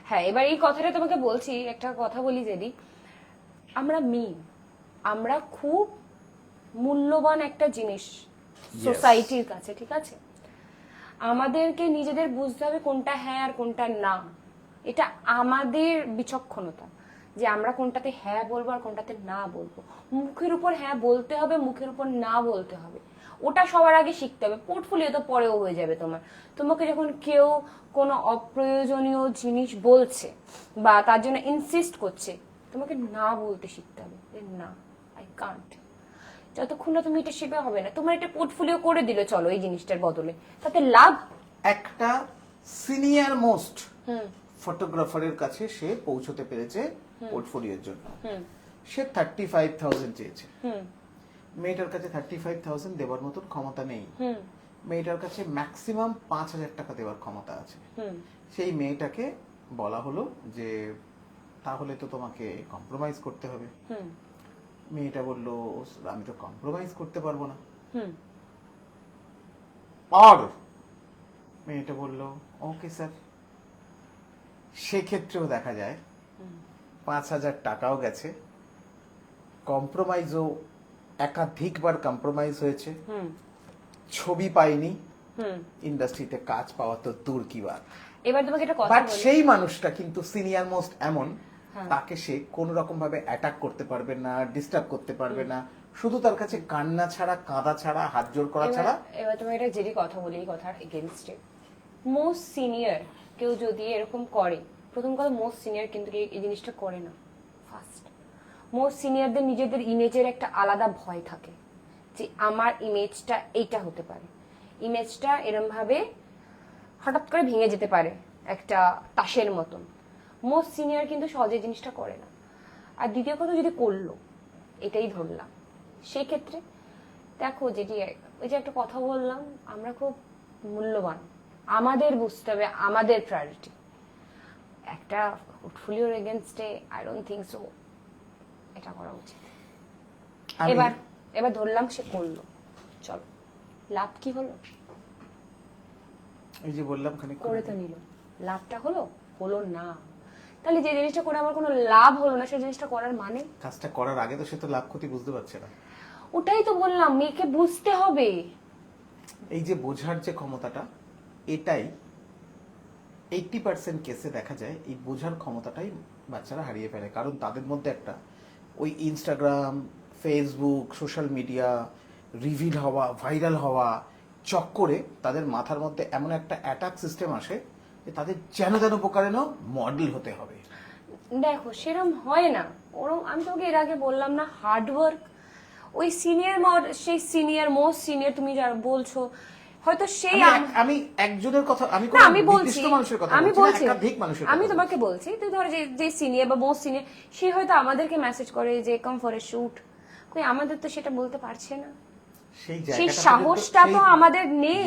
হ্যাঁ, এবার এই কথাটা তোমাকে বলছি, একটা কথা বলি যদি, আমরা মেয়ে, আমরা খুব মূল্যবান একটা জিনিস সোসাইটির কাছে, ঠিক আছে? আমাদেরকে নিজেদের বুঝতে হবে কোনটা হ্যাঁ আর কোনটা না। এটা আমাদের বিচক্ষণতা যে আমরা কোনটাতে হ্যাঁ বলবো আর কোনটাতে না বলবো। মুখের উপর হ্যাঁ বলতে হবে, মুখের উপর না বলতে হবে, ওটা সবার আগে শিখতে হবে। পোর্টফোলিও তো পরেও হয়ে যাবে তোমার। তোমাকে যখন কেউ কোনো অপ্রয়োজনীয় জিনিস বলছে বা তার জন্য ইনসিস্ট করছে, তোমাকে না বলতে শিখতে হবে যে না, আই কান্ট। যতক্ষণ না তুমি এটা শিখবে হবে না। তোমার এটা পোর্টফোলিও করে দিলে চলো এই জিনিসটার বদলে, তাতে লাভ। একটা সিনিয়র মোস্ট ফটোগ্রাফারের কাছে সে পৌঁছতে পেরেছে পোর্টফোলিওর জন্য, সে 35,000 চেয়েছে। মেয়েটার কাছে 35,000 দেওয়ার মতন ক্ষমতা নেই। মেয়েটার কাছে ম্যাক্সিমাম 5,000 টাকা দেওয়ার ক্ষমতা আছে। সেই মেয়েটাকে বলা হলো যে তাহলে তো তোমাকে কম্প্রোমাইজ করতে হবে। মেয়েটা বলল আমি তো কম্প্রোমাইজ করতে পারবো না। আর মেয়েটা বলল ওকে স্যার। সেক্ষেত্রেও দেখা যায় 5,000 টাকাও গেছে, কম্প্রোমাইজও একাধিকবার কম্প্রোমাইজ হয়েছে, ছবি পাইনি, ইন্ডাস্ট্রিতে কাজ পাওয়া তো দূর কি বাত। এবার তোমাকে একটা কথা বাট বলি, সেই মানুষটা কিন্তু সিনিয়র মোস্ট এমন, তাকে সে কোন রকম ভাবে অ্যাটাক করতে পারবে না, ডিস্টার্ব করতে পারবে না, শুধু তার কাছে কান্না ছাড়া, কাঁদা ছাড়া, হাত জোর করা ছাড়া। এবার তোমাকে একটা যেটি কথা বলি, এই কথার এগেনস্টে মোস্ট সিনিয়র কেউ যদি এরকম করে, প্রথম কথা মোস্ট সিনিয়র কিন্তু এই জিনিসটা করে না। ফার্স্ট, মোস্ট সিনিয়রদের নিজেদের ইমেজের একটা আলাদা ভয় থাকে যে আমার ইমেজটা এইটা হতে পারে, ইমেজটা এরম ভাবে হঠাৎ করে ভেঙে যেতে পারে একটা তাসের মতন। মোস্ট সিনিয়র কিন্তু সহজে জিনিসটা করে না। আর দ্বিতীয় কথা, যদি করলো, এটাই ধরলাম, সেই ক্ষেত্রে দেখো যেটি ওই যে একটা কথা বললাম, আমরা খুব মূল্যবান, আমাদের বুঝতে হবে আমাদের প্রায়োরিটি। একটা পোর্টফোলিওর এগেনস্টে আই ডোন্ট থিংক সো এটা করা উচিত। এবার এবার ধরলাম সে করলো, চলো, লাভ কি হলো? এই যে বললাম খানিক করে তো নিল, লাভটা হলো? হলো না। তাহলে যে জিনিসটা করে আমার কোনো লাভ হলো না, সেই জিনিসটা করার মানে? কাজটা করার আগে তো সে তো লাভ ক্ষতি বুঝতে পারছে না। ওটাই তো বললাম, মেয়েকে বুঝতে হবে। এই যে বোঝার যে ক্ষমতাটা, এটাই 80% কেসে দেখা যায় এই বোঝার ক্ষমতাটাই বাচ্চারা হারিয়ে ফেলে। কারণ তাদের মধ্যে একটা ওই Instagram, Facebook, social media reveal হওয়া, ভাইরাল হওয়া চক্করে তাদের মাথার মধ্যে এমন একটা অ্যাটাক সিস্টেম আসে যে তাদের যেন প্রকারেণ মডেল হতে হবে। দেখো সেরম হয় না। ওরম আমি তোকে এর আগে বললাম না, হার্ডওয়ার্ক। ওই সিনিয়র সেই সিনিয়র মোস্ট সিনিয়র তুমি যারা বলছো, হয়তো সেই আমি একজনের কথা, আমি না, আমি বলছি, মানুষের কথা আমি বলছি, একাধিক মানুষের আমি কথা তোমাকে বলছি, তুই ধর যে সিনিয়র বা মোস্ট সিনিয়র, সে হয়তো আমাদেরকে মেসেজ করে যে কাম ফর এ শুট, কই আমাদের তো সেটা বলতে পারছে না। সেই সাহসটা তো আমাদের নেই।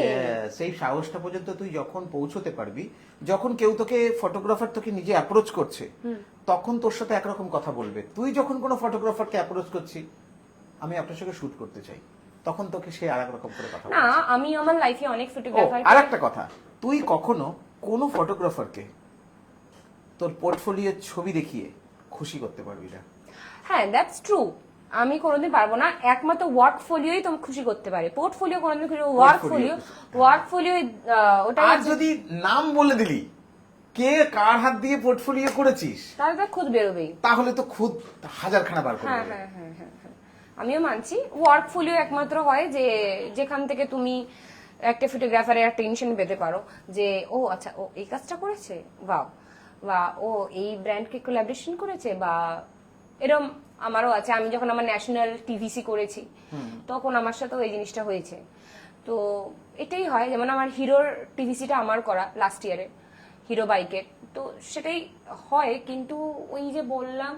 সেই সাহসটা পর্যন্ত তুই যখন পৌঁছতে পারবি, যখন কেউ তোকে ফটোগ্রাফার তোকে নিজে অ্যাপ্রোচ করছে, তখন তোর সাথে একরকম কথা বলবে। তুই যখন কোনো ফটোগ্রাফারকে অ্যাপ্রোচ করছিস, আমি আপনার সঙ্গে শুট করতে চাই, তখন তোকে সে আরেক রকম করে কথা বলবে। না, আমি আমার লাইফে অনেক ফটোগ্রাফার। আর একটা কথা, তুই কখনো কোনো ফটোগ্রাফারকে তোর পোর্টফোলিওর ছবি দেখিয়ে খুশি করতে পারবি না। হ্যাঁ, দ্যাটস ট্রু। আমি কোনোদিন পারবো না। একমাত্র ওয়ার্কফোলিওই তোমাকে খুশি করতে পারে। পোর্টফোলিও কোনোদিন খুশি, ওয়ার্কফোলিও ওটা। আর যদি নাম বলে দিলি কে কার হাত দিয়ে পোর্টফোলিও করেছিস, তাহলে তো খুদ বেরোবেই, তাহলে তো খুদ হাজারখানা বার করে হ্যাঁ দেবে। হ্যাঁ হ্যাঁ হ্যাঁ হ্যাঁ, আমিও মানছি। ওয়ার্কফোলিও একমাত্র হয় যে যেখান থেকে তুমি একটা ফটোগ্রাফারের একটা টেনশন পেতে পারো যে ও আচ্ছা, ও এই কাজটা করেছে, বা ও এই ব্র্যান্ডকে কোলাবোরেশন করেছে, বা এরম আমারও আছে। আমি যখন আমার ন্যাশনাল টিভিসি করেছি, তখন আমার সাথেও এই জিনিসটা হয়েছে। তো এটাই হয়, যেমন আমার হিরোর টিভিসিটা আমার করা লাস্ট ইয়ারে, হিরো বাইকের, তো সেটাই হয়। কিন্তু ওই যে বললাম,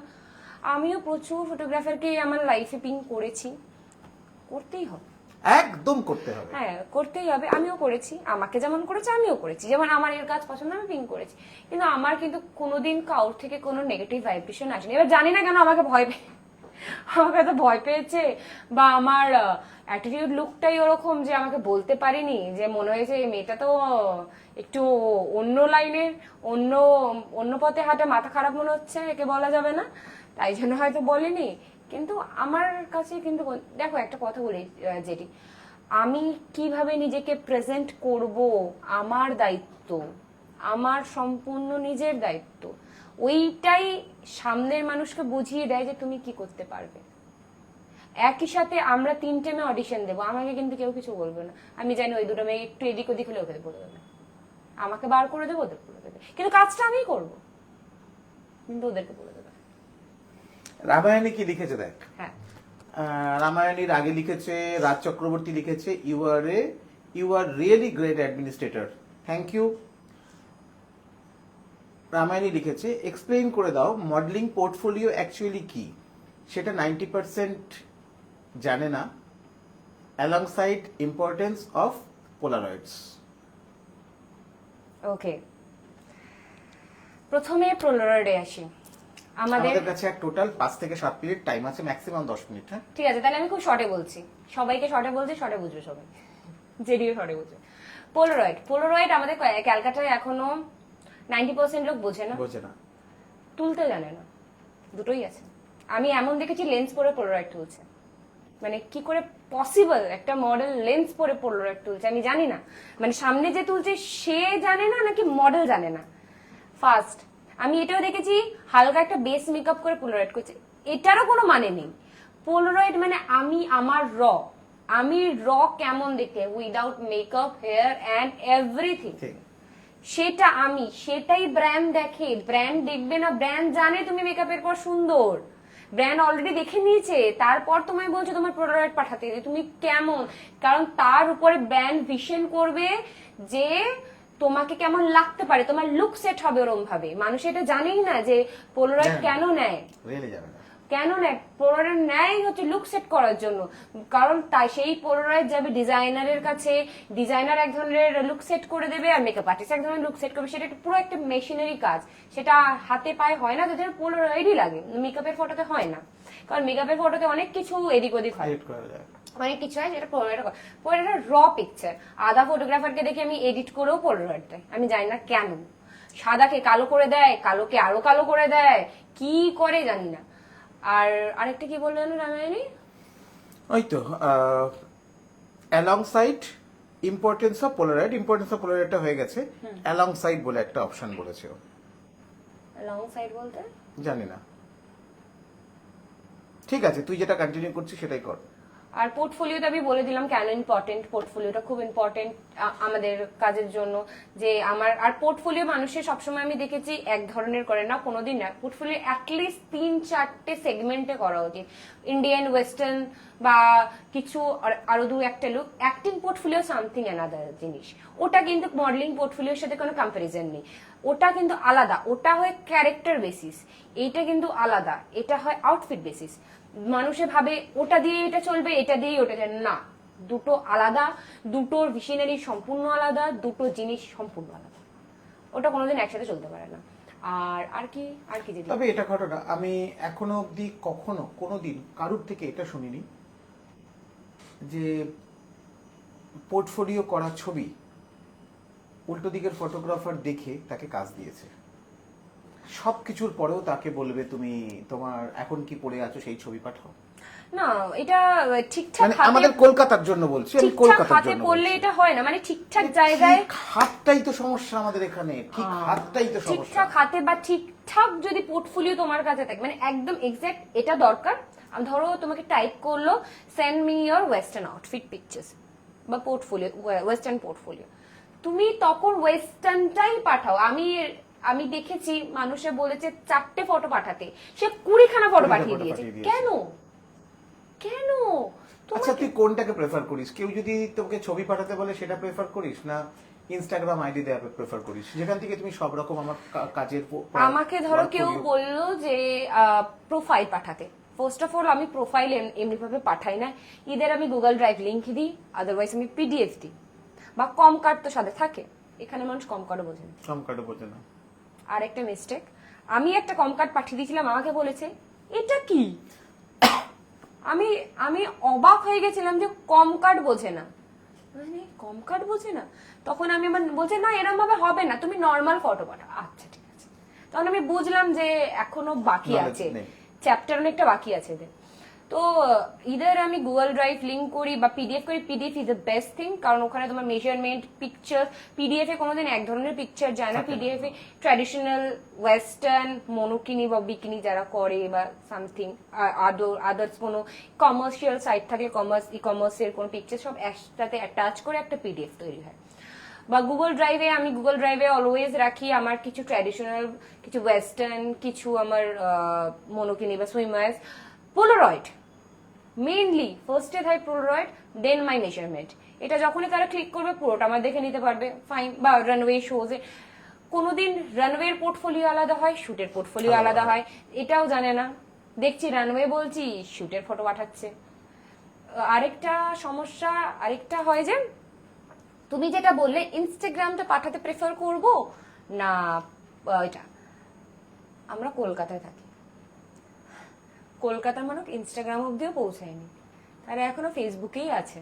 আমিও প্রচুর ফটোগ্রাফারকে আমার লাইফে পিং করেছি, করতেই হবে, একদম করতে হবে। হ্যাঁ করতেই হবে। আমিও করেছি, আমাকে যেমন করেছে আমিও করেছি। যেমন আমার এর কাজ পছন্দ, আমি পিং করেছি, কিন্তু আমার কিন্তু কোনোদিন কাউর থেকে কোনো নেগেটিভ ভাইব্রেশন আসেনি। এবার জানি না কেন আমাকে ভয় পায়, আমাকে এত ভয় পেয়েছে, বা আমার অ্যাটিটিউড লুকটাই ওরকম যে আমাকে বলতে পারিনি, যে মনে হয়েছে এই মেয়েটা তো একটু অন্য লাইনের, অন্য অন্য পথে হাঁটে, মাথা খারাপ মনে হচ্ছে, একে বলা যাবে না, তাই জন্য হয়তো বলিনি। কিন্তু আমার কাছে কিন্তু দেখো একটা কথা বলি যেটি, আমি কিভাবে নিজেকে প্রেজেন্ট করব আমার দায়িত্ব, আমার সম্পূর্ণ নিজের দায়িত্ব। ওইটাই সামনের মানুষকে বুঝিয়ে দেয় যে তুমি কি করতে পারবে। একই সাথে আমরা 3টে মেয়ে অডিশন দেবো, আমাকে কিন্তু কেউ কিছু বলবে না। আমি জানি ওই 2টো মেয়ে একটু এদিক ওদিক হলে ওকে বলে দেবে, আমাকে বার করে দেবো, ওদের বলে দেবে, কিন্তু কাজটা আমিই করবো, কিন্তু ওদেরকে বলে দেবে। রামায়ণে কি লিখেছে দেখ, হ্যাঁ, রামায়ণের আগে লিখেছে রাজ চক্রবর্তী, লিখেছে you are really great administrator, thank you. Ramayani লিখেছে এক্সপ্লেইন করে দাও মডেলিং পোর্টফোলিও অ্যাকচুয়ালি কি, সেটা 90% জানে না, অ্যালংসাইড ইম্পর্টেন্স অফ পোলারয়েডস। ওকে, প্রথমে পোলারয়েডে আসি। আমাদের কাছে এক টোটাল 5 থেকে 7 মিনিট টাইম আছে, ম্যাক্সিমাম 10 মিনিট। হ্যাঁ, ঠিক আছে, তাহলে আমি খুব শর্টে বলছি, সবাইকে শর্টে বলছি, শর্টে বুঝবে সবাই, জেডিও শর্টে বুঝবে। পোলারয়েড আমাদের ক্যালকাটায় এখনো 90% লোক বোঝে না, তুলতে জানে না, দুটোই আছে। আমি এমন দেখেছি লেন্স পরে পোলারয়েড তুলছে, মানে কি করে পসিবল একটা মডেল লেন্স পরে পোলারয়েড তুলছে আমি জানি না, মানে সামনে যে তুলছে সে জানে না নাকি মডেল জানে না। ফার্স্ট আমি এটাও দেখেছি হালকা একটা বেস মেকআপ করে পোলারয়েড করছে, এটারও কোনো মানে নেই। পোলারয়েড মানে আমি র কেমন দেখতে, without makeup, hair and everything, সেটা আমি, সেটাই ব্র্যান্ড দেখে। ব্র্যান্ড দেখবে না, ব্র্যান্ড জানে তুমি মেকআপের পর সুন্দর, ব্র্যান্ড অলরেডি দেখে নিয়েছে, তারপর তোমায় বলছো তোমার প্রোডাক্ট পাঠাতে যে তুমি কেমন, কারণ তার উপরে ব্র্যান্ড ভিশন করবে যে তোমাকে কেমন লাগতে পারে, তোমার লুক সেট হবে ওরম ভাবে। মানুষ এটা জানেই না যে পোলারয়েড কেন নেয়, কেন নেয় পোলারয়েড নেয় হচ্ছে লুক সেট করার জন্য, কারণ তাই সেই পোলারয়েড যাবে ডিজাইনারের কাছে, ডিজাইনার এক ধরনের লুক সেট করে দেবে, আর মেকআপ আর্টিস্ট এক ধরনের লুক সেট করবে, সেটা পুরো একটা মেশিনারি কাজ, সেটা হাতে পায়ে হয় না, তাদের পোলারয়েডই লাগে, মেকআপের ফটোতে হয় না, কারণ মেকআপের ফটোতে অনেক কিছু এদিক ওদিক হয়, অনেক কিছু হয়, যেটা পোলারয়েড র পিকচার। আধা ফটোগ্রাফারকে দেখে আমি এডিট করেও পোলারয়েড দেয়, আমি জানি না কেন, সাদাকে কালো করে দেয়, কালোকে আরো কালো করে দেয়, কি করে জানি না। আর আরেকটা কি বললেন রামায়ণী, ওই তো অ্যালংসাইড ইম্পর্টেন্স অফ পোলারয়েডটা হয়ে গেছে, অ্যালংসাইড বলে একটা অপশন বলেছে। লং সাইড বলতে জানি না, ঠিক আছে তুই যেটা কন্টিনিউ করছিস সেটাই কর। আর পোর্টফোলিওটা আমি বলে দিলাম কেন ইম্পর্টেন্ট, পোর্টফোলিওটা খুব ইম্পর্টেন্ট আমাদের কাজের জন্য, যে আমার আর পোর্টফোলিও মানুষের সবসময় আমি দেখেছি এক ধরনের করে না, কোনোদিন না, পোর্টফোলিও অ্যাটলিস্ট 3-4টে সেগমেন্টে করা উচিত, ইন্ডিয়ান, ওয়েস্টার্ন বা কিছু আরো 2-একটা look. Acting portfolio something another জিনিস, ওটা কিন্তু মডেলিং পোর্টফোলিওর সাথে কোনো কম্পারিজন নেই, ওটা কিন্তু আলাদা, ওটা হয় ক্যারেক্টার বেসিস, এইটা কিন্তু আলাদা, এটা হয় আউটফিট বেসিস। মানুষে ভাবে ওটা দিয়ে এটা চলবে, এটা দিয়ে ওটা চলবে না, দুটো আলাদা, দুটোর ভিশনারি সম্পূর্ণ আলাদা, দুটো জিনিস সম্পূর্ণ আলাদা, ওটা কোনোদিন একসাথে চলতে পারে না। আর কি যদি, তবে এটা ঘটনা আমি এখনো অব্দি কখনো কোনোদিন কারুর থেকে এটা শুনিনি যে পোর্টফোলিও করা ছবি উল্টো দিকের ফটোগ্রাফার দেখে তাকে কাজ দিয়েছে, সবকিছুর পরেও তাকে বলবে তুমি তোমার এখন কি পড়ে আছো সেই ছবি পাঠাও। না, এটা ঠিকঠাক মানে আমাদের কলকাতার জন্য বলছি, আমি কলকাতার হাতে জন্য পড়লে এটা হয় না, মানে ঠিকঠাক জায়গায়, হাতটাই তো সমস্যা আমাদের এখানে, ঠিক হাতটাই তো সমস্যা, ঠিকঠাক হাতে বা ঠিকঠাক যদি পোর্টফোলিও তোমার কাছে থাকে, মানে একদম এক্সাক্ট এটা দরকার। ধরো তোমাকে টাইপ করলো send me your western outfit pictures বা পোর্টফোলিও, ওয়েস্টার্ন পোর্টফোলিও, তুমি তখন ওয়েস্টার্নটাই পাঠাও। আমি দেখেছি মানুষে বলেছে 4টে ফটো পাঠাতে, সে 20খানা ফটো পাঠিয়ে দিয়েছে। কেন? আচ্ছা তুই কোনটাকে প্রেফার করিস? কেউ যদি তোকে ছবি পাঠাতে বলে সেটা প্রেফার করিস, না ইনস্টাগ্রাম আইডি দেয়া প্রেফার করিস, যেখান থেকে তুমি সব রকম আমার কাজের, আমাকে ধরো কেউ বললো যে প্রোফাইল পাঠাতে, ফার্স্ট অফ অল আমি প্রোফাইল এমনিভাবে পাঠাই না, ইদার আমি গুগল ড্রাইভ লিংক দিই, আদারওয়াইজ আমি পিডিএফ দিই, বা কম কার্ড তো সাথে থাকে, এখানে মানুষ কম কার্ডও বোঝে না। আর একটা মিস্টেক, আমি একটা কম কার্ড পাঠিয়ে দিয়েছিলাম, আমাকে বলেছে এটা কি, আমি আমি অবাক হয়ে গেছিলাম যে কম কাট বোঝে না, মানে কম কাট বোঝে না। তখন আমি আমার বলছে না এরকম ভাবে হবে না, তুমি নর্মাল ফটো পাঠাও। আচ্ছা ঠিক আছে, তখন আমি বুঝলাম যে এখনো বাকি Knowledge আছে, নেই। চ্যাপ্টার অনেকটা বাকি আছে এদের। তো ইদার আমি গুগল ড্রাইভ লিঙ্ক করি বা পিডিএফ করি। PDF is the best thing, কারণ ওখানে তোমার মেজারমেন্ট, পিকচার, পিডিএফ এ কোনোদিন এক ধরনের পিকচার যায় না। পিডিএফ এ ট্র্যাডিশনাল ওয়েস্টার্ন মনোকিনি বা বিকিনি যারা করে বা সামথিং আদার্স কোনো কমার্শিয়াল সাইট থাকলে ই কমার্সের কোনো পিকচার সব একসাথে অ্যাটাচ করে একটা পিডিএফ তৈরি হয়। বা গুগল ড্রাইভে, আমি গুগল ড্রাইভে অলওয়েজ রাখি আমার কিছু ট্র্যাডিশনাল, কিছু ওয়েস্টার্ন, কিছু আমার মনোকিনি বা সুইমার্স। পোলারয়েড মেইনলি ফার্স্টে হয়, পোলারয়েড, দেন মাই মেজারমেন্ট। এটা যখনই তারা ক্লিক করবে পুরোটা আমার দেখে নিতে পারবে, ফাইন। বা রানওয়ে শোজে কোনোদিন রানওয়ের পোর্টফোলিও আলাদা হয়, শুটের পোর্টফোলিও আলাদা হয়, এটাও জানে না। দেখছি রানওয়ে বলছি, শুটের ফটো পাঠাচ্ছে। আরেকটা সমস্যা আরেকটা হয় যে তুমি যেটা বললে ইনস্টাগ্রামটা পাঠাতে প্রেফার করব না এটা, আমরা কলকাতায় থাকি, কলকাতার মানুষ ইনস্টাগ্রাম অব্দিও পৌঁছায়নি, তারা এখনো ফেসবুকেই আছে,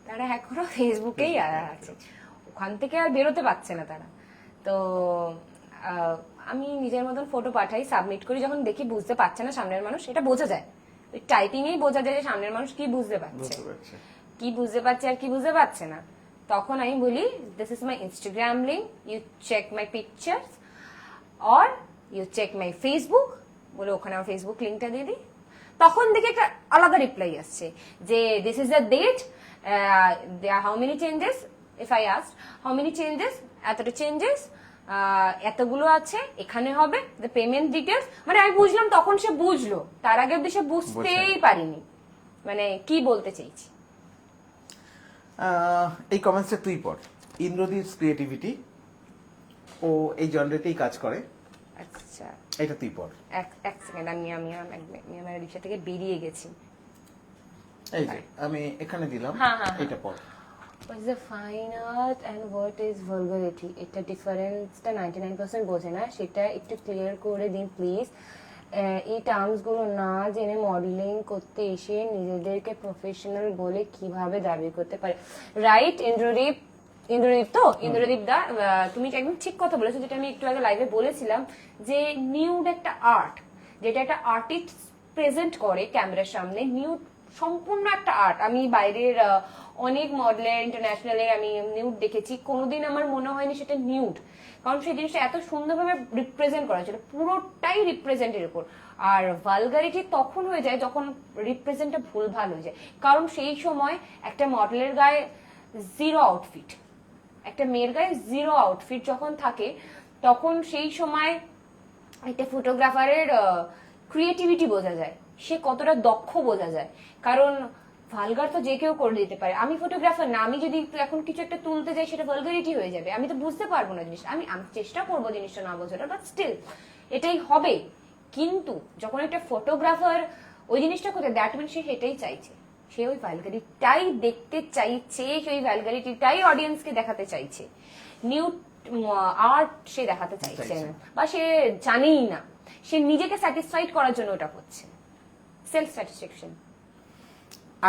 তারা এখনো ফেসবুকেই আছে, ওখান থেকে আর বেরোতে পারছে না তারা। তো আমি নিজের মতন ফটো পাঠাই, সাবমিট করি, যখন দেখি বুঝতে পারছে না সামনের মানুষ, এটা বোঝা যায়, ওই টাইপিংয়েই বোঝা যায় যে সামনের মানুষ কি বুঝতে পারছে, কি বুঝতে পারছে আর কি বুঝতে পারছে না। তখন আমি বলি this is my Instagram link, you check my pictures or you check my Facebook, বলে ওখানে আমার ফেসবুক লিঙ্কটা দিয়ে দিই। তখন দেখে একটা আলাদা রিপ্লাই আসছে যে this is the date, how many changes, if I ask how many changes, এতটা চেঞ্জেস, এতগুলো আছে, এখানে হবে দ্য পেমেন্ট ডিটেলস। মানে আমি বুঝলাম তখন সে বুঝলো, তার আগে অব্দি সে বুঝতেই পারিনি মানে কি বলতে চাইছি। এই কমেন্টসটা তুই পড়। ইন্দ্রদীপ ক্রিয়েটিভিটি, ও এই জনরেতেই কাজ করে, আচ্ছা এটা তুই পড়। এক সেকেন্ড, আমি আমার রিক্সা থেকে বেরিয়ে গেছি। এই যে আমি এখানে দিলাম, হ্যাঁ। এটা পড়। What is the fine art and what is vulgarity? এটা ডিফারেন্সটা 99% বোঝে না, সেটা একটু ক্লিয়ার করে দিন প্লিজ। এই টার্মস গুলো না জেনে মডেলিং করতে এসে নিজেদেরকে প্রফেশনাল বলে কিভাবে দাবি করতে পারে? রাইট ইন্দ্রদীপ তো ইন্দ্রদীপ দা, তুমি একদম ঠিক কথা বলেছো, যেটা আমি একটু আগে লাইভে বলেছিলাম যে নিউড একটা আর্ট, যেটা একটা আর্টিস্ট প্রেজেন্ট করে ক্যামেরার সামনে। নিউড সম্পূর্ণ একটা আর্ট। আমি বাইরের অনেক মডেলের, ইন্টারন্যাশনালের আমি নিউড দেখেছি, কোনোদিন আমার মনে হয়নি সেটা নিউড, কারণ সেই জিনিসটা এত সুন্দরভাবে রিপ্রেজেন্ট করা ছিল, পুরোটাই রিপ্রেজেন্টের উপর। আর ভালগারিটি তখন হয়ে যায় যখন রিপ্রেজেন্টটা ভুলভাল হয়ে যায়, কারণ সেই সময় একটা মডেলের গায়ে জিরো আউটফিট, একটা মেয়ের গায়ে জিরো আউটফিট যখন থাকে, তখন সেই সময় একটা ফটোগ্রাফারের ক্রিয়েটিভিটি বোঝা যায়, সে কতটা দক্ষ বোঝা যায়। কারণ ভালগার তো যে কেউ করে দিতে পারে, আমি ফটোগ্রাফার না, আমি যদি এখন কিছু একটা তুলতে যাই সেটা ভালগারিটি হয়ে যাবে, আমি তো বুঝতে পারবো না জিনিসটা। আমি চেষ্টা করবো জিনিসটা না বোঝাটা, বাট স্টিল এটাই হবে। কিন্তু যখন একটা ফটোগ্রাফার ওই জিনিসটা করতে, দ্যাট মিন সে সেটাই চাইছে, সে ওই ভালগারিটিটাই দেখতে চাইছে, সেই ভালগারিটিটাই অডিয়েন্সকে দেখাতে চাইছে, নিউ আর্ট সে দেখাতে চাইছে না, বা সে জানেই না, সে নিজেকে স্যাটিসফাইড করার জন্য ওটা করছে, সেলফ স্যাটিসফ্যাকশন।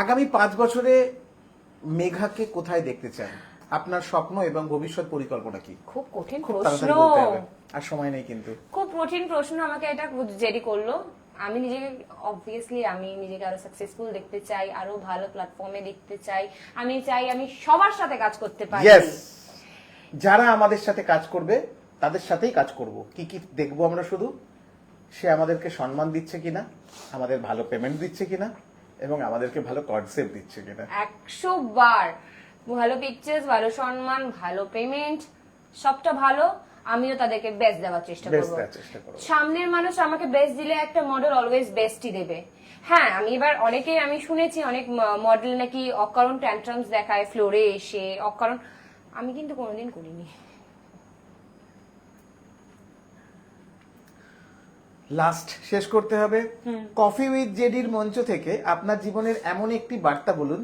আগামী 5 বছরে মেঘাকে কোথায় দেখতে চান? আপনার স্বপ্ন এবং ভবিষ্যৎ পরিকল্পনা কি? খুব কঠিন খুব প্রশ্ন, তাড়াতাড়ি বলতে হবে, আর সময় নেই কিন্তু। খুব কঠিন প্রশ্ন, আমাকে এটা জেরি করলো। আমি নিজেকে অবভিয়াসলি আমি নিজেকে আরো সাকসেসফুল দেখতে চাই, আরো ভালো প্ল্যাটফর্মে দেখতে চাই, আমি চাই আমি সবার সাথে কাজ করতে পারি। যারা আমাদের সাথে কাজ করবে তাদের সাথেই কাজ করব। কি কি দেখবো আমরা? শুধু সে আমাদেরকে সম্মান দিচ্ছে কিনা, আমাদের ভালো পেমেন্ট দিচ্ছে কিনা, এবং আমাদেরকে ভালো কনসেপ্ট দিচ্ছে কিনা। 100 বার ভালো পিকচার্স, ভালো সম্মান, ভালো পেমেন্ট, সবটা ভালো, আমিও তাদেরকে বেস্ট দেওয়ার চেষ্টা করবো। সামনের মানুষ আমাকে বেস্ট দিলে একটা মডেল অলওয়েজ বেস্টই দেবে। হ্যাঁ, আমি এবার আমি শুনেছি অনেক মডেল নাকি অকারণ ট্যান্ট্রামস দেখায় ফ্লোরে এসে, অকারণ, আমি কিন্তু কোনোদিন করিনি। লাস্ট শেষ করতে হবে। কফি উইথ জেডির মঞ্চ থেকে আপনার জীবনের এমন একটি বার্তা বলুন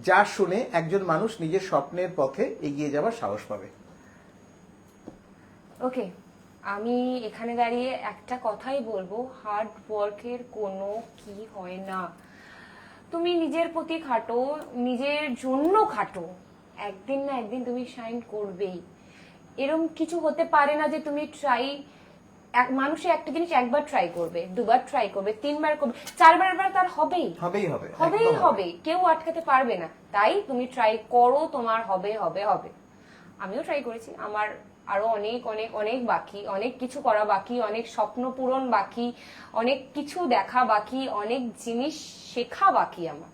যা শুনে একজন মানুষ নিজের স্বপ্নের পথে এগিয়ে যাওয়ার সাহস পাবে। ওকে, আমি এখানে দাঁড়িয়ে একটা কথাই বলবো, হার্ড ওয়ার্কের কোনো কি হয় না। তুমি নিজের প্রতি খাটো, নিজের জন্য খাটো, একদিন না একদিন তুমি শাইন করবেই। এরকম কিছু হতে পারে না যে তুমি মানুষে একটা জিনিস একবার ট্রাই করবে, দুবার ট্রাই করবে, তিনবার করবে, চারবার তার হবেই হবেই হবে, হবেই একদম হবে, কেউ আটকাতে পারবে না। তাই তুমি ট্রাই করো, তোমার হবে হবে হবে। আমিও ট্রাই করেছি, আমার আরো অনেক অনেক অনেক বাকি, অনেক কিছু করা বাকি, অনেক স্বপ্ন পূরণ বাকি, অনেক কিছু দেখা বাকি, অনেক জিনিস শেখা বাকি আমার।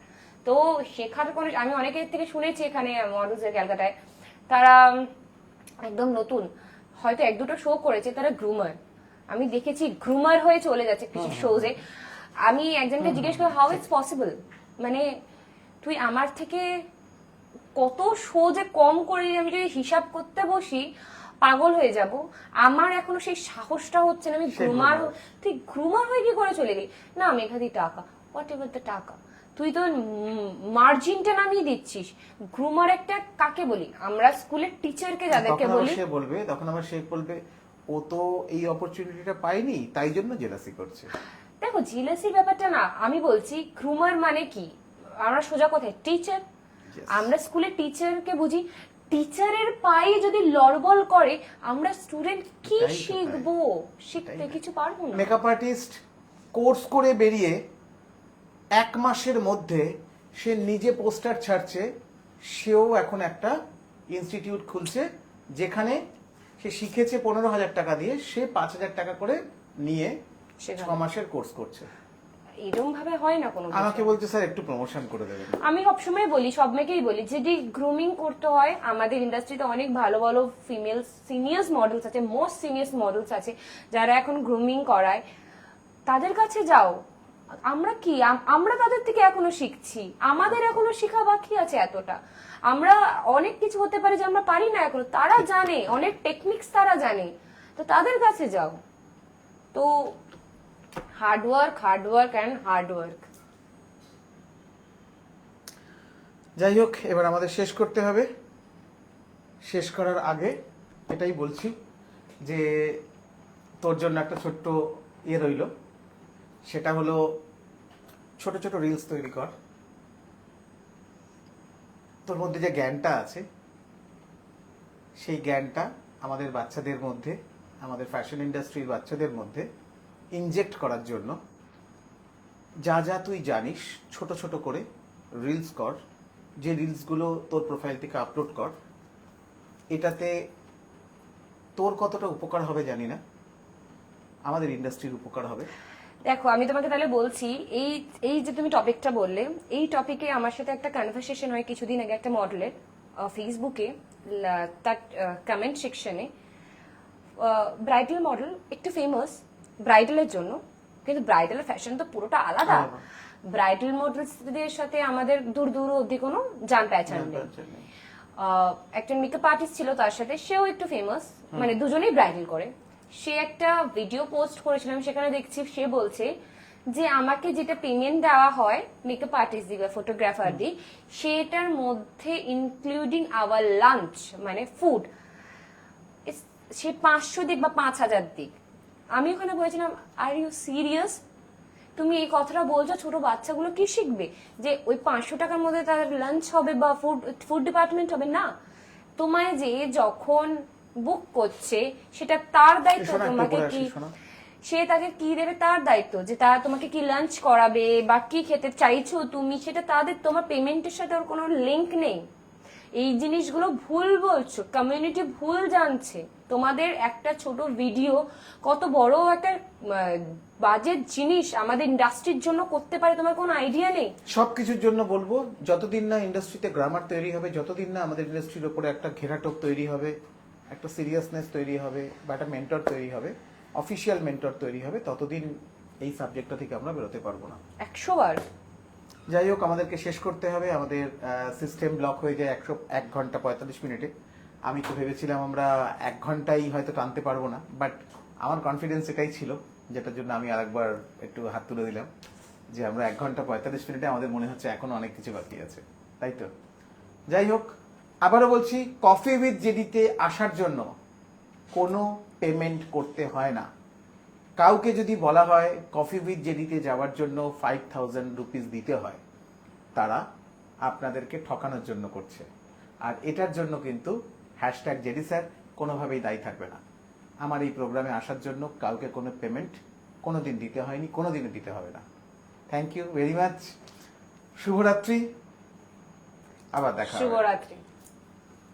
তো শেখার কোনো, আমি অনেকের থেকে শুনেছি এখানে মডেলসের ক্যালকাটায়, তারা একদম নতুন, হয়তো এক দুটো শো করেছে, তারা গ্রুমার, আমি দেখেছি গ্রুমার হয়ে চলে যাচ্ছে কিছু শোজে। আমি একজনকে জিজ্ঞেস করি হাউ ইটস পসিবল, মানে তুই আমার থেকে কত শো যে কম করে, আমি যদি হিসাব করতে বসি পাগল হয়ে যাব। আমার এখনো সেই সাহসটা হচ্ছে না, আমি গ্রুমার, তুই গ্রুমার হয়ে কি করে চলে গেলি? না মেঘাদি টাকা, হোয়াট এভার দ্য টাকা, তুই তো মার্জিনটা নামিয়ে দিচ্ছিস। গ্রুমার একটা কাকে বলি আমরা স্কুলের টিচারকে যাদেরকে বলি, সে বলবে, তখন আবার সে বলবে ও তো এই অপরচুনিটিটা পায়নি তাই জন্য জেলাসি করছে। দেখো জেলাসির ব্যাপারটা না, আমি বলছি গ্রুমার মানে কি, আমরা সোজা কথায় টিচার, আমরা স্কুলে টিচারকে বুঝি। টিচারের পায়ে যদি লড়বল করে আমরা স্টুডেন্ট কি শিখবো? শিখতে কিছু পারবো না। মেকআপ আর্টিস্ট কোর্স করে বেরিয়ে 1 মাসের মধ্যে সে নিজে পোস্টার ছাড়ছে, সেও এখন একটা ইনস্টিটিউট খুলছে যেখানে সে শিখেছে 15,000 টাকা দিয়ে, সে 5,000 টাকা করে নিয়ে 6 মাসের কোর্স করছে। এরকম ভাবে হয় না কোনো। আমাকে বলছে স্যার একটু প্রমোশন করে দেবেন। আমি সবসময় বলি, সব মেয়েকেই বলি, যদি গ্রুমিং করতে হয়, আমাদের ইন্ডাস্ট্রিতে অনেক ভালো ভালো ফিমেল সিনিয়র্স মডেলস আছে, মোস্ট সিনিয়র্স মডেলস আছে যারা এখন গ্রুমিং করায়, তাদের কাছে যাও। আমরা কি, আমরা তাদের থেকে এখনো শিখছি, আমাদের এখনো শেখা বাকি আছে এতটা। আমরা অনেক কিছু হতে পারে যে আমরা পারি না এখনো, তারা জানে অনেক টেকনিক্স, তারা জানে, তো তাদের কাছে যাও। তো hard work and hard work. যাই হোক, এবার আমাদের শেষ করতে হবে। শেষ করার আগে এটাই বলছি যে তোর জন্য একটা ছোট্ট রইল, সেটা হলো ছোট ছোট রিলস তৈরি কর। তোর মধ্যে যে জ্ঞানটা আছে সেই জ্ঞানটা আমাদের বাচ্চাদের মধ্যে, আমাদের ফ্যাশন ইন্ডাস্ট্রির বাচ্চাদের মধ্যে ইনজেক্ট করার জন্য যা যা তুই জানিস ছোট ছোট করে রিলস কর। যে রিলসগুলো তোর প্রোফাইল থেকে আপলোড কর। এটাতে তোর কতটা উপকার হবে জানি না, আমাদের ইন্ডাস্ট্রির উপকার হবে। দেখো আমি তোমাকে তাহলে বলছি, এই এই যে তুমি টপিকটা বললে, এই টপিকে আমার সাথে একটা কনভারসেশন হয় কিছুদিন আগে একটা মডেলের ফেসবুকে, তার কমেন্ট সেকশনে। ব্রাইডাল মডেল একটু ফেমাস ব্রাইডালের জন্য, কিন্তু ব্রাইডালের ফ্যাশন তো পুরোটা আলাদা। ব্রাইডাল মডেলসদের সাথে আমাদের দূর দূর অবধি কোনো জান পেহচান নেই। একজন মেকআপ আর্টিস্ট ছিল তার সাথে, সেও একটু ফেমাস, মানে দুজনেই ব্রাইডাল করে। সে একটা ভিডিও পোস্ট করেছিলাম, সেখানে দেখছি সে বলছে যে আমাকে যেটা পেমেন্ট দেওয়া হয় মেকআপ আর্টিস্ট দিয়ে বা ফটোগ্রাফার দিয়ে, সেটার মধ্যে ইনক্লুডিং আওয়ার লাঞ্চ মানে ফুড, সে 500 দিক বা 5,000 দিক। আমি ওখানে বলেছিলাম আর ইউ সিরিয়াস? তুমি এই কথাটা বলছো, ছোট বাচ্চাগুলো কি শিখবে যে ওই 500 টাকার মধ্যে তার লাঞ্চ হবে বা ফুড ডিপার্টমেন্ট হবে? না, তোমায় যে যখন বুক করছে সেটা তার দায়িত্ব, তোমাকে কি, সে তাকে কি দেবে তার দায়িত্ব, যে তারা তোমাকে কি লাঞ্চ করাবে বা কি খেতে চাইছো তুমি, সেটা তাদের, তোমার পেমেন্টের সাথে ওর কোনো লিঙ্ক নেই। এই জিনিসগুলো ভুল বলছো, কমিউনিটি ভুল জানছে। তোমাদের একটা ছোট ভিডিও কত বড় একটা বাজেট জিনিস আমাদের ইন্ডাস্ট্রির জন্য করতে পারে, তোমার কোনো আইডিয়া নেই। সবকিছুর জন্য বলবো, যতদিন না ইন্ডাস্ট্রিতে গ্রামার তৈরি হবে, যতদিন না আমাদের ইন্ডাস্ট্রির উপরে একটা ঘেরাটোপ তৈরি হবে, একটা সিরিয়াসনেস তৈরি হবে, বা একটা মেন্টর তৈরি হবে, অফিসিয়াল মেন্টর তৈরি হবে, ততদিন এই সাবজেক্টটা থেকে আমরা বেরোতে পারবো না। 100 বার। যাই হোক, আমাদেরকে শেষ করতে হবে, আমাদের সিস্টেম ব্লক হয়ে যায় 1 ঘন্টা 45 মিনিটে। আমি তো ভেবেছিলাম আমরা 1 ঘন্টাই হয়তো টানতে পারবো না, বাট আমার কনফিডেন্স এটাই ছিল, যেটার জন্য আমি আরেকবার একটু হাত তুলে দিলাম যে আমরা 1 ঘন্টা 45 মিনিটে, আমাদের মনে হচ্ছে এখনো অনেক কিছু বাকি আছে, তাই তো? যাই হোক, আবারও বলছি, কফি উইথ জেডিতে আসার জন্য কোনো পেমেন্ট করতে হয় না। কাউকে যদি বলা হয় কফি উইথ জেডিতে যাওয়ার জন্য 5,000 রুপিস দিতে হয়, তারা আপনাদেরকে ঠকানোর জন্য করছে। আর এটার জন্য কিন্তু হ্যাশট্যাগ জেডি স্যার কোনোভাবেই দায়ী থাকবে না। আমার এই প্রোগ্রামে আসার জন্য কাউকে কোনো পেমেন্ট কোনোদিন দিতে হয়নি, কোনোদিনও দিতে হবে না। Thank you very much. শুভরাত্রি, আবার দেখা হবে। শুভরাত্রি।